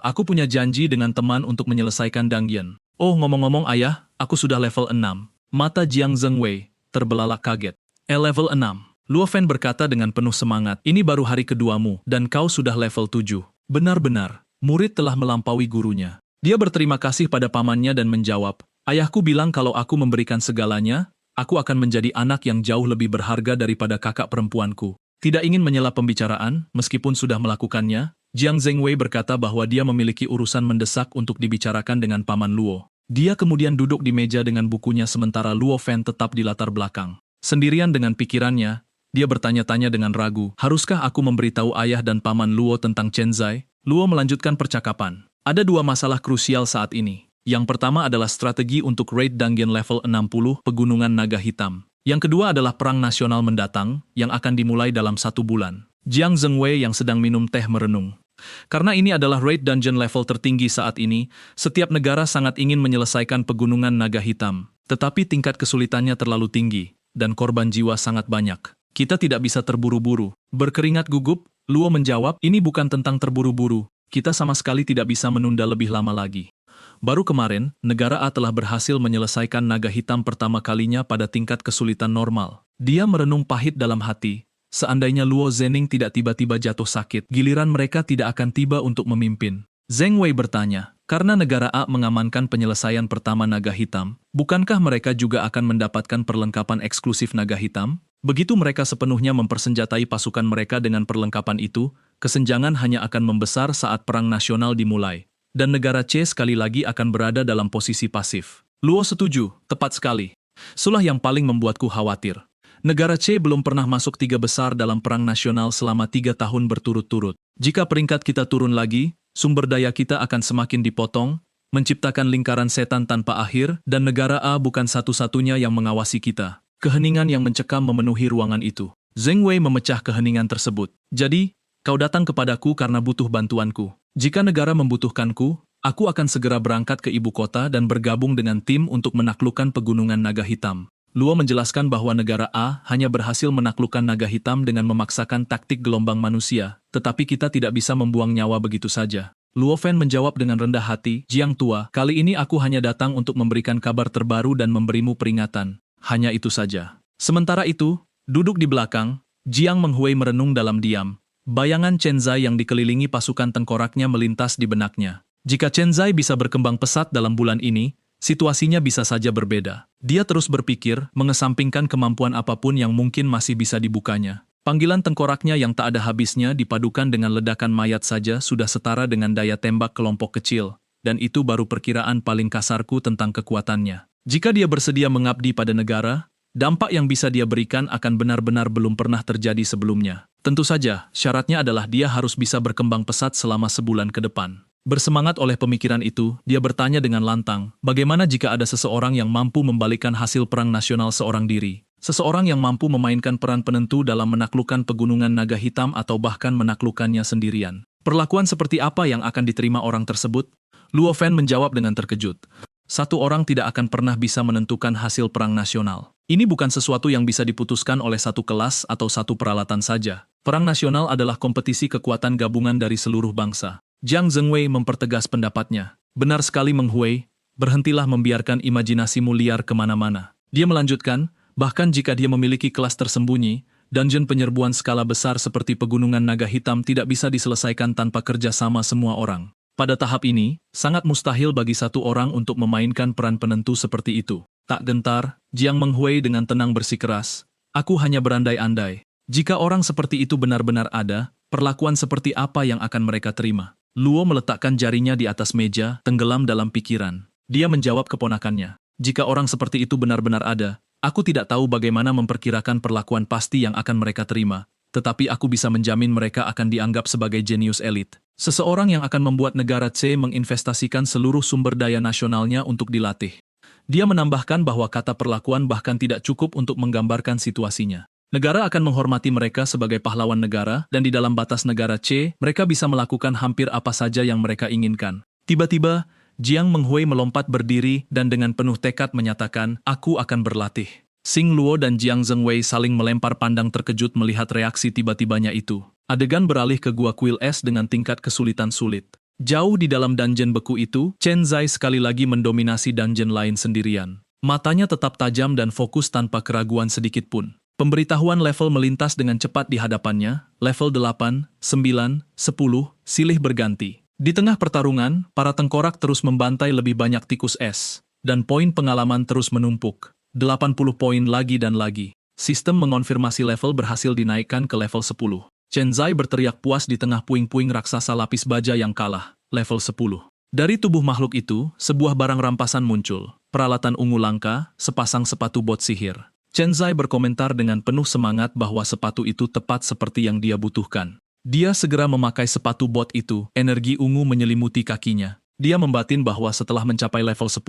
Aku punya janji dengan teman untuk menyelesaikan dungeon. Oh, ngomong-ngomong ayah, aku sudah level 6. Mata Jiang Zhengwei terbelalak kaget. Level 6. Luo Fen berkata dengan penuh semangat, ini baru hari keduamu, dan kau sudah level 7. Benar-benar, murid telah melampaui gurunya. Dia berterima kasih pada pamannya dan menjawab, ayahku bilang kalau aku memberikan segalanya, aku akan menjadi anak yang jauh lebih berharga daripada kakak perempuanku. Tidak ingin menyela pembicaraan, meskipun sudah melakukannya, Jiang Zhengwei berkata bahwa dia memiliki urusan mendesak untuk dibicarakan dengan Paman Luo. Dia kemudian duduk di meja dengan bukunya sementara Luo Fen tetap di latar belakang. Sendirian dengan pikirannya, dia bertanya-tanya dengan ragu, haruskah aku memberitahu ayah dan Paman Luo tentang Chen Zai? Luo melanjutkan percakapan. Ada 2 masalah krusial saat ini. Yang pertama adalah strategi untuk raid dungeon level 60 Pegunungan Naga Hitam. Yang kedua adalah perang nasional mendatang yang akan dimulai dalam 1 bulan. Jiang Zhengwei yang sedang minum teh merenung. Karena ini adalah raid dungeon level tertinggi saat ini, setiap negara sangat ingin menyelesaikan Pegunungan Naga Hitam. Tetapi tingkat kesulitannya terlalu tinggi, dan korban jiwa sangat banyak. Kita tidak bisa terburu-buru. Berkeringat gugup, Luo menjawab, ini bukan tentang terburu-buru. Kita sama sekali tidak bisa menunda lebih lama lagi. Baru kemarin, negara A telah berhasil menyelesaikan naga hitam pertama kalinya pada tingkat kesulitan normal. Dia merenung pahit dalam hati. Seandainya Luo Zhenning tidak tiba-tiba jatuh sakit, giliran mereka tidak akan tiba untuk memimpin. Zheng Wei bertanya, karena negara A mengamankan penyelesaian pertama naga hitam, bukankah mereka juga akan mendapatkan perlengkapan eksklusif naga hitam? Begitu mereka sepenuhnya mempersenjatai pasukan mereka dengan perlengkapan itu, kesenjangan hanya akan membesar saat perang nasional dimulai. Dan negara C sekali lagi akan berada dalam posisi pasif. Luo setuju, tepat sekali. Itulah yang paling membuatku khawatir. Negara C belum pernah masuk 3 besar dalam perang nasional selama 3 tahun berturut-turut. Jika peringkat kita turun lagi, sumber daya kita akan semakin dipotong, menciptakan lingkaran setan tanpa akhir, dan negara A bukan satu-satunya yang mengawasi kita. Keheningan yang mencekam memenuhi ruangan itu. Zheng Wei memecah keheningan tersebut. Jadi, kau datang kepadaku karena butuh bantuanku. Jika negara membutuhkanku, aku akan segera berangkat ke ibu kota dan bergabung dengan tim untuk menaklukkan Pegunungan Naga Hitam. Luo menjelaskan bahwa negara A hanya berhasil menaklukkan naga hitam dengan memaksakan taktik gelombang manusia, tetapi kita tidak bisa membuang nyawa begitu saja. Luo Fan menjawab dengan rendah hati, Jiang Tua, kali ini aku hanya datang untuk memberikan kabar terbaru dan memberimu peringatan. Hanya itu saja. Sementara itu, duduk di belakang, Jiang Menghui merenung dalam diam. Bayangan Chen Zai yang dikelilingi pasukan tengkoraknya melintas di benaknya. Jika Chen Zai bisa berkembang pesat dalam bulan ini, situasinya bisa saja berbeda. Dia terus berpikir, mengesampingkan kemampuan apapun yang mungkin masih bisa dibukanya. Panggilan tengkoraknya yang tak ada habisnya dipadukan dengan ledakan mayat saja sudah setara dengan daya tembak kelompok kecil, dan itu baru perkiraan paling kasarku tentang kekuatannya. Jika dia bersedia mengabdi pada negara, dampak yang bisa dia berikan akan benar-benar belum pernah terjadi sebelumnya. Tentu saja, syaratnya adalah dia harus bisa berkembang pesat selama sebulan ke depan. Bersemangat oleh pemikiran itu, dia bertanya dengan lantang, bagaimana jika ada seseorang yang mampu membalikkan hasil perang nasional seorang diri? Seseorang yang mampu memainkan peran penentu dalam menaklukkan pegunungan naga hitam atau bahkan menaklukkannya sendirian. Perlakuan seperti apa yang akan diterima orang tersebut? Luo Fan menjawab dengan terkejut. Satu orang tidak akan pernah bisa menentukan hasil perang nasional. Ini bukan sesuatu yang bisa diputuskan oleh satu kelas atau satu peralatan saja. Perang nasional adalah kompetisi kekuatan gabungan dari seluruh bangsa. Jiang Zhengwei mempertegas pendapatnya. Benar sekali Menghui, berhentilah membiarkan imajinasimu liar kemana-mana. Dia melanjutkan, bahkan jika dia memiliki kelas tersembunyi, dungeon penyerbuan skala besar seperti pegunungan naga hitam tidak bisa diselesaikan tanpa kerja sama semua orang. Pada tahap ini, sangat mustahil bagi satu orang untuk memainkan peran penentu seperti itu. Tak gentar, Jiang Menghui dengan tenang bersikeras, aku hanya berandai-andai. Jika orang seperti itu benar-benar ada, perlakuan seperti apa yang akan mereka terima? Luo meletakkan jarinya di atas meja, tenggelam dalam pikiran. Dia menjawab keponakannya, jika orang seperti itu benar-benar ada, aku tidak tahu bagaimana memperkirakan perlakuan pasti yang akan mereka terima, tetapi aku bisa menjamin mereka akan dianggap sebagai jenius elit. Seseorang yang akan membuat negara C menginvestasikan seluruh sumber daya nasionalnya untuk dilatih. Dia menambahkan bahwa kata perlakuan bahkan tidak cukup untuk menggambarkan situasinya. Negara akan menghormati mereka sebagai pahlawan negara, dan di dalam batas negara C, mereka bisa melakukan hampir apa saja yang mereka inginkan. Tiba-tiba, Jiang Menghui melompat berdiri dan dengan penuh tekad menyatakan, aku akan berlatih. Xing Luo dan Jiang Zhengwei saling melempar pandang terkejut melihat reaksi tiba-tibanya itu. Adegan beralih ke gua kuil es dengan tingkat kesulitan sulit. Jauh di dalam dungeon beku itu, Chen Zai sekali lagi mendominasi dungeon lain sendirian. Matanya tetap tajam dan fokus tanpa keraguan sedikit pun. Pemberitahuan level melintas dengan cepat di hadapannya, level 8, 9, 10, silih berganti. Di tengah pertarungan, para tengkorak terus membantai lebih banyak tikus es, dan poin pengalaman terus menumpuk. 80 poin lagi dan lagi. Sistem mengonfirmasi level berhasil dinaikkan ke level 10. Chen Zai berteriak puas di tengah puing-puing raksasa lapis baja yang kalah, level 10. Dari tubuh makhluk itu, sebuah barang rampasan muncul, peralatan ungu langka, sepasang sepatu bot sihir. Chen Zai berkomentar dengan penuh semangat bahwa sepatu itu tepat seperti yang dia butuhkan. Dia segera memakai sepatu bot itu, energi ungu menyelimuti kakinya. Dia membatin bahwa setelah mencapai level 10,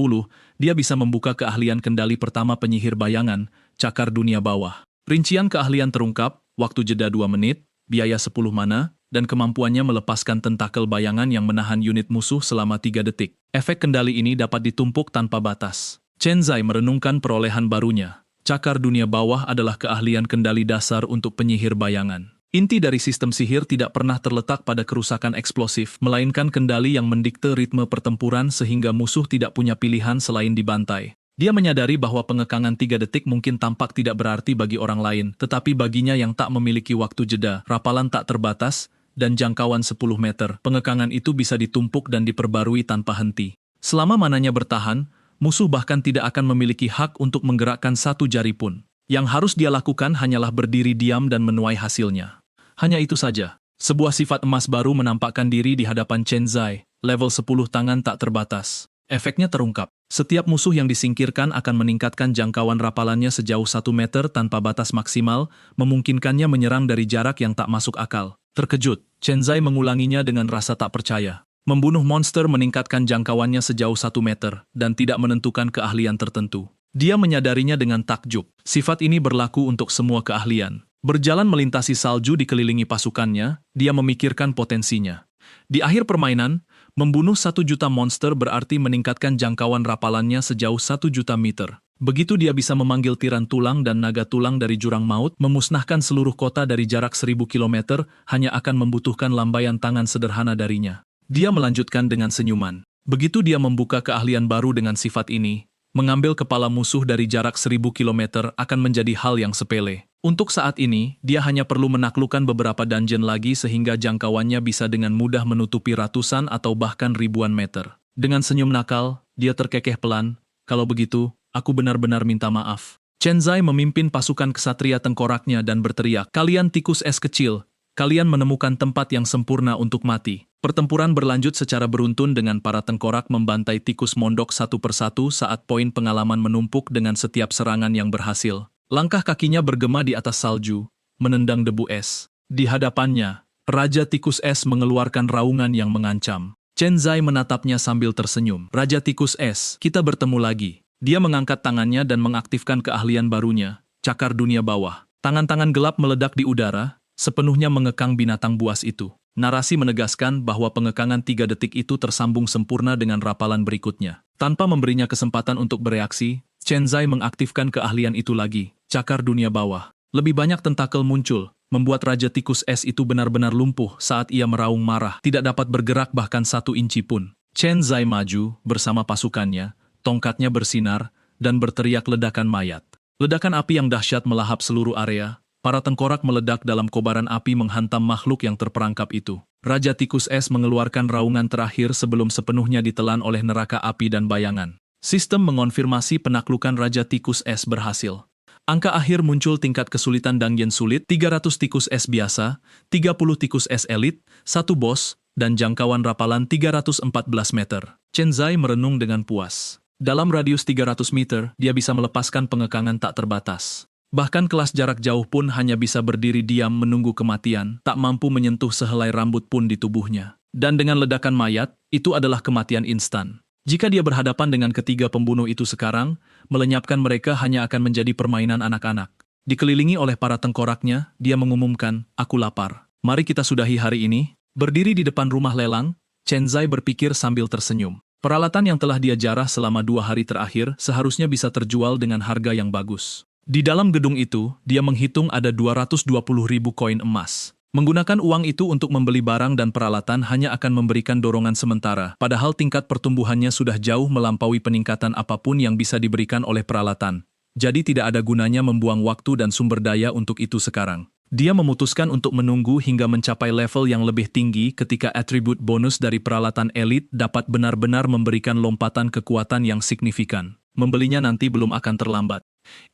dia bisa membuka keahlian kendali pertama penyihir bayangan, cakar dunia bawah. Rincian keahlian terungkap, waktu jeda 2 menit, biaya 10 mana, dan kemampuannya melepaskan tentakel bayangan yang menahan unit musuh selama 3 detik. Efek kendali ini dapat ditumpuk tanpa batas. Chen Zai merenungkan perolehan barunya. Cakar dunia bawah adalah keahlian kendali dasar untuk penyihir bayangan. Inti dari sistem sihir tidak pernah terletak pada kerusakan eksplosif, melainkan kendali yang mendikte ritme pertempuran sehingga musuh tidak punya pilihan selain dibantai. Dia menyadari bahwa pengekangan 3 detik mungkin tampak tidak berarti bagi orang lain, tetapi baginya yang tak memiliki waktu jeda, rapalan tak terbatas, dan jangkauan 10 meter, pengekangan itu bisa ditumpuk dan diperbarui tanpa henti. Selama mananya bertahan, musuh bahkan tidak akan memiliki hak untuk menggerakkan satu jari pun. Yang harus dia lakukan hanyalah berdiri diam dan menuai hasilnya. Hanya itu saja. Sebuah sifat emas baru menampakkan diri di hadapan Chen Zai, level 10 tangan tak terbatas. Efeknya terungkap. Setiap musuh yang disingkirkan akan meningkatkan jangkauan rapalannya sejauh 1 meter tanpa batas maksimal, memungkinkannya menyerang dari jarak yang tak masuk akal. Terkejut, Chen Zai mengulanginya dengan rasa tak percaya. Membunuh monster meningkatkan jangkauannya sejauh 1 meter, dan tidak menentukan keahlian tertentu. Dia menyadarinya dengan takjub. Sifat ini berlaku untuk semua keahlian. Berjalan melintasi salju dikelilingi pasukannya, dia memikirkan potensinya. Di akhir permainan, membunuh 1 juta monster berarti meningkatkan jangkauan rapalannya sejauh 1 juta meter. Begitu dia bisa memanggil tiran tulang dan naga tulang dari jurang maut, memusnahkan seluruh kota dari jarak 1000 kilometer, hanya akan membutuhkan lambaian tangan sederhana darinya. Dia melanjutkan dengan senyuman. Begitu dia membuka keahlian baru dengan sifat ini, mengambil kepala musuh dari jarak 1000 kilometer akan menjadi hal yang sepele. Untuk saat ini, dia hanya perlu menaklukkan beberapa dungeon lagi sehingga jangkauannya bisa dengan mudah menutupi ratusan atau bahkan ribuan meter. Dengan senyum nakal, dia terkekeh pelan, "Kalau begitu, aku benar-benar minta maaf." Chen Zai memimpin pasukan kesatria tengkoraknya dan berteriak, "Kalian tikus es kecil, kalian menemukan tempat yang sempurna untuk mati." Pertempuran berlanjut secara beruntun dengan para tengkorak membantai tikus mondok satu persatu saat poin pengalaman menumpuk dengan setiap serangan yang berhasil. Langkah kakinya bergema di atas salju, menendang debu es. Di hadapannya, Raja Tikus Es mengeluarkan raungan yang mengancam. Chen Zai menatapnya sambil tersenyum. "Raja Tikus Es, kita bertemu lagi." Dia mengangkat tangannya dan mengaktifkan keahlian barunya, Cakar Dunia Bawah. Tangan-tangan gelap meledak di udara, sepenuhnya mengekang binatang buas itu. Narasi menegaskan bahwa pengekangan 3 detik itu tersambung sempurna dengan rapalan berikutnya. Tanpa memberinya kesempatan untuk bereaksi, Chen Zai mengaktifkan keahlian itu lagi, Cakar Dunia Bawah. Lebih banyak tentakel muncul, membuat Raja Tikus Es itu benar-benar lumpuh saat ia meraung marah, tidak dapat bergerak bahkan 1 inci pun. Chen Zai maju bersama pasukannya, tongkatnya bersinar, dan berteriak ledakan mayat. Ledakan api yang dahsyat melahap seluruh area. Para tengkorak meledak dalam kobaran api menghantam makhluk yang terperangkap itu. Raja Tikus Es mengeluarkan raungan terakhir sebelum sepenuhnya ditelan oleh neraka api dan bayangan. Sistem mengonfirmasi penaklukan Raja Tikus Es berhasil. Angka akhir muncul tingkat kesulitan dungeon sulit, 300 tikus es biasa, 30 tikus es elit, 1 bos, dan jangkauan rapalan 314 meter. Chen Zai merenung dengan puas. Dalam radius 300 meter, dia bisa melepaskan pengekangan tak terbatas. Bahkan kelas jarak jauh pun hanya bisa berdiri diam menunggu kematian, tak mampu menyentuh sehelai rambut pun di tubuhnya. Dan dengan ledakan mayat, itu adalah kematian instan. Jika dia berhadapan dengan ketiga pembunuh itu sekarang, melenyapkan mereka hanya akan menjadi permainan anak-anak. Dikelilingi oleh para tengkoraknya, dia mengumumkan, "Aku lapar. Mari kita sudahi hari ini." Berdiri di depan rumah lelang, Chen Zai berpikir sambil tersenyum. Peralatan yang telah dia jarah selama 2 hari terakhir seharusnya bisa terjual dengan harga yang bagus. Di dalam gedung itu, dia menghitung ada 220.000 koin emas. Menggunakan uang itu untuk membeli barang dan peralatan hanya akan memberikan dorongan sementara, padahal tingkat pertumbuhannya sudah jauh melampaui peningkatan apapun yang bisa diberikan oleh peralatan. Jadi tidak ada gunanya membuang waktu dan sumber daya untuk itu sekarang. Dia memutuskan untuk menunggu hingga mencapai level yang lebih tinggi ketika atribut bonus dari peralatan elit dapat benar-benar memberikan lompatan kekuatan yang signifikan. Membelinya nanti belum akan terlambat.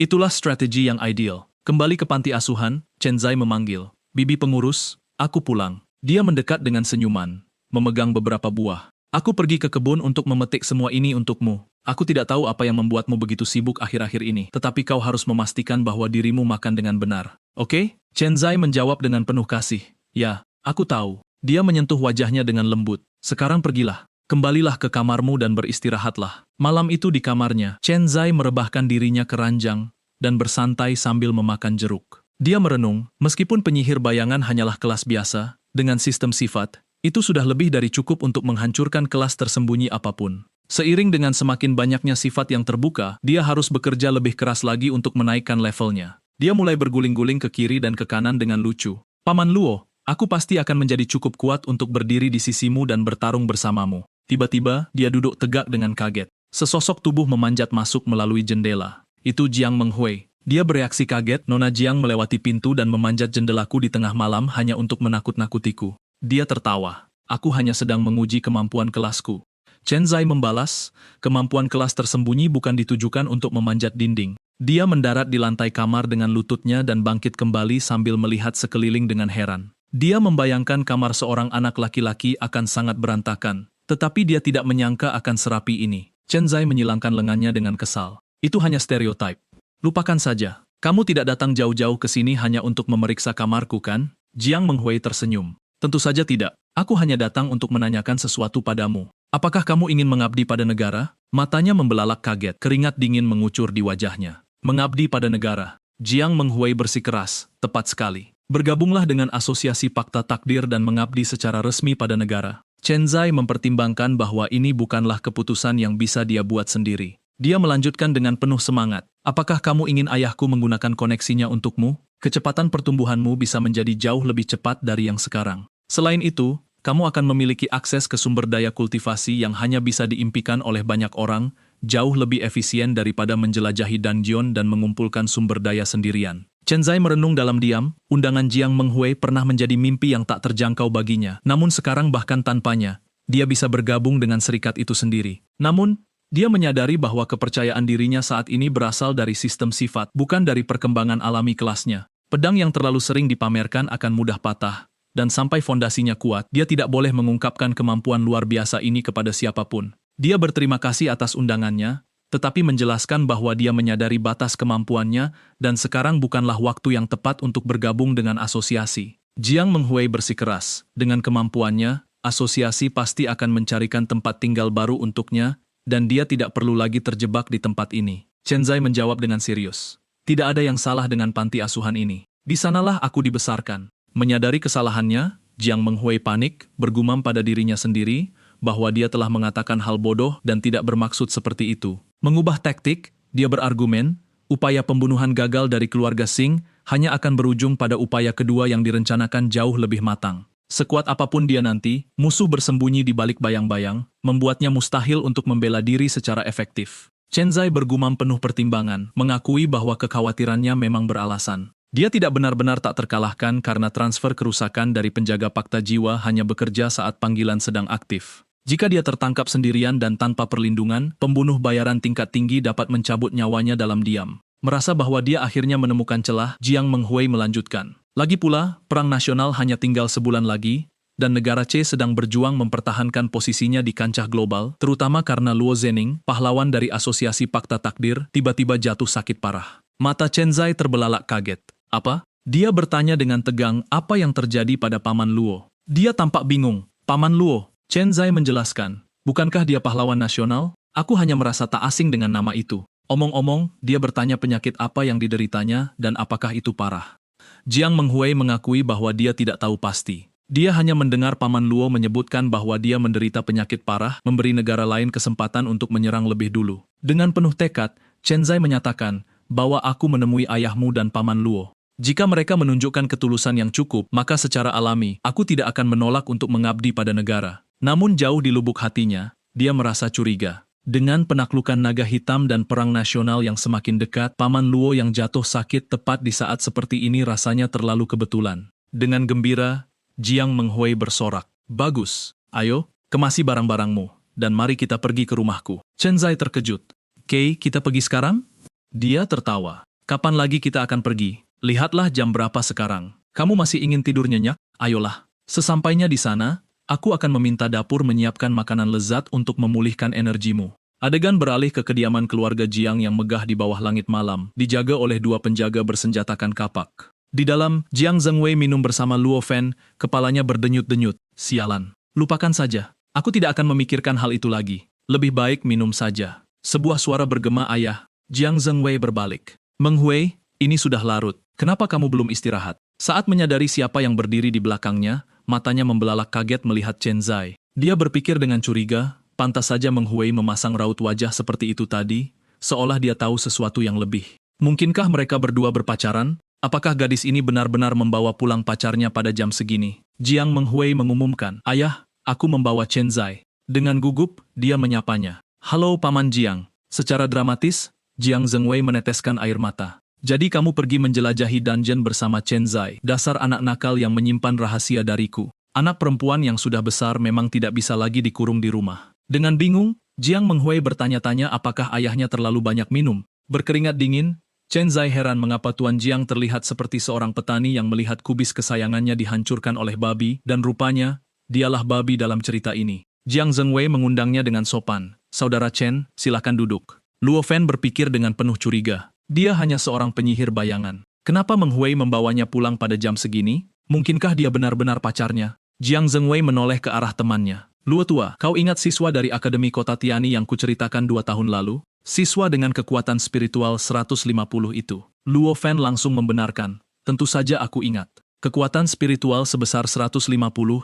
Itulah strategi yang ideal. Kembali ke panti asuhan, Chen Zai memanggil, "Bibi pengurus, aku pulang." Dia mendekat dengan senyuman, memegang beberapa buah. "Aku pergi ke kebun untuk memetik semua ini untukmu. Aku tidak tahu apa yang membuatmu begitu sibuk akhir-akhir ini, tetapi kau harus memastikan bahwa dirimu makan dengan benar. Oke?" Chen Zai menjawab dengan penuh kasih. "Ya, aku tahu." Dia menyentuh wajahnya dengan lembut. "Sekarang pergilah. Kembalilah ke kamarmu dan beristirahatlah." Malam itu di kamarnya, Chen Zai merebahkan dirinya ke ranjang dan bersantai sambil memakan jeruk. Dia merenung, meskipun penyihir bayangan hanyalah kelas biasa, dengan sistem sifat, itu sudah lebih dari cukup untuk menghancurkan kelas tersembunyi apapun. Seiring dengan semakin banyaknya sifat yang terbuka, dia harus bekerja lebih keras lagi untuk menaikkan levelnya. Dia mulai berguling-guling ke kiri dan ke kanan dengan lucu. "Paman Luo, aku pasti akan menjadi cukup kuat untuk berdiri di sisimu dan bertarung bersamamu." Tiba-tiba, dia duduk tegak dengan kaget. Sesosok tubuh memanjat masuk melalui jendela. Itu Jiang Menghui. Dia bereaksi kaget, Nona Jiang melewati pintu dan memanjat jendelaku di tengah malam hanya untuk menakut-nakutiku. Dia tertawa. "Aku hanya sedang menguji kemampuan kelasku." Chen Zai membalas, kemampuan kelas tersembunyi bukan ditujukan untuk memanjat dinding. Dia mendarat di lantai kamar dengan lututnya dan bangkit kembali sambil melihat sekeliling dengan heran. Dia membayangkan kamar seorang anak laki-laki akan sangat berantakan, tetapi dia tidak menyangka akan serapi ini. Chen Zai menyilangkan lengannya dengan kesal. "Itu hanya stereotip. Lupakan saja. Kamu tidak datang jauh-jauh ke sini hanya untuk memeriksa kamarku, kan?" Jiang Menghui tersenyum. "Tentu saja tidak. Aku hanya datang untuk menanyakan sesuatu padamu. Apakah kamu ingin mengabdi pada negara?" Matanya membelalak kaget, keringat dingin mengucur di wajahnya. "Mengabdi pada negara?" Jiang Menghui bersikeras, "Tepat sekali. Bergabunglah dengan asosiasi Fakta Takdir dan mengabdi secara resmi pada negara." Chen Zai mempertimbangkan bahwa ini bukanlah keputusan yang bisa dia buat sendiri. Dia melanjutkan dengan penuh semangat. Apakah kamu ingin ayahku menggunakan koneksinya untukmu? Kecepatan pertumbuhanmu bisa menjadi jauh lebih cepat dari yang sekarang. Selain itu, kamu akan memiliki akses ke sumber daya kultivasi yang hanya bisa diimpikan oleh banyak orang, jauh lebih efisien daripada menjelajahi dungeon dan mengumpulkan sumber daya sendirian. Chen Zai merenung dalam diam, undangan Jiang Menghui pernah menjadi mimpi yang tak terjangkau baginya. Namun sekarang bahkan tanpanya, dia bisa bergabung dengan serikat itu sendiri. Namun, dia menyadari bahwa kepercayaan dirinya saat ini berasal dari sistem sifat, bukan dari perkembangan alami kelasnya. Pedang yang terlalu sering dipamerkan akan mudah patah, dan sampai fondasinya kuat, dia tidak boleh mengungkapkan kemampuan luar biasa ini kepada siapapun. Dia berterima kasih atas undangannya, tetapi menjelaskan bahwa dia menyadari batas kemampuannya dan sekarang bukanlah waktu yang tepat untuk bergabung dengan asosiasi. Jiang Menghui bersikeras, dengan kemampuannya, asosiasi pasti akan mencarikan tempat tinggal baru untuknya, dan dia tidak perlu lagi terjebak di tempat ini. Chen Zai menjawab dengan serius. Tidak ada yang salah dengan panti asuhan ini. Di sanalah aku dibesarkan. Menyadari kesalahannya, Jiang Menghui panik, bergumam pada dirinya sendiri, bahwa dia telah mengatakan hal bodoh dan tidak bermaksud seperti itu. Mengubah taktik, dia berargumen, upaya pembunuhan gagal dari keluarga Singh hanya akan berujung pada upaya kedua yang direncanakan jauh lebih matang. Sekuat apapun dia nanti, musuh bersembunyi di balik bayang-bayang, membuatnya mustahil untuk membela diri secara efektif. Chen Zai bergumam penuh pertimbangan, mengakui bahwa kekhawatirannya memang beralasan. Dia tidak benar-benar tak terkalahkan karena transfer kerusakan dari penjaga fakta jiwa hanya bekerja saat panggilan sedang aktif. Jika dia tertangkap sendirian dan tanpa perlindungan, pembunuh bayaran tingkat tinggi dapat mencabut nyawanya dalam diam. Merasa bahwa dia akhirnya menemukan celah, Jiang Menghui melanjutkan. Lagi pula, perang nasional hanya tinggal sebulan lagi, dan negara C sedang berjuang mempertahankan posisinya di kancah global, terutama karena Luo Zhenning, pahlawan dari Asosiasi Fakta Takdir, tiba-tiba jatuh sakit parah. Mata Chen Zai terbelalak kaget. Apa? Dia bertanya dengan tegang apa yang terjadi pada Paman Luo. Dia tampak bingung. Paman Luo. Chen Zai menjelaskan, bukankah dia pahlawan nasional? Aku hanya merasa tak asing dengan nama itu. Omong-omong, dia bertanya penyakit apa yang dideritanya dan apakah itu parah. Jiang Menghui mengakui bahwa dia tidak tahu pasti. Dia hanya mendengar Paman Luo menyebutkan bahwa dia menderita penyakit parah, memberi negara lain kesempatan untuk menyerang lebih dulu. Dengan penuh tekad, Chen Zai menyatakan bahwa aku menemui ayahmu dan Paman Luo. Jika mereka menunjukkan ketulusan yang cukup, maka secara alami, aku tidak akan menolak untuk mengabdi pada negara. Namun jauh di lubuk hatinya, dia merasa curiga. Dengan penaklukan naga hitam dan perang nasional yang semakin dekat, Paman Luo yang jatuh sakit tepat di saat seperti ini rasanya terlalu kebetulan. Dengan gembira, Jiang Menghui bersorak. Bagus, ayo, kemasi barang-barangmu, dan mari kita pergi ke rumahku. Chen Zai terkejut. Kei, kita pergi sekarang? Dia tertawa. Kapan lagi kita akan pergi? Lihatlah jam berapa sekarang. Kamu masih ingin tidur nyenyak? Ayolah. Sesampainya di sana, aku akan meminta dapur menyiapkan makanan lezat untuk memulihkan energimu. Adegan beralih ke kediaman keluarga Jiang yang megah di bawah langit malam, dijaga oleh dua penjaga bersenjatakan kapak. Di dalam, Jiang Zhengwei minum bersama Luo Fan, kepalanya berdenyut-denyut. Sialan. Lupakan saja. Aku tidak akan memikirkan hal itu lagi. Lebih baik minum saja. Sebuah suara bergema ayah. Jiang Zhengwei berbalik. Menghui, ini sudah larut. Kenapa kamu belum istirahat? Saat menyadari siapa yang berdiri di belakangnya, matanya membelalak kaget melihat Chen Zai. Dia berpikir dengan curiga, pantas saja Menghui memasang raut wajah seperti itu tadi, seolah dia tahu sesuatu yang lebih. Mungkinkah mereka berdua berpacaran? Apakah gadis ini benar-benar membawa pulang pacarnya pada jam segini? Jiang Menghui mengumumkan, ayah, aku membawa Chen Zai. Dengan gugup, dia menyapanya. Halo Paman Jiang. Secara dramatis, Jiang Zhengwei meneteskan air mata. Jadi kamu pergi menjelajahi dungeon bersama Chen Zai, dasar anak nakal yang menyimpan rahasia dariku. Anak perempuan yang sudah besar memang tidak bisa lagi dikurung di rumah. Dengan bingung, Jiang Menghui bertanya-tanya apakah ayahnya terlalu banyak minum. Berkeringat dingin, Chen Zai heran mengapa Tuan Jiang terlihat seperti seorang petani yang melihat kubis kesayangannya dihancurkan oleh babi, dan rupanya, dialah babi dalam cerita ini. Jiang Zhengwei mengundangnya dengan sopan. Saudara Chen, silakan duduk. Luo Fan berpikir dengan penuh curiga. Dia hanya seorang penyihir bayangan. Kenapa Menghui membawanya pulang pada jam segini? Mungkinkah dia benar-benar pacarnya? Jiang Zhengwei menoleh ke arah temannya. Luo tua, kau ingat siswa dari Akademi Kota Tiani yang kuceritakan 2 tahun lalu? Siswa dengan kekuatan spiritual 150 itu. Luo Fan langsung membenarkan. Tentu saja aku ingat. Kekuatan spiritual sebesar 150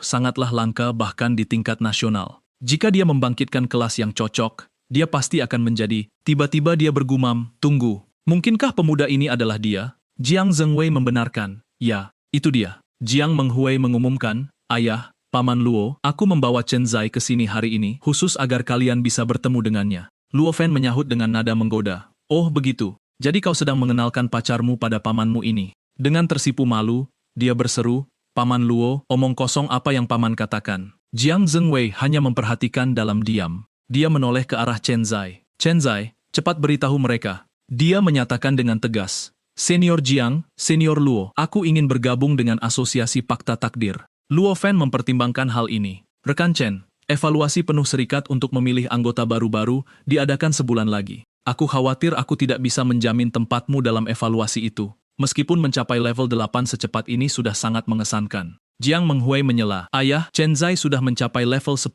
sangatlah langka bahkan di tingkat nasional. Jika dia membangkitkan kelas yang cocok, dia pasti akan menjadi. Tiba-tiba dia bergumam, tunggu, mungkinkah pemuda ini adalah dia? Jiang Zhengwei membenarkan, ya, itu dia. Jiang Menghui mengumumkan, ayah, Paman Luo, aku membawa Chen Zai ke sini hari ini, khusus agar kalian bisa bertemu dengannya. Luo Fan menyahut dengan nada menggoda, oh begitu, jadi kau sedang mengenalkan pacarmu pada pamanmu ini. Dengan tersipu malu, dia berseru, Paman Luo, omong kosong apa yang paman katakan. Jiang Zhengwei hanya memperhatikan dalam diam. Dia menoleh ke arah Chen Zai. Chen Zai, cepat beritahu mereka. Dia menyatakan dengan tegas, Senior Jiang, Senior Luo, aku ingin bergabung dengan Asosiasi Fakta Takdir. Luo Fan mempertimbangkan hal ini. Rekan Chen, evaluasi penuh serikat untuk memilih anggota baru-baru diadakan sebulan lagi. Aku khawatir aku tidak bisa menjamin tempatmu dalam evaluasi itu. Meskipun mencapai level 8 secepat ini sudah sangat mengesankan. Jiang Menghui menyela. Ayah, Chen Zai sudah mencapai level 10.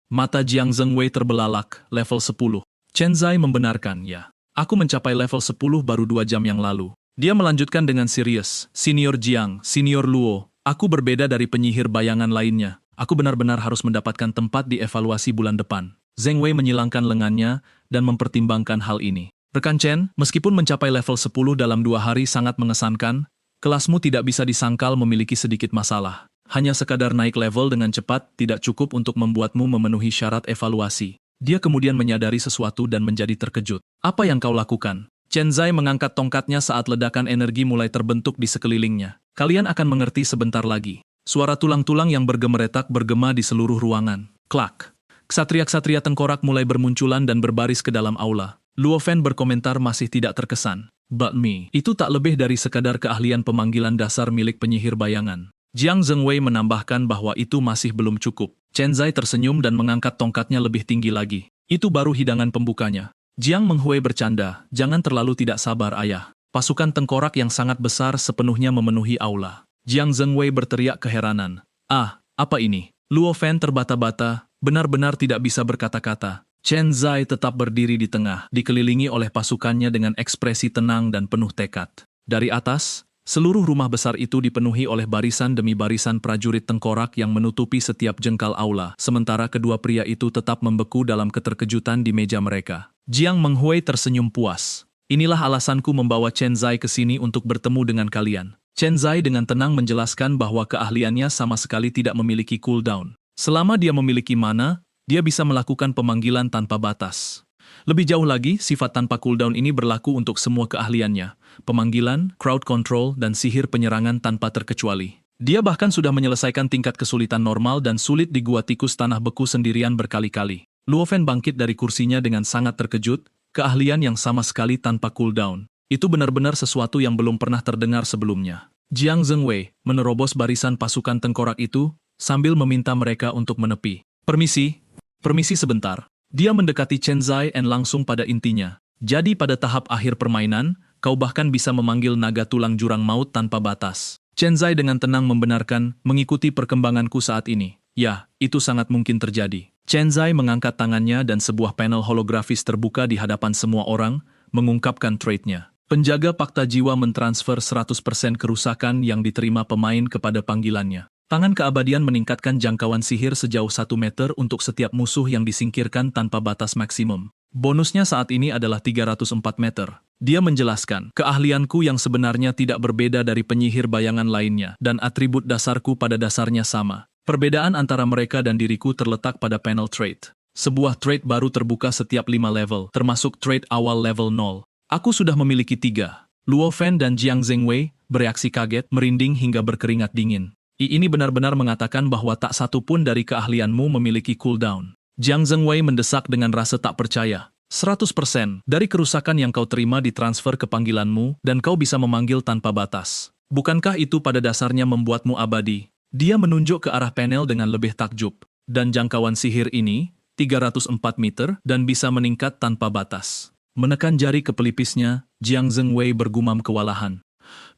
Mata Jiang Zhengwei terbelalak, level 10. Chen Zai membenarkan, ya. Aku mencapai level 10 baru 2 jam yang lalu. Dia melanjutkan dengan serius. Senior Jiang, Senior Luo, aku berbeda dari penyihir bayangan lainnya. Aku benar-benar harus mendapatkan tempat di evaluasi bulan depan. Zhengwei menyilangkan lengannya dan mempertimbangkan hal ini. Rekan Chen, meskipun mencapai level 10 dalam 2 hari sangat mengesankan, kelasmu tidak bisa disangkal memiliki sedikit masalah. Hanya sekadar naik level dengan cepat tidak cukup untuk membuatmu memenuhi syarat evaluasi. Dia kemudian menyadari sesuatu dan menjadi terkejut. Apa yang kau lakukan? Chen Zai mengangkat tongkatnya saat ledakan energi mulai terbentuk di sekelilingnya. Kalian akan mengerti sebentar lagi. Suara tulang-tulang yang bergemeretak bergema di seluruh ruangan. Klak. Ksatria-ksatria tengkorak mulai bermunculan dan berbaris ke dalam aula. Luo Fan berkomentar masih tidak terkesan. But me, itu tak lebih dari sekadar keahlian pemanggilan dasar milik penyihir bayangan. Jiang Zhengwei menambahkan bahwa itu masih belum cukup. Chen Zai tersenyum dan mengangkat tongkatnya lebih tinggi lagi. Itu baru hidangan pembukanya. Jiang Menghui bercanda, jangan terlalu tidak sabar ayah. Pasukan tengkorak yang sangat besar sepenuhnya memenuhi aula. Jiang Zhengwei berteriak keheranan. Ah, apa ini? Luo Fan terbata-bata, benar-benar tidak bisa berkata-kata. Chen Zai tetap berdiri di tengah, dikelilingi oleh pasukannya dengan ekspresi tenang dan penuh tekad. Dari atas, seluruh rumah besar itu dipenuhi oleh barisan demi barisan prajurit tengkorak yang menutupi setiap jengkal aula, sementara kedua pria itu tetap membeku dalam keterkejutan di meja mereka. Jiang Menghui tersenyum puas. Inilah alasanku membawa Chen Zai ke sini untuk bertemu dengan kalian. Chen Zai dengan tenang menjelaskan bahwa keahliannya sama sekali tidak memiliki cooldown. Selama dia memiliki mana, dia bisa melakukan pemanggilan tanpa batas. Lebih jauh lagi, sifat tanpa cooldown ini berlaku untuk semua keahliannya. Pemanggilan, crowd control, dan sihir penyerangan tanpa terkecuali. Dia bahkan sudah menyelesaikan tingkat kesulitan normal dan sulit di gua tikus tanah beku sendirian berkali-kali. Luo Fan bangkit dari kursinya dengan sangat terkejut, keahlian yang sama sekali tanpa cooldown. Itu benar-benar sesuatu yang belum pernah terdengar sebelumnya. Jiang Zhengwei menerobos barisan pasukan tengkorak itu, sambil meminta mereka untuk menepi. Permisi sebentar. Dia mendekati Chen Zai dan langsung pada intinya. Jadi pada tahap akhir permainan, kau bahkan bisa memanggil naga tulang jurang maut tanpa batas. Chen Zai dengan tenang membenarkan, mengikuti perkembanganku saat ini. Ya, itu sangat mungkin terjadi. Chen Zai mengangkat tangannya dan sebuah panel holografis terbuka di hadapan semua orang, mengungkapkan trait-nya. Penjaga fakta jiwa mentransfer 100% kerusakan yang diterima pemain kepada panggilannya. Tangan keabadian meningkatkan jangkauan sihir sejauh 1 meter untuk setiap musuh yang disingkirkan tanpa batas maksimum. Bonusnya saat ini adalah 304 meter. Dia menjelaskan, keahlianku yang sebenarnya tidak berbeda dari penyihir bayangan lainnya, dan atribut dasarku pada dasarnya sama. Perbedaan antara mereka dan diriku terletak pada panel trait. Sebuah trait baru terbuka setiap 5 level, termasuk trait awal level 0. Aku sudah memiliki 3. Luo Fan dan Jiang Zhengwei bereaksi kaget, merinding hingga berkeringat dingin. Ini benar-benar mengatakan bahwa tak satu pun dari keahlianmu memiliki cooldown. Jiang Zhengwei mendesak dengan rasa tak percaya. 100% dari kerusakan yang kau terima ditransfer ke panggilanmu dan kau bisa memanggil tanpa batas. Bukankah itu pada dasarnya membuatmu abadi? Dia menunjuk ke arah panel dengan lebih takjub. Dan jangkauan sihir ini, 304 meter dan bisa meningkat tanpa batas. Menekan jari ke pelipisnya, Jiang Zhengwei bergumam kewalahan.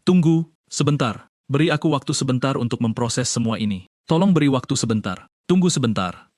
Tunggu, sebentar. Beri aku waktu sebentar untuk memproses semua ini. Tolong beri waktu sebentar. Tunggu sebentar.